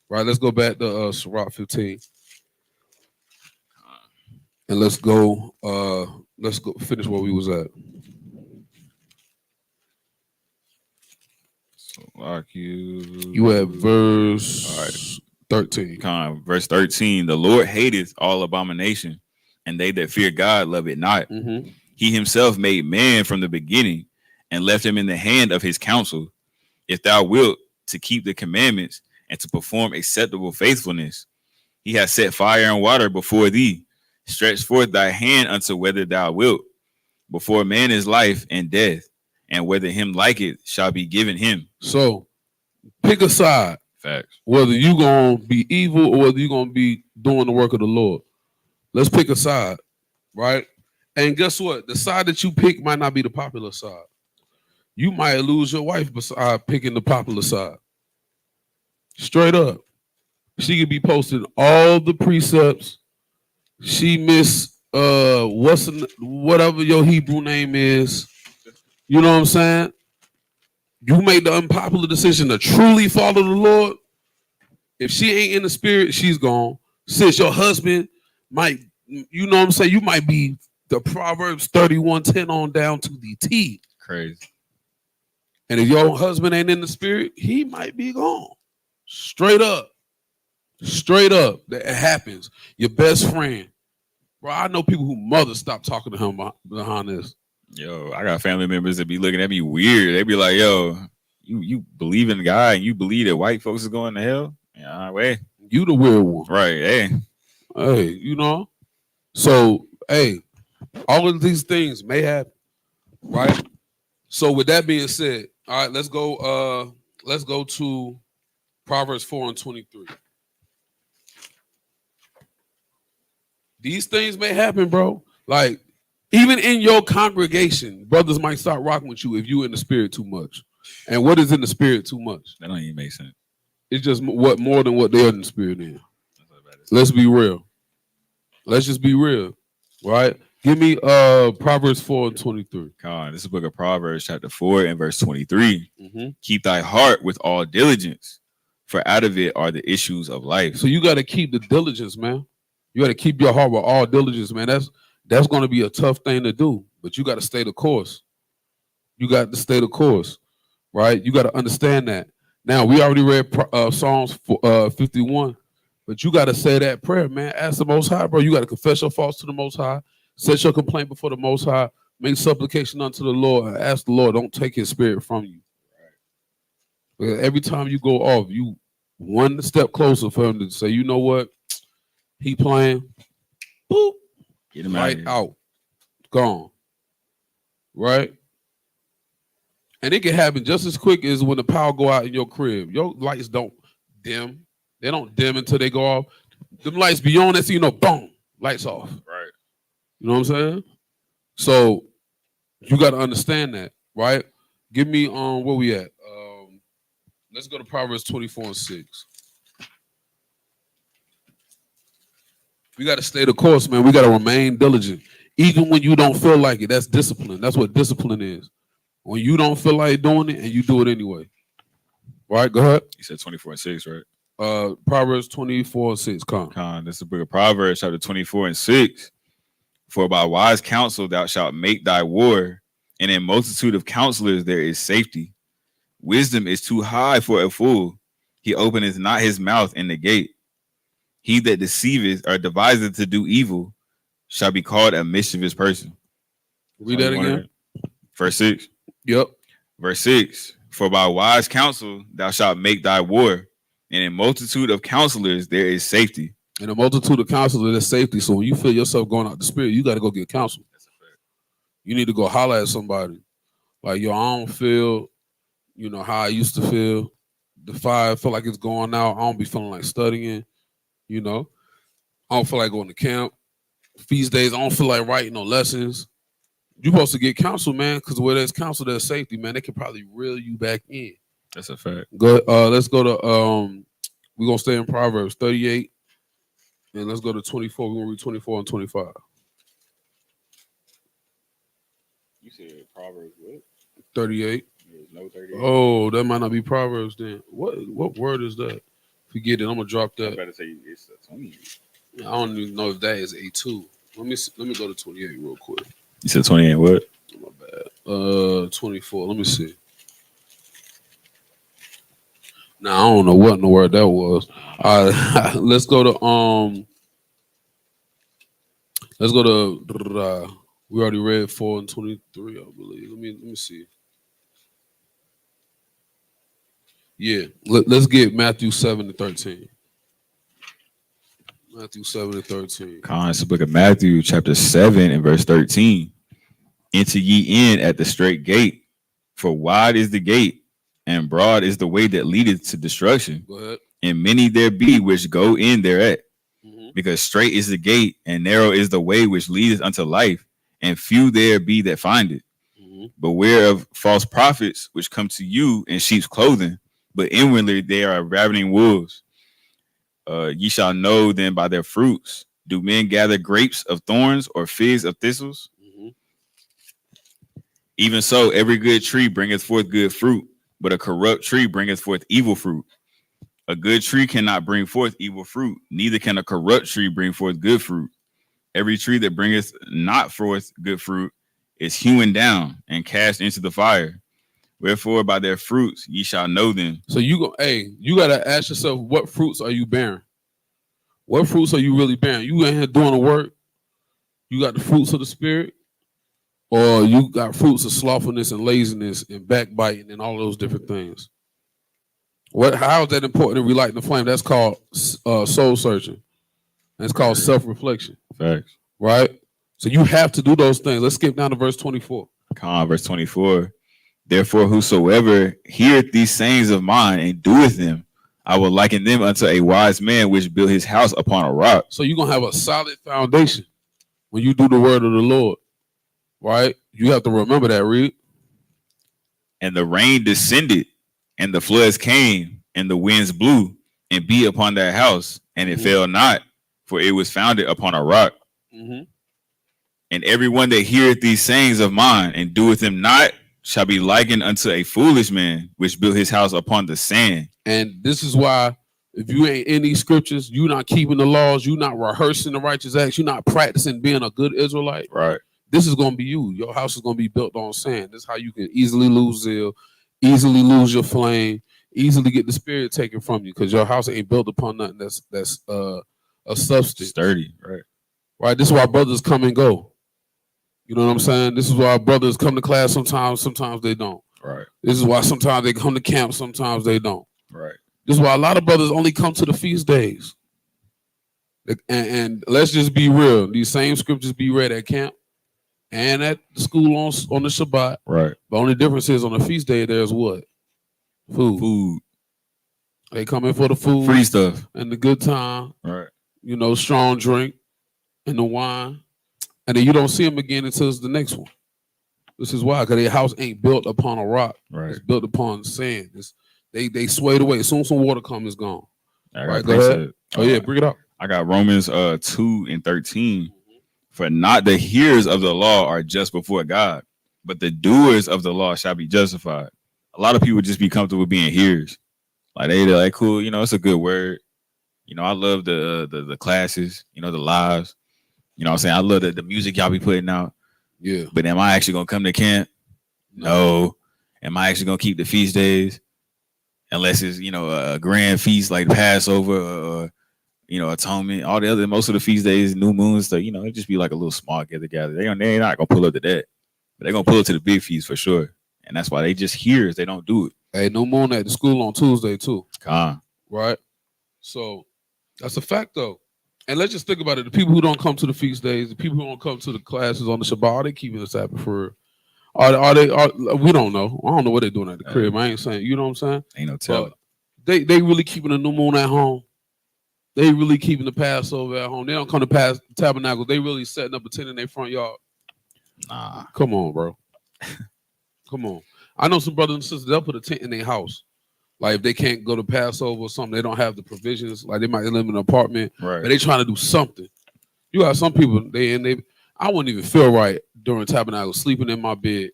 Right, let's go back to Sirach 15. And let's go finish where we was at. So like you at verse 13. Verse 13. The Lord hateth all abomination, and they that fear God love it not. He himself made man from the beginning and left him in the hand of his counsel. If thou wilt to keep the commandments and to perform acceptable faithfulness, he has set fire and water before thee. Stretch forth thy hand unto whether thou wilt. Before man is life and death, and whether him like it shall be given him. So pick a side. Facts. Whether you gonna be evil or whether you gonna be doing the work of the Lord. Let's pick a side, right? And guess what? The side that you pick might not be the popular side. You might lose your wife beside picking the popular side. Straight up. She could be posting all the precepts. She miss whatever your Hebrew name is. You know what I'm saying? You make the unpopular decision to truly follow the Lord. If she ain't in the spirit, she's gone. Since your husband might, you know what I'm saying? You might be the Proverbs 31:10 on down to the T. Crazy. And if your husband ain't in the spirit, he might be gone. Straight up. Straight up. That happens. Your best friend. Bro, I know people who mother stopped talking to him behind this. Yo, I got family members that be looking at me weird. They be like, yo, you believe in God and you believe that white folks is going to hell? Yeah, wait. You the weird one. Right. Hey, you know? So, hey, all of these things may happen, right? So with that being said, all right, let's go to Proverbs 4:23. These things may happen, bro. Like, even in your congregation, brothers might start rocking with you if you in the spirit too much. And what is in the spirit too much? That don't even make sense. It's just what more than what they're in the spirit in. Let's be real. Let's just be real, right? Give me Proverbs 4:23. Come on, this is the book of Proverbs, chapter 4 and verse 23. Mm-hmm. Keep thy heart with all diligence, for out of it are the issues of life. So you got to keep the diligence, man. You got to keep your heart with all diligence, man. That's going to be a tough thing to do, but you got to stay the course. You got to stay the course, right? You got to understand that. Now, we already read Psalms 51, but you got to say that prayer, man. Ask the Most High, bro. You got to confess your faults to the Most High. Set your complaint before the Most High. Make supplication unto the Lord. And ask the Lord, don't take his spirit from you. Because every time you go off, you one step closer for him to say, you know what? He playing. Boop. Get him Right out. out. Gone. Right? And it can happen just as quick as when the power go out in your crib. Your lights don't dim. They don't dim until they go off. Them lights be on, that's you know, boom, lights off. Right. You know what I'm saying? So you got to understand that, right? Give me where we at? Let's go to Proverbs 24:6. We got to stay the course, man. We got to remain diligent. Even when you don't feel like it, that's discipline. That's what discipline is. When you don't feel like doing it and you do it anyway. Right, go ahead. You said 24:6, right? Proverbs 24:6. Con, this is the book of Proverbs, chapter 24 and 6. For by wise counsel thou shalt make thy war, and in multitude of counselors there is safety. Wisdom is too high for a fool. He openeth not his mouth in the gate. He that deceiveth or deviseth to do evil shall be called a mischievous person. Read that again. Verse 6. Yep. Verse 6. For by wise counsel thou shalt make thy war, and in multitude of counselors there is safety. In a multitude of counselors, there's safety. So when you feel yourself going out the spirit, you got to go get counsel. That's a fact. You need to go holler at somebody. Like, yo, I don't feel, you know, how I used to feel. The fire feel like it's going out. I don't be feeling like studying, you know. I don't feel like going to camp. Feast days, I don't feel like writing no lessons. You're supposed to get counsel, man, because where there's counsel, there's safety, man. They can probably reel you back in. That's a fact. Go. Let's go to we're gonna stay in Proverbs 38, and let's go to 24. We're gonna read 24 and 25. You said Proverbs what? 38. There's no 38. Oh, that might not be Proverbs then. What word is that? Forget it. I'm gonna drop I was that. about to say it's a 20. I don't even know if that is A2. Let me go to 28 real quick. You said 28 what? My bad. 24. Let me see. Now I don't know what in the word that was. Let's go to Let's go to. We already read 4 and 23, I believe. Let me see. Yeah, let's get Matthew 7 and 13. Matthew 7 and 13. It's the book of Matthew, chapter 7 and verse 13. Enter ye in at the straight gate, for wide is the gate, and broad is the way that leadeth to destruction, Go ahead. and many there be which go in thereat. Mhm. Because straight is the gate, and narrow is the way which leadeth unto life, and few there be that find it. Mhm. Beware of false prophets, which come to you in sheep's clothing, but inwardly they are ravening wolves. Ye shall know them by their fruits. Do men gather grapes of thorns or figs of thistles? Mhm. Even so, every good tree bringeth forth good fruit, but a corrupt tree bringeth forth evil fruit. A good tree cannot bring forth evil fruit, neither can a corrupt tree bring forth good fruit. Every tree that bringeth not forth good fruit is hewn down and cast into the fire. Wherefore, by their fruits ye shall know them. So you gotta ask yourself, what fruits are you bearing? What fruits are you really bearing? You in here doing the work. You got the fruits of the spirit, or you got fruits of slothfulness and laziness and backbiting and all those different things. How is that important in relighting the flame? That's called soul searching. That's called self-reflection, Facts. right? So you have to do those things. Let's skip down to verse 24. Verse 24. Therefore, whosoever heareth these sayings of mine and doeth them, I will liken them unto a wise man which built his house upon a rock. So you're gonna have a solid foundation when you do the word of the Lord, right? You have to remember that. Read. And the rain descended, and the floods came, and the winds blew, and beat upon that house, and it fell not, for it was founded upon a rock. Mm-hmm. And everyone that heareth these sayings of mine and doeth them not shall be likened unto a foolish man which built his house upon the sand. And this is why, if you ain't in these scriptures, you're not keeping the laws, you're not rehearsing the righteous acts, you're not practicing being a good Israelite. Right. This is gonna be you. Your house is gonna be built on sand. This is how you can easily lose zeal, easily lose your flame, easily get the spirit taken from you, because your house ain't built upon nothing that's a substance. Sturdy. Right. Right. This is why brothers come and go. You know what I'm saying? This is why brothers come to class sometimes they don't. Right. This is why sometimes they come to camp, sometimes they don't. Right. This is why a lot of brothers only come to the feast days. And let's just be real. These same scriptures be read at camp and at the school on the Shabbat. Right. The only difference is on the feast day, there's what? Food. They come in for the food. Free stuff. And the good time. Right. You know, strong drink and the wine. And then you don't see them again until it's the next one. This is why, because their house ain't built upon a rock. Right. It's built upon sand. They swayed away. As soon as some water comes, it's gone. Right, go ahead. Oh yeah, bring it up. I got Romans 2:13. For not the hearers of the law are just before God, but the doers of the law shall be justified. A lot of people just be comfortable with being hearers. Like they're like, cool, you know, it's a good word. You know, I love the classes, you know, the lives. You know what I'm saying? I love the music y'all be putting out. Yeah. But am I actually gonna come to camp? No. Am I actually gonna keep the feast days? Unless it's, you know, a grand feast like Passover or, you know, atonement, all the other, most of the feast days, new moons, stuff, you know, it just be like a little small get together. They're not gonna pull up to that, but they're gonna pull up to the big feast for sure. And that's why they just hear, they don't do it. Hey, no moon at the school on Tuesday too. Con. Right? So that's a fact though. And let's just think about it. The people who don't come to the feast days, the people who don't come to the classes on the Shabbat, are they keeping the Sabbath for? Are they? We don't know. I don't know what they're doing at the crib. I ain't saying. You know what I'm saying? Ain't no telling. They really keeping the new moon at home. They really keeping the Passover at home. They don't come to tabernacles. They really setting up a tent in their front yard. Nah. Come on, bro. Come on. I know some brothers and sisters, they'll put a tent in their house. Like if they can't go to Passover or something, they don't have the provisions. Like they might live in an apartment, right? But they trying to do something. You got some people, I wouldn't even feel right during tabernacle, sleeping in my bed,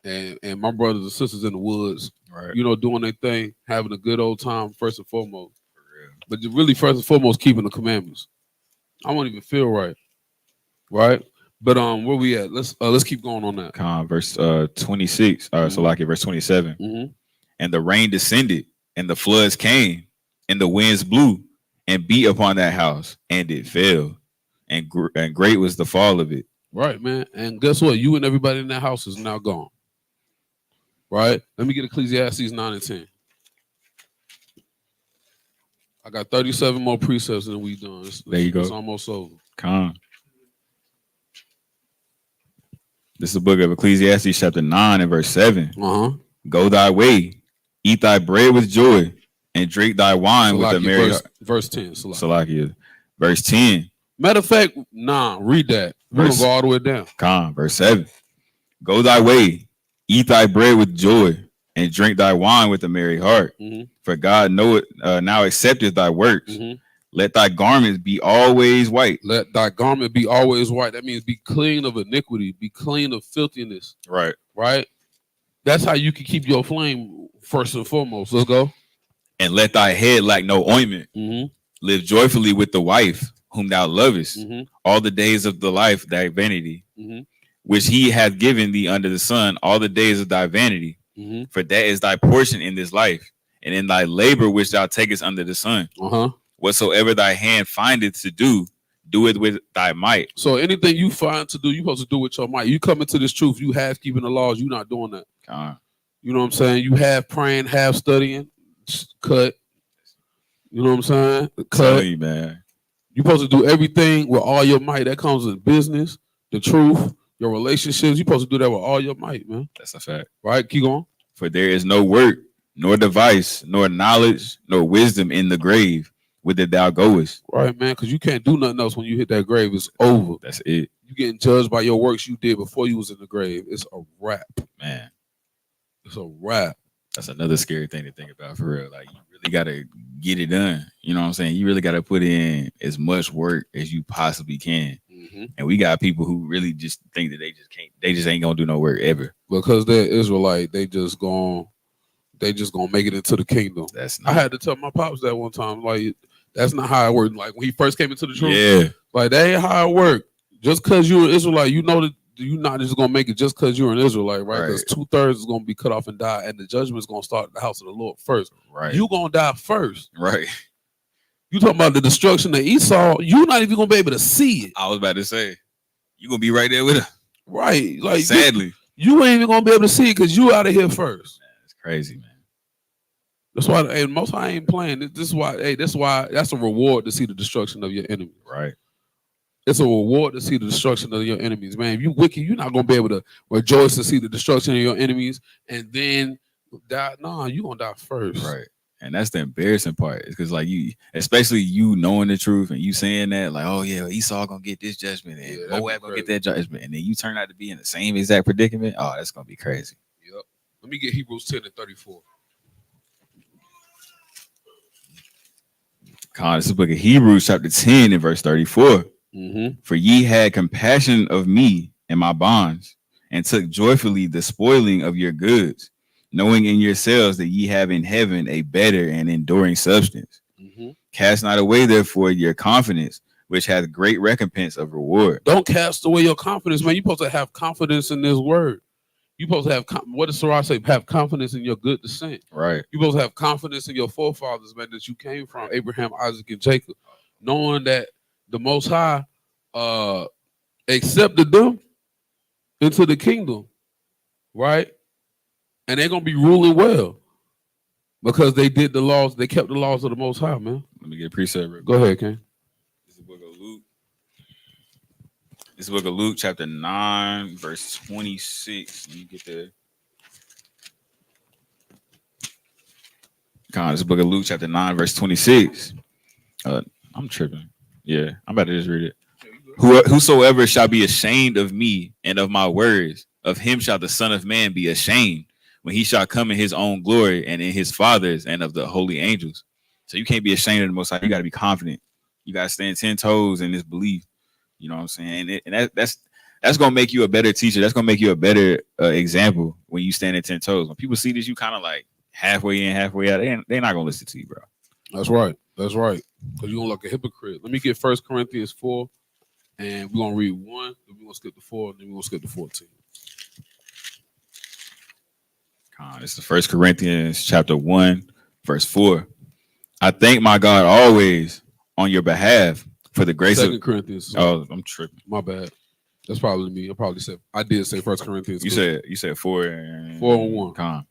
and my brothers and sisters in the woods, right? You know, doing their thing, having a good old time first and foremost. But really, first and foremost, keeping the commandments. I won't even feel right, right? But where we at? Let's keep going on that. Verse 26. So like it, verse 27. Mm-hmm. And the rain descended, and the floods came, and the winds blew, and beat upon that house, and it fell, and great was the fall of it. Right, man. And guess what? You and everybody in that house is now gone. Right? Let me get Ecclesiastes 9 and 10. I got 37 more precepts and we done. There you go. It's almost over. This is the book of Ecclesiastes, chapter 9 and verse 7. Go thy way, eat thy bread with joy, and drink thy wine with a merry heart. Verse 10. Salakia. Verse 10. Matter of fact, read that. We're going to go all the way down. Verse 7. Go thy way, eat thy bread with joy, and drink thy wine with a merry heart. Mm-hmm. For God knoweth now accepteth thy works. Mm-hmm. Let thy garments be always white. Let thy garment be always white. That means be clean of iniquity, be clean of filthiness. Right. Right? That's how you can keep your flame first and foremost. Let's go. And let thy head lack no ointment. Mm-hmm. Live joyfully with the wife whom thou lovest, Mm-hmm. all the days of the life thy vanity, Mm-hmm. which he hath given thee under the sun, all the days of thy vanity. Mm-hmm. For that is thy portion in this life, and in thy labor which thou takest under the sun. Whatsoever thy hand findeth to do, do it with thy might. So anything you find to do, you're supposed to do with your might. You come into this truth, you have keeping the laws, you're not doing that. You know what I'm saying? You have praying, have studying, cut. You know what I'm saying? Cut. You, man. You're supposed to do everything with all your might. That comes in business, the truth, your relationships. You're supposed to do that with all your might, man. That's a fact. Right? Keep going. For there is no work, nor device, nor knowledge, nor wisdom in the grave, whither thou goest. Right, man, because you can't do nothing else when you hit that grave. It's over. That's it. You getting judged by your works you did before you was in the grave. It's a wrap. Man. It's a wrap. That's another scary thing to think about for real. Like, you really got to get it done. You know what I'm saying? You really got to put in as much work as you possibly can. Mm-hmm. And we got people who really just think that they just can't, they just ain't going to do no work ever. Because they're Israelite, they just gonna make it into the kingdom. I had to tell my pops that one time, like, that's not how it worked. Like when he first came into the truth, yeah, like that ain't how it worked. Just because you're an Israelite, you know that you're not just gonna make it just because you're an Israelite, right? Because 2/3 is gonna be cut off and die, and the judgment is gonna start at the house of the Lord first. Right, you gonna die first. Right. You talking about the destruction of Esau? You're not even gonna be able to see it. I was about to say, you gonna be right there with her, right? Like sadly, you ain't even gonna be able to see it because you out of here first. Man, it's crazy, man. That's why, hey, most I ain't playing. This is why, hey, that's a reward to see the destruction of your enemies. Right. It's a reward to see the destruction of your enemies, man. If you wicked, you're not gonna be able to rejoice to see the destruction of your enemies and then die. No, you gonna die first. Right. And that's the embarrassing part. It's because like you, especially you knowing the truth and you saying that, like, oh yeah, Esau gonna get this judgment and Moab gonna get that judgment, and then you turn out to be in the same exact predicament. Oh, that's gonna be crazy. Yep. Let me get Hebrews 10:34. This is the book of Hebrews, chapter 10, and verse 34. Mm-hmm. For ye had compassion of me and my bonds, and took joyfully the spoiling of your goods, knowing in yourselves that ye have in heaven a better and enduring substance. Mm-hmm. Cast not away, therefore, your confidence, which hath great recompense of reward. Don't cast away your confidence, man. You're supposed to have confidence in this word. You're supposed to have, what does Sarah say? Have confidence in your good descent. Right. You're supposed to have confidence in your forefathers, man, that you came from, Abraham, Isaac, and Jacob, knowing that the Most High accepted them into the kingdom, right? And they're going to be ruling well because they did the laws. They kept the laws of the Most High, man. Let me get a precept. Go ahead, Ken. This is the book of Luke. This is the book of Luke, chapter 9, verse 26. Let me get there. This is the book of Luke, chapter 9, verse 26. I'm tripping. Yeah, I'm about to just read it. Whosoever shall be ashamed of me and of my words, of him shall the Son of Man be ashamed when he shall come in his own glory and in his Father's and of the holy angels. So you can't be ashamed of the Most High. You got to be confident. You got to stand 10 toes in this belief. You know what I'm saying? And that's going to make you a better teacher. That's going to make you a better example when you stand at 10 toes. When people see this, you kind of like halfway in, halfway out, they're not going to listen to you, bro. That's right. That's right. Because you're going to look a hypocrite. Let me get 1 Corinthians 4, and we're going to read 1, then we're going to skip to 4, and then we're going to skip to 14. This is 1 Corinthians chapter 1, verse 4. I thank my God always on your behalf for the grace 2 Corinthians. Oh, I'm tripping. My bad. That's probably me. I did say 1 Corinthians. You said 4 and 1.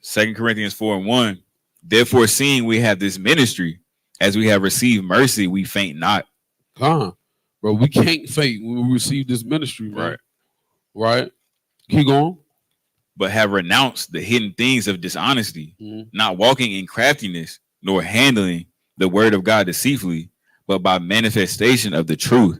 2 Corinthians 4 and 1. Therefore, seeing we have this ministry, as we have received mercy, we faint not. Bro, we can't faint when we receive this ministry, man. Right. Right? Keep going. but have renounced the hidden things of dishonesty, not walking in craftiness, nor handling the word of God deceitfully, but by manifestation of the truth,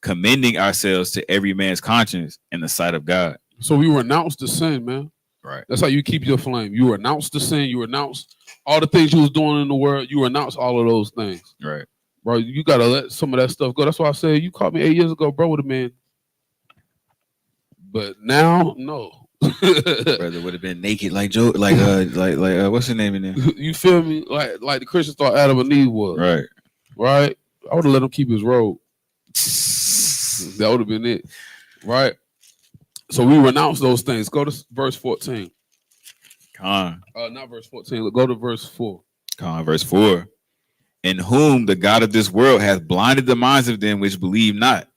commending ourselves to every man's conscience in the sight of God. So we renounce the sin, man. Right. That's how you keep your flame. You renounce the sin. You renounce all the things you was doing in the world. You renounce all of those things. Right. Bro, you got to let some of that stuff go. That's why I said you caught me 8 years ago, bro, would have been. But now, no. Brother would have been naked like Joe, like what's her name in there? You feel me? Like the Christians thought Adam and Eve was. Right. Right? I would have let him keep his robe. That would have been it. Right? So we renounce those things. Go to verse 14. Not verse 14. Go to verse 4. Verse 4. In whom the God of this world hath blinded the minds of them which believe not,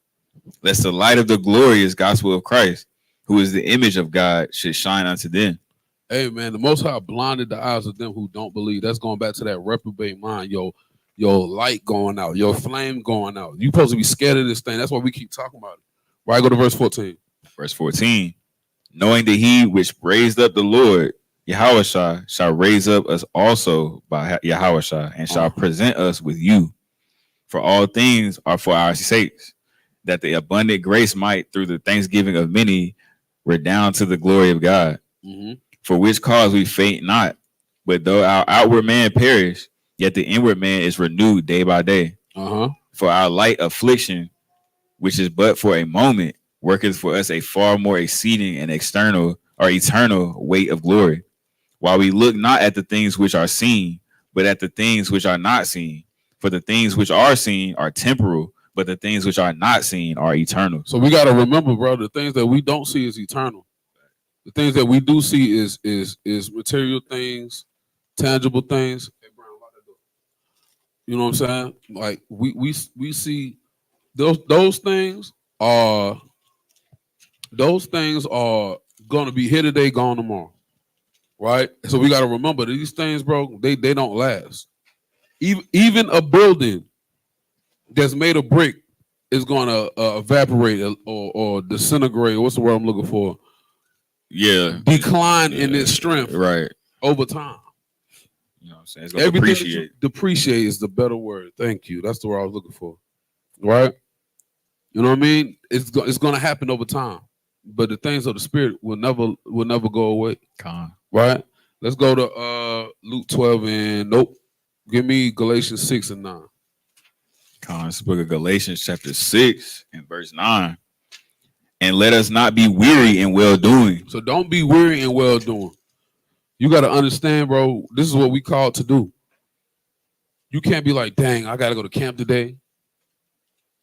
lest the light of the glorious gospel of Christ, who is the image of God, should shine unto them. Hey, man, the Most High blinded the eyes of them who don't believe. That's going back to that reprobate mind. Your light going out, your flame going out. You supposed to be scared of this thing. That's why we keep talking about it. Right, go to verse 14. Verse 14. Knowing that he which raised up the Lord, Yahushua, shall raise up us also by Yahushua, and shall present us with you. For all things are for our sakes, that the abundant grace might, through the thanksgiving of many, redound to the glory of God. For which cause we faint not, but though our outward man perish, yet the inward man is renewed day by day. For our light affliction, which is but for a moment, worketh for us a far more exceeding and external or eternal weight of glory. While we look not at the things which are seen, but at the things which are not seen. For the things which are seen are temporal, but the things which are not seen are eternal. So we got to remember, bro, the things that we don't see is eternal. The things that we do see is material things, tangible things. You know what I'm saying? Like we see those things are gonna be here today, gone tomorrow. Right? So we gotta remember these things, bro, they don't last. Even a building that's made of brick is gonna evaporate or disintegrate. What's the word I'm looking for? Yeah. Decline in its strength over time. You know what I'm saying? It's gonna depreciate. Depreciate is the better word. Thank you. That's the word I was looking for. Right? You know what I mean? It's gonna happen over time. But the things of the spirit will never go away. Right? Let's go to Luke 12 and give me Galatians 6 and 9. It's the book of Galatians chapter 6 and verse 9. And let us not be weary in well doing. So don't be weary in well doing. You got to understand, bro, this is what we call to do. You can't be like, dang, I got to go to camp today.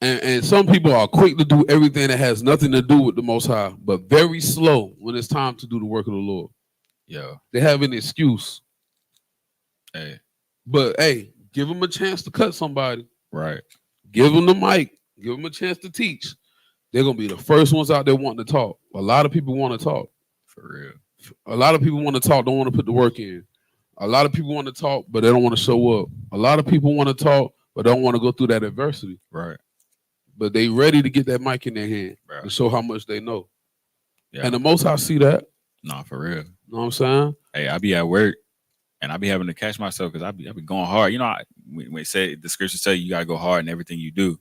And some people are quick to do everything that has nothing to do with the Most High, but very slow when it's time to do the work of the Lord. Yeah. They have an excuse. Hey. But, hey, give them a chance to cut somebody. Right. Give them the mic. Give them a chance to teach. They're going to be the first ones out there wanting to talk. A lot of people want to talk. For real. A lot of people want to talk, don't want to put the work in. A lot of people want to talk, but they don't want to show up. A lot of people want to talk, but don't want to go through that adversity. Right. But they ready to get that mic in their hand and show how much they know. Yeah. And the Most High see that. Nah, for real. You know what I'm saying? Hey, I be at work and I be having to catch myself because I be going hard. You know, when it say the scriptures tell you gotta go hard in everything you do.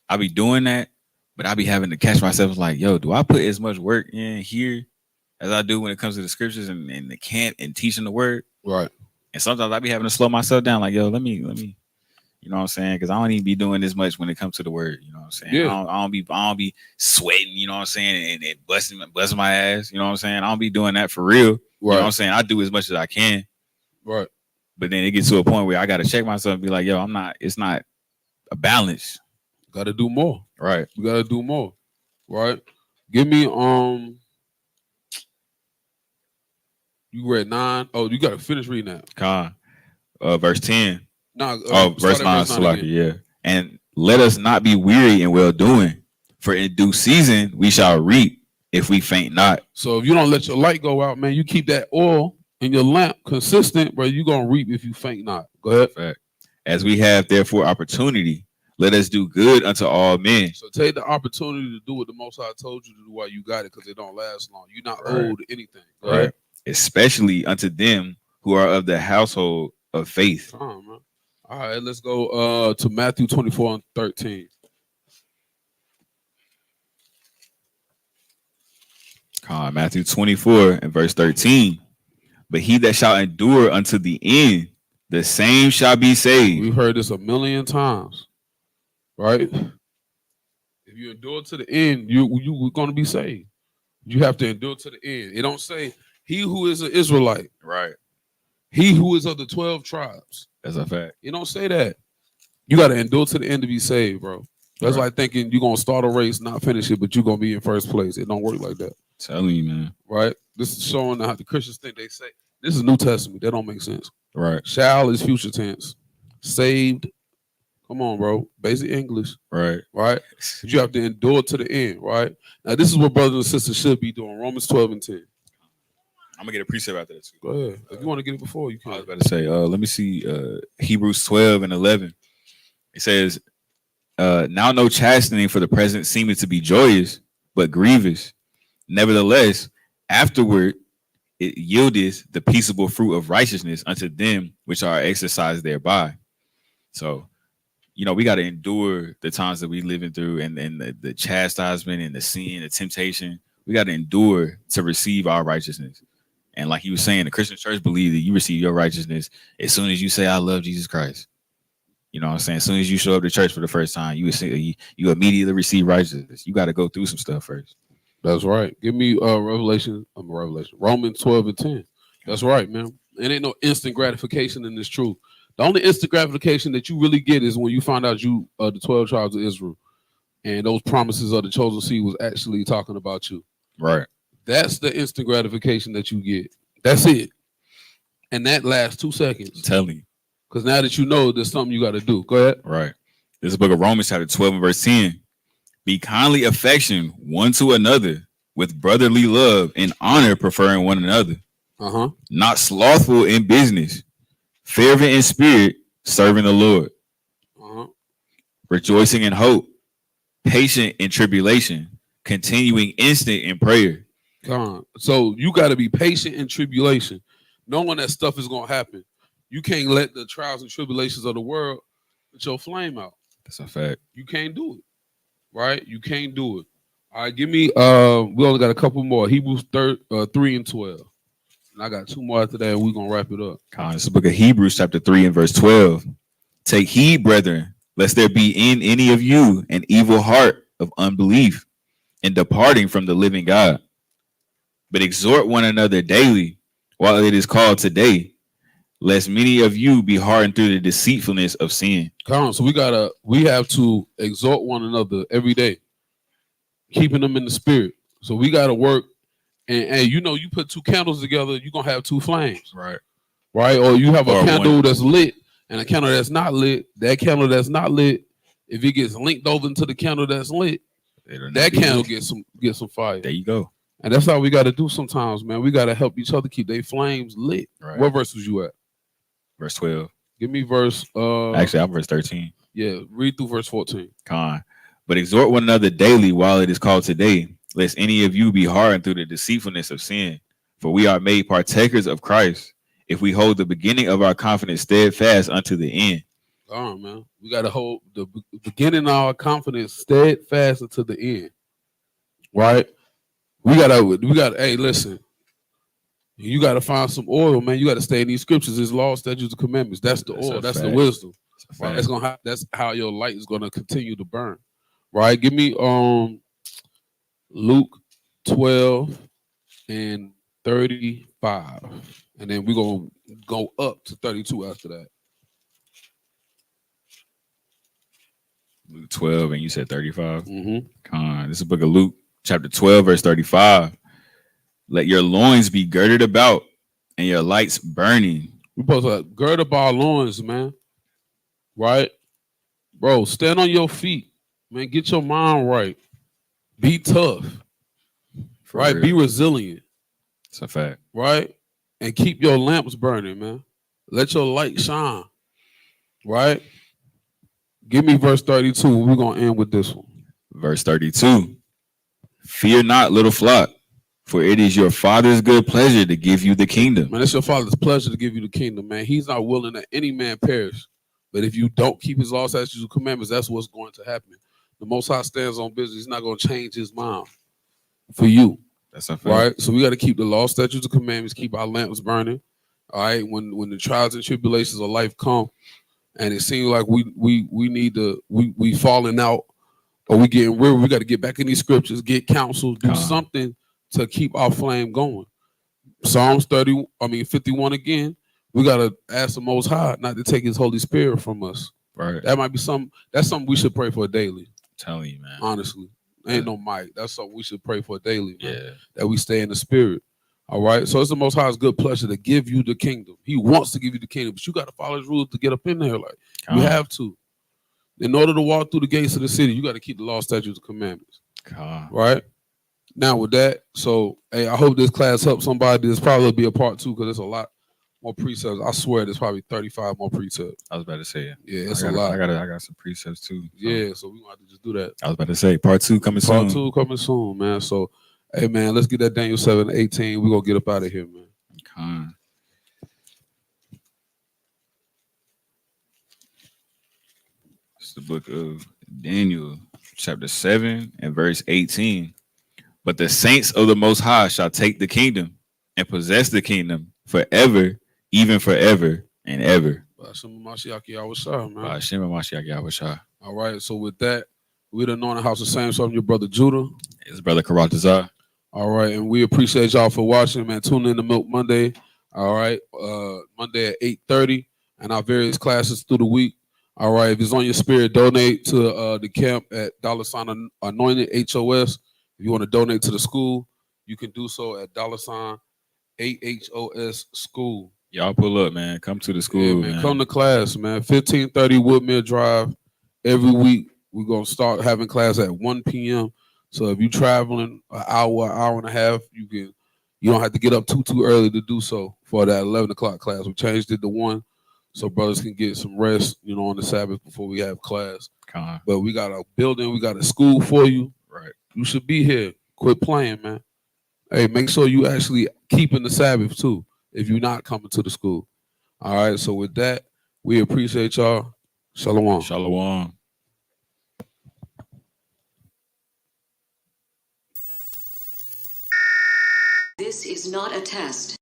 I be doing that, but I be having to catch myself like, yo, do I put as much work in here as I do when it comes to the scriptures and the camp and teaching the word? Right. And sometimes I be having to slow myself down, like, yo, let me, you know what I'm saying? Because I don't even be doing this much when it comes to the word. You know what I'm saying? Yeah. I don't be sweating. You know what I'm saying? And busting my ass. You know what I'm saying? I don't be doing that for real. Right. You know what I'm saying? I do as much as I can. Right. But then it gets to a point where I got to check myself and be like, yo, it's not a balance. Got to do more. Right. You got to do more. Right. Give me you read 9. Oh, you got to finish reading that. Verse 10. No, verse 9. Yeah. And let us not be weary in well doing, for in due season we shall reap if we faint not. So if you don't let your light go out, man, you keep that oil in your lamp consistent, bro, you're gonna reap if you faint not. Go ahead. Fact. As we have therefore opportunity, let us do good unto all men. So take the opportunity to do what the Most High told you to do while you got it, because it don't last long. You're not Right. owed anything. Go Right. ahead. Especially unto them who are of the household of faith. Come on, man. All right, let's go to Matthew 24 and 13. Matthew 24 and verse 13. But he that shall endure unto the end, the same shall be saved. We've heard this a million times, right? If you endure to the end, you're going to be saved. You have to endure to the end. It don't say he who is an Israelite, Right. he who is of the 12 tribes. That's a fact. It don't say that. You got to endure to the end to be saved, bro. That's Right. like thinking you're going to start a race, not finish it, but you're going to be in first place. It don't work like that, Telling you, man. right? This is showing how the Christians think. They say, this is New Testament. That don't make sense. Right. Shall is future tense. Saved. Come on, bro. Basic English, Right. right? But you have to endure to the end, right? Now, this is what brothers and sisters should be doing. Romans 12 and 10. I'm gonna get a precept after that too. Go ahead. If you want to get it before, you I was can. about to say, let me see, Hebrews 12 and 11. It says, now no chastening for the present seemeth to be joyous, but grievous. Nevertheless, afterward it yieldeth the peaceable fruit of righteousness unto them which are exercised thereby. So, you know, we got to endure the times that we living through and the chastisement and the sin, the temptation. We got to endure to receive our righteousness. And like you were saying, the Christian church believe that you receive your righteousness as soon as you say, I love Jesus Christ. You know what I'm saying? As soon as you show up to church for the first time, you immediately receive righteousness. You got to go through some stuff first. That's right. Give me Revelation. Romans 12 and 10. That's right, man. It ain't no instant gratification in this truth. The only instant gratification that you really get is when you find out you are the 12 tribes of Israel. And those promises of the chosen seed was actually talking about you. Right. That's the instant gratification that you get. That's it. And that lasts 2 seconds. I'm telling you. Because now that you know, there's something you got to do. Go ahead. Right. This is the book of Romans chapter 12 and verse 10. Be kindly affection one to another with brotherly love and honor, preferring one another. Not slothful in business, fervent in spirit, serving the Lord. Rejoicing in hope, patient in tribulation, continuing instant in prayer. So you got to be patient in tribulation, knowing that stuff is going to happen. You can't let the trials and tribulations of the world put your flame out. That's a fact. You can't do it, right? You can't do it. All right, give me. We only got a couple more. Hebrews 3 and 12. And I got 2 more after that, and we're gonna wrap it up. This is the book of Hebrews chapter 3 and verse 12. Take heed, brethren, lest there be in any of you an evil heart of unbelief in departing from the living God. But exhort one another daily while it is called today, lest many of you be hardened through the deceitfulness of sin. So we have to exhort one another every day, keeping them in the spirit. So we got to work, and you know, you put 2 candles together, you're gonna have 2 flames, Right? Or you have a candle one that's lit and a candle that's not lit. That candle that's not lit, if it gets linked over into the candle that's lit, that candle gets some fire. There you go. And that's how we got to do sometimes, man. We got to help each other keep their flames lit. Right. What verse was you at? Verse 12. Give me verse. Actually, I'm verse 13. Yeah, read through verse 14. But exhort one another daily while it is called today, lest any of you be hardened through the deceitfulness of sin. For we are made partakers of Christ, if we hold the beginning of our confidence steadfast unto the end. Man. We got to hold the beginning of our confidence steadfast unto the end. Right? We gotta, hey, listen. You got to find some oil, man. You got to stay in these scriptures. It's law, statutes, and commandments. That's the oil. That's the wisdom. Right? That's how your light is gonna continue to burn. Right? Give me Luke 12 and 35, and then we're gonna go up to 32 after that. Luke 12 and you said 35. Mm-hmm. This is the book of Luke chapter 12 verse 35. Let your loins be girded about and your lights burning. We're supposed to gird up our loins, man. Right? Bro, stand on your feet, man. Get your mind right. Be tough. Right? Be resilient. It's a fact. Right? And keep your lamps burning, man. Let your light shine. Right? Give me verse 32. We're gonna end with this one. Verse 32. Fear not, little flock, for it is your Father's good pleasure to give you the kingdom. Man, it's your Father's pleasure to give you the kingdom, man. He's not willing that any man perish. But if you don't keep his laws, statutes, and commandments, that's what's going to happen. The Most High stands on business. He's not going to change his mind for you. That's a fact. Right? So we got to keep the law, statutes, and commandments, keep our lamps burning. All right. When the trials and tribulations of life come, and it seems like we need to we falling out or we getting real, we got to get back in these scriptures, get counsel, do something to keep our flame going. Psalms 51 again. We got to ask the Most High not to take his Holy Spirit from us. Right. That might be that's something we should pray for daily. I'm telling you, man. Honestly. Ain't no mic. That's something we should pray for daily, man. Yeah. That we stay in the spirit. All right. So it's the Most High's good pleasure to give you the kingdom. He wants to give you the kingdom, but you got to follow his rules to get up in there. Like you have to. In order to walk through the gates of the city, you got to keep the law, statutes, and commandments. Right? Now with that, so hey, I hope this class helps somebody. There's probably be a part 2 because there's a lot more precepts. I swear there's probably 35 more precepts. I was about to say it. Yeah, it's a lot. I got some precepts too. So. Yeah, so we're gonna have to just do that. I was about to say part 2 coming soon. Part 2 coming soon, man. So hey man, let's get that Daniel 7:18. We're gonna get up out of here, man. Okay. It's the book of Daniel, chapter 7 and verse 18. But the saints of the Most High shall take the kingdom and possess the kingdom forever, even forever and ever. By Hashem Mashiach Yahushua, man. By Hashem Mashiach Yahushua. All right, so with that, we're the Anointed House of Same. So I'm your brother Judah. His brother Karatazar. All right, and we appreciate y'all for watching, man. Tune in to Milk Monday. All right, Monday at 8:30, and our various classes through the week. All right, if it's on your spirit, donate to the camp at $ Anointed HOS. If you want to donate to the school, you can do so at $ AHOS School. Y'all pull up, man. Come to the school, yeah, man. Come to class, man. 1530 Woodmere Drive. Every week, we're going to start having class at 1 p.m. So if you're traveling an hour and a half, you don't have to get up too early to do so for that 11 o'clock class. We changed it to 1 so brothers can get some rest, on the Sabbath before we have class. But we got a building, we got a school for you. Right. You should be here. Quit playing, man. Hey, make sure you actually keeping the Sabbath too if you're not coming to the school. All right, so with that, we appreciate y'all. Shalom. Shalom. This is not a test.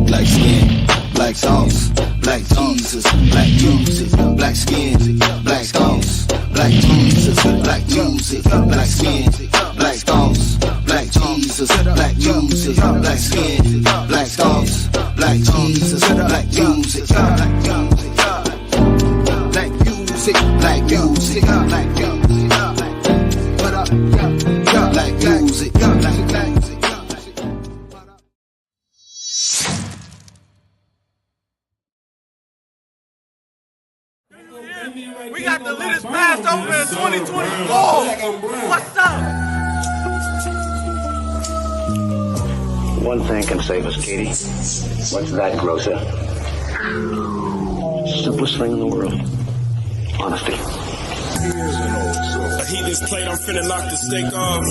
Black skin, black sauce, black Jesus, black music, black skin, black sauce, black Jesus, black music, black skin, black sauce, black Jesus, black music, black skin, black sauce, black Jesus, black music, black music, black music, black music, black music, black music, black music. We got the latest Passover in 2024. What's up? One thing can save us, Katie. What's that, Grocer? Simplest thing in the world. Honesty. I heat this plate, I'm finna knock the steak off.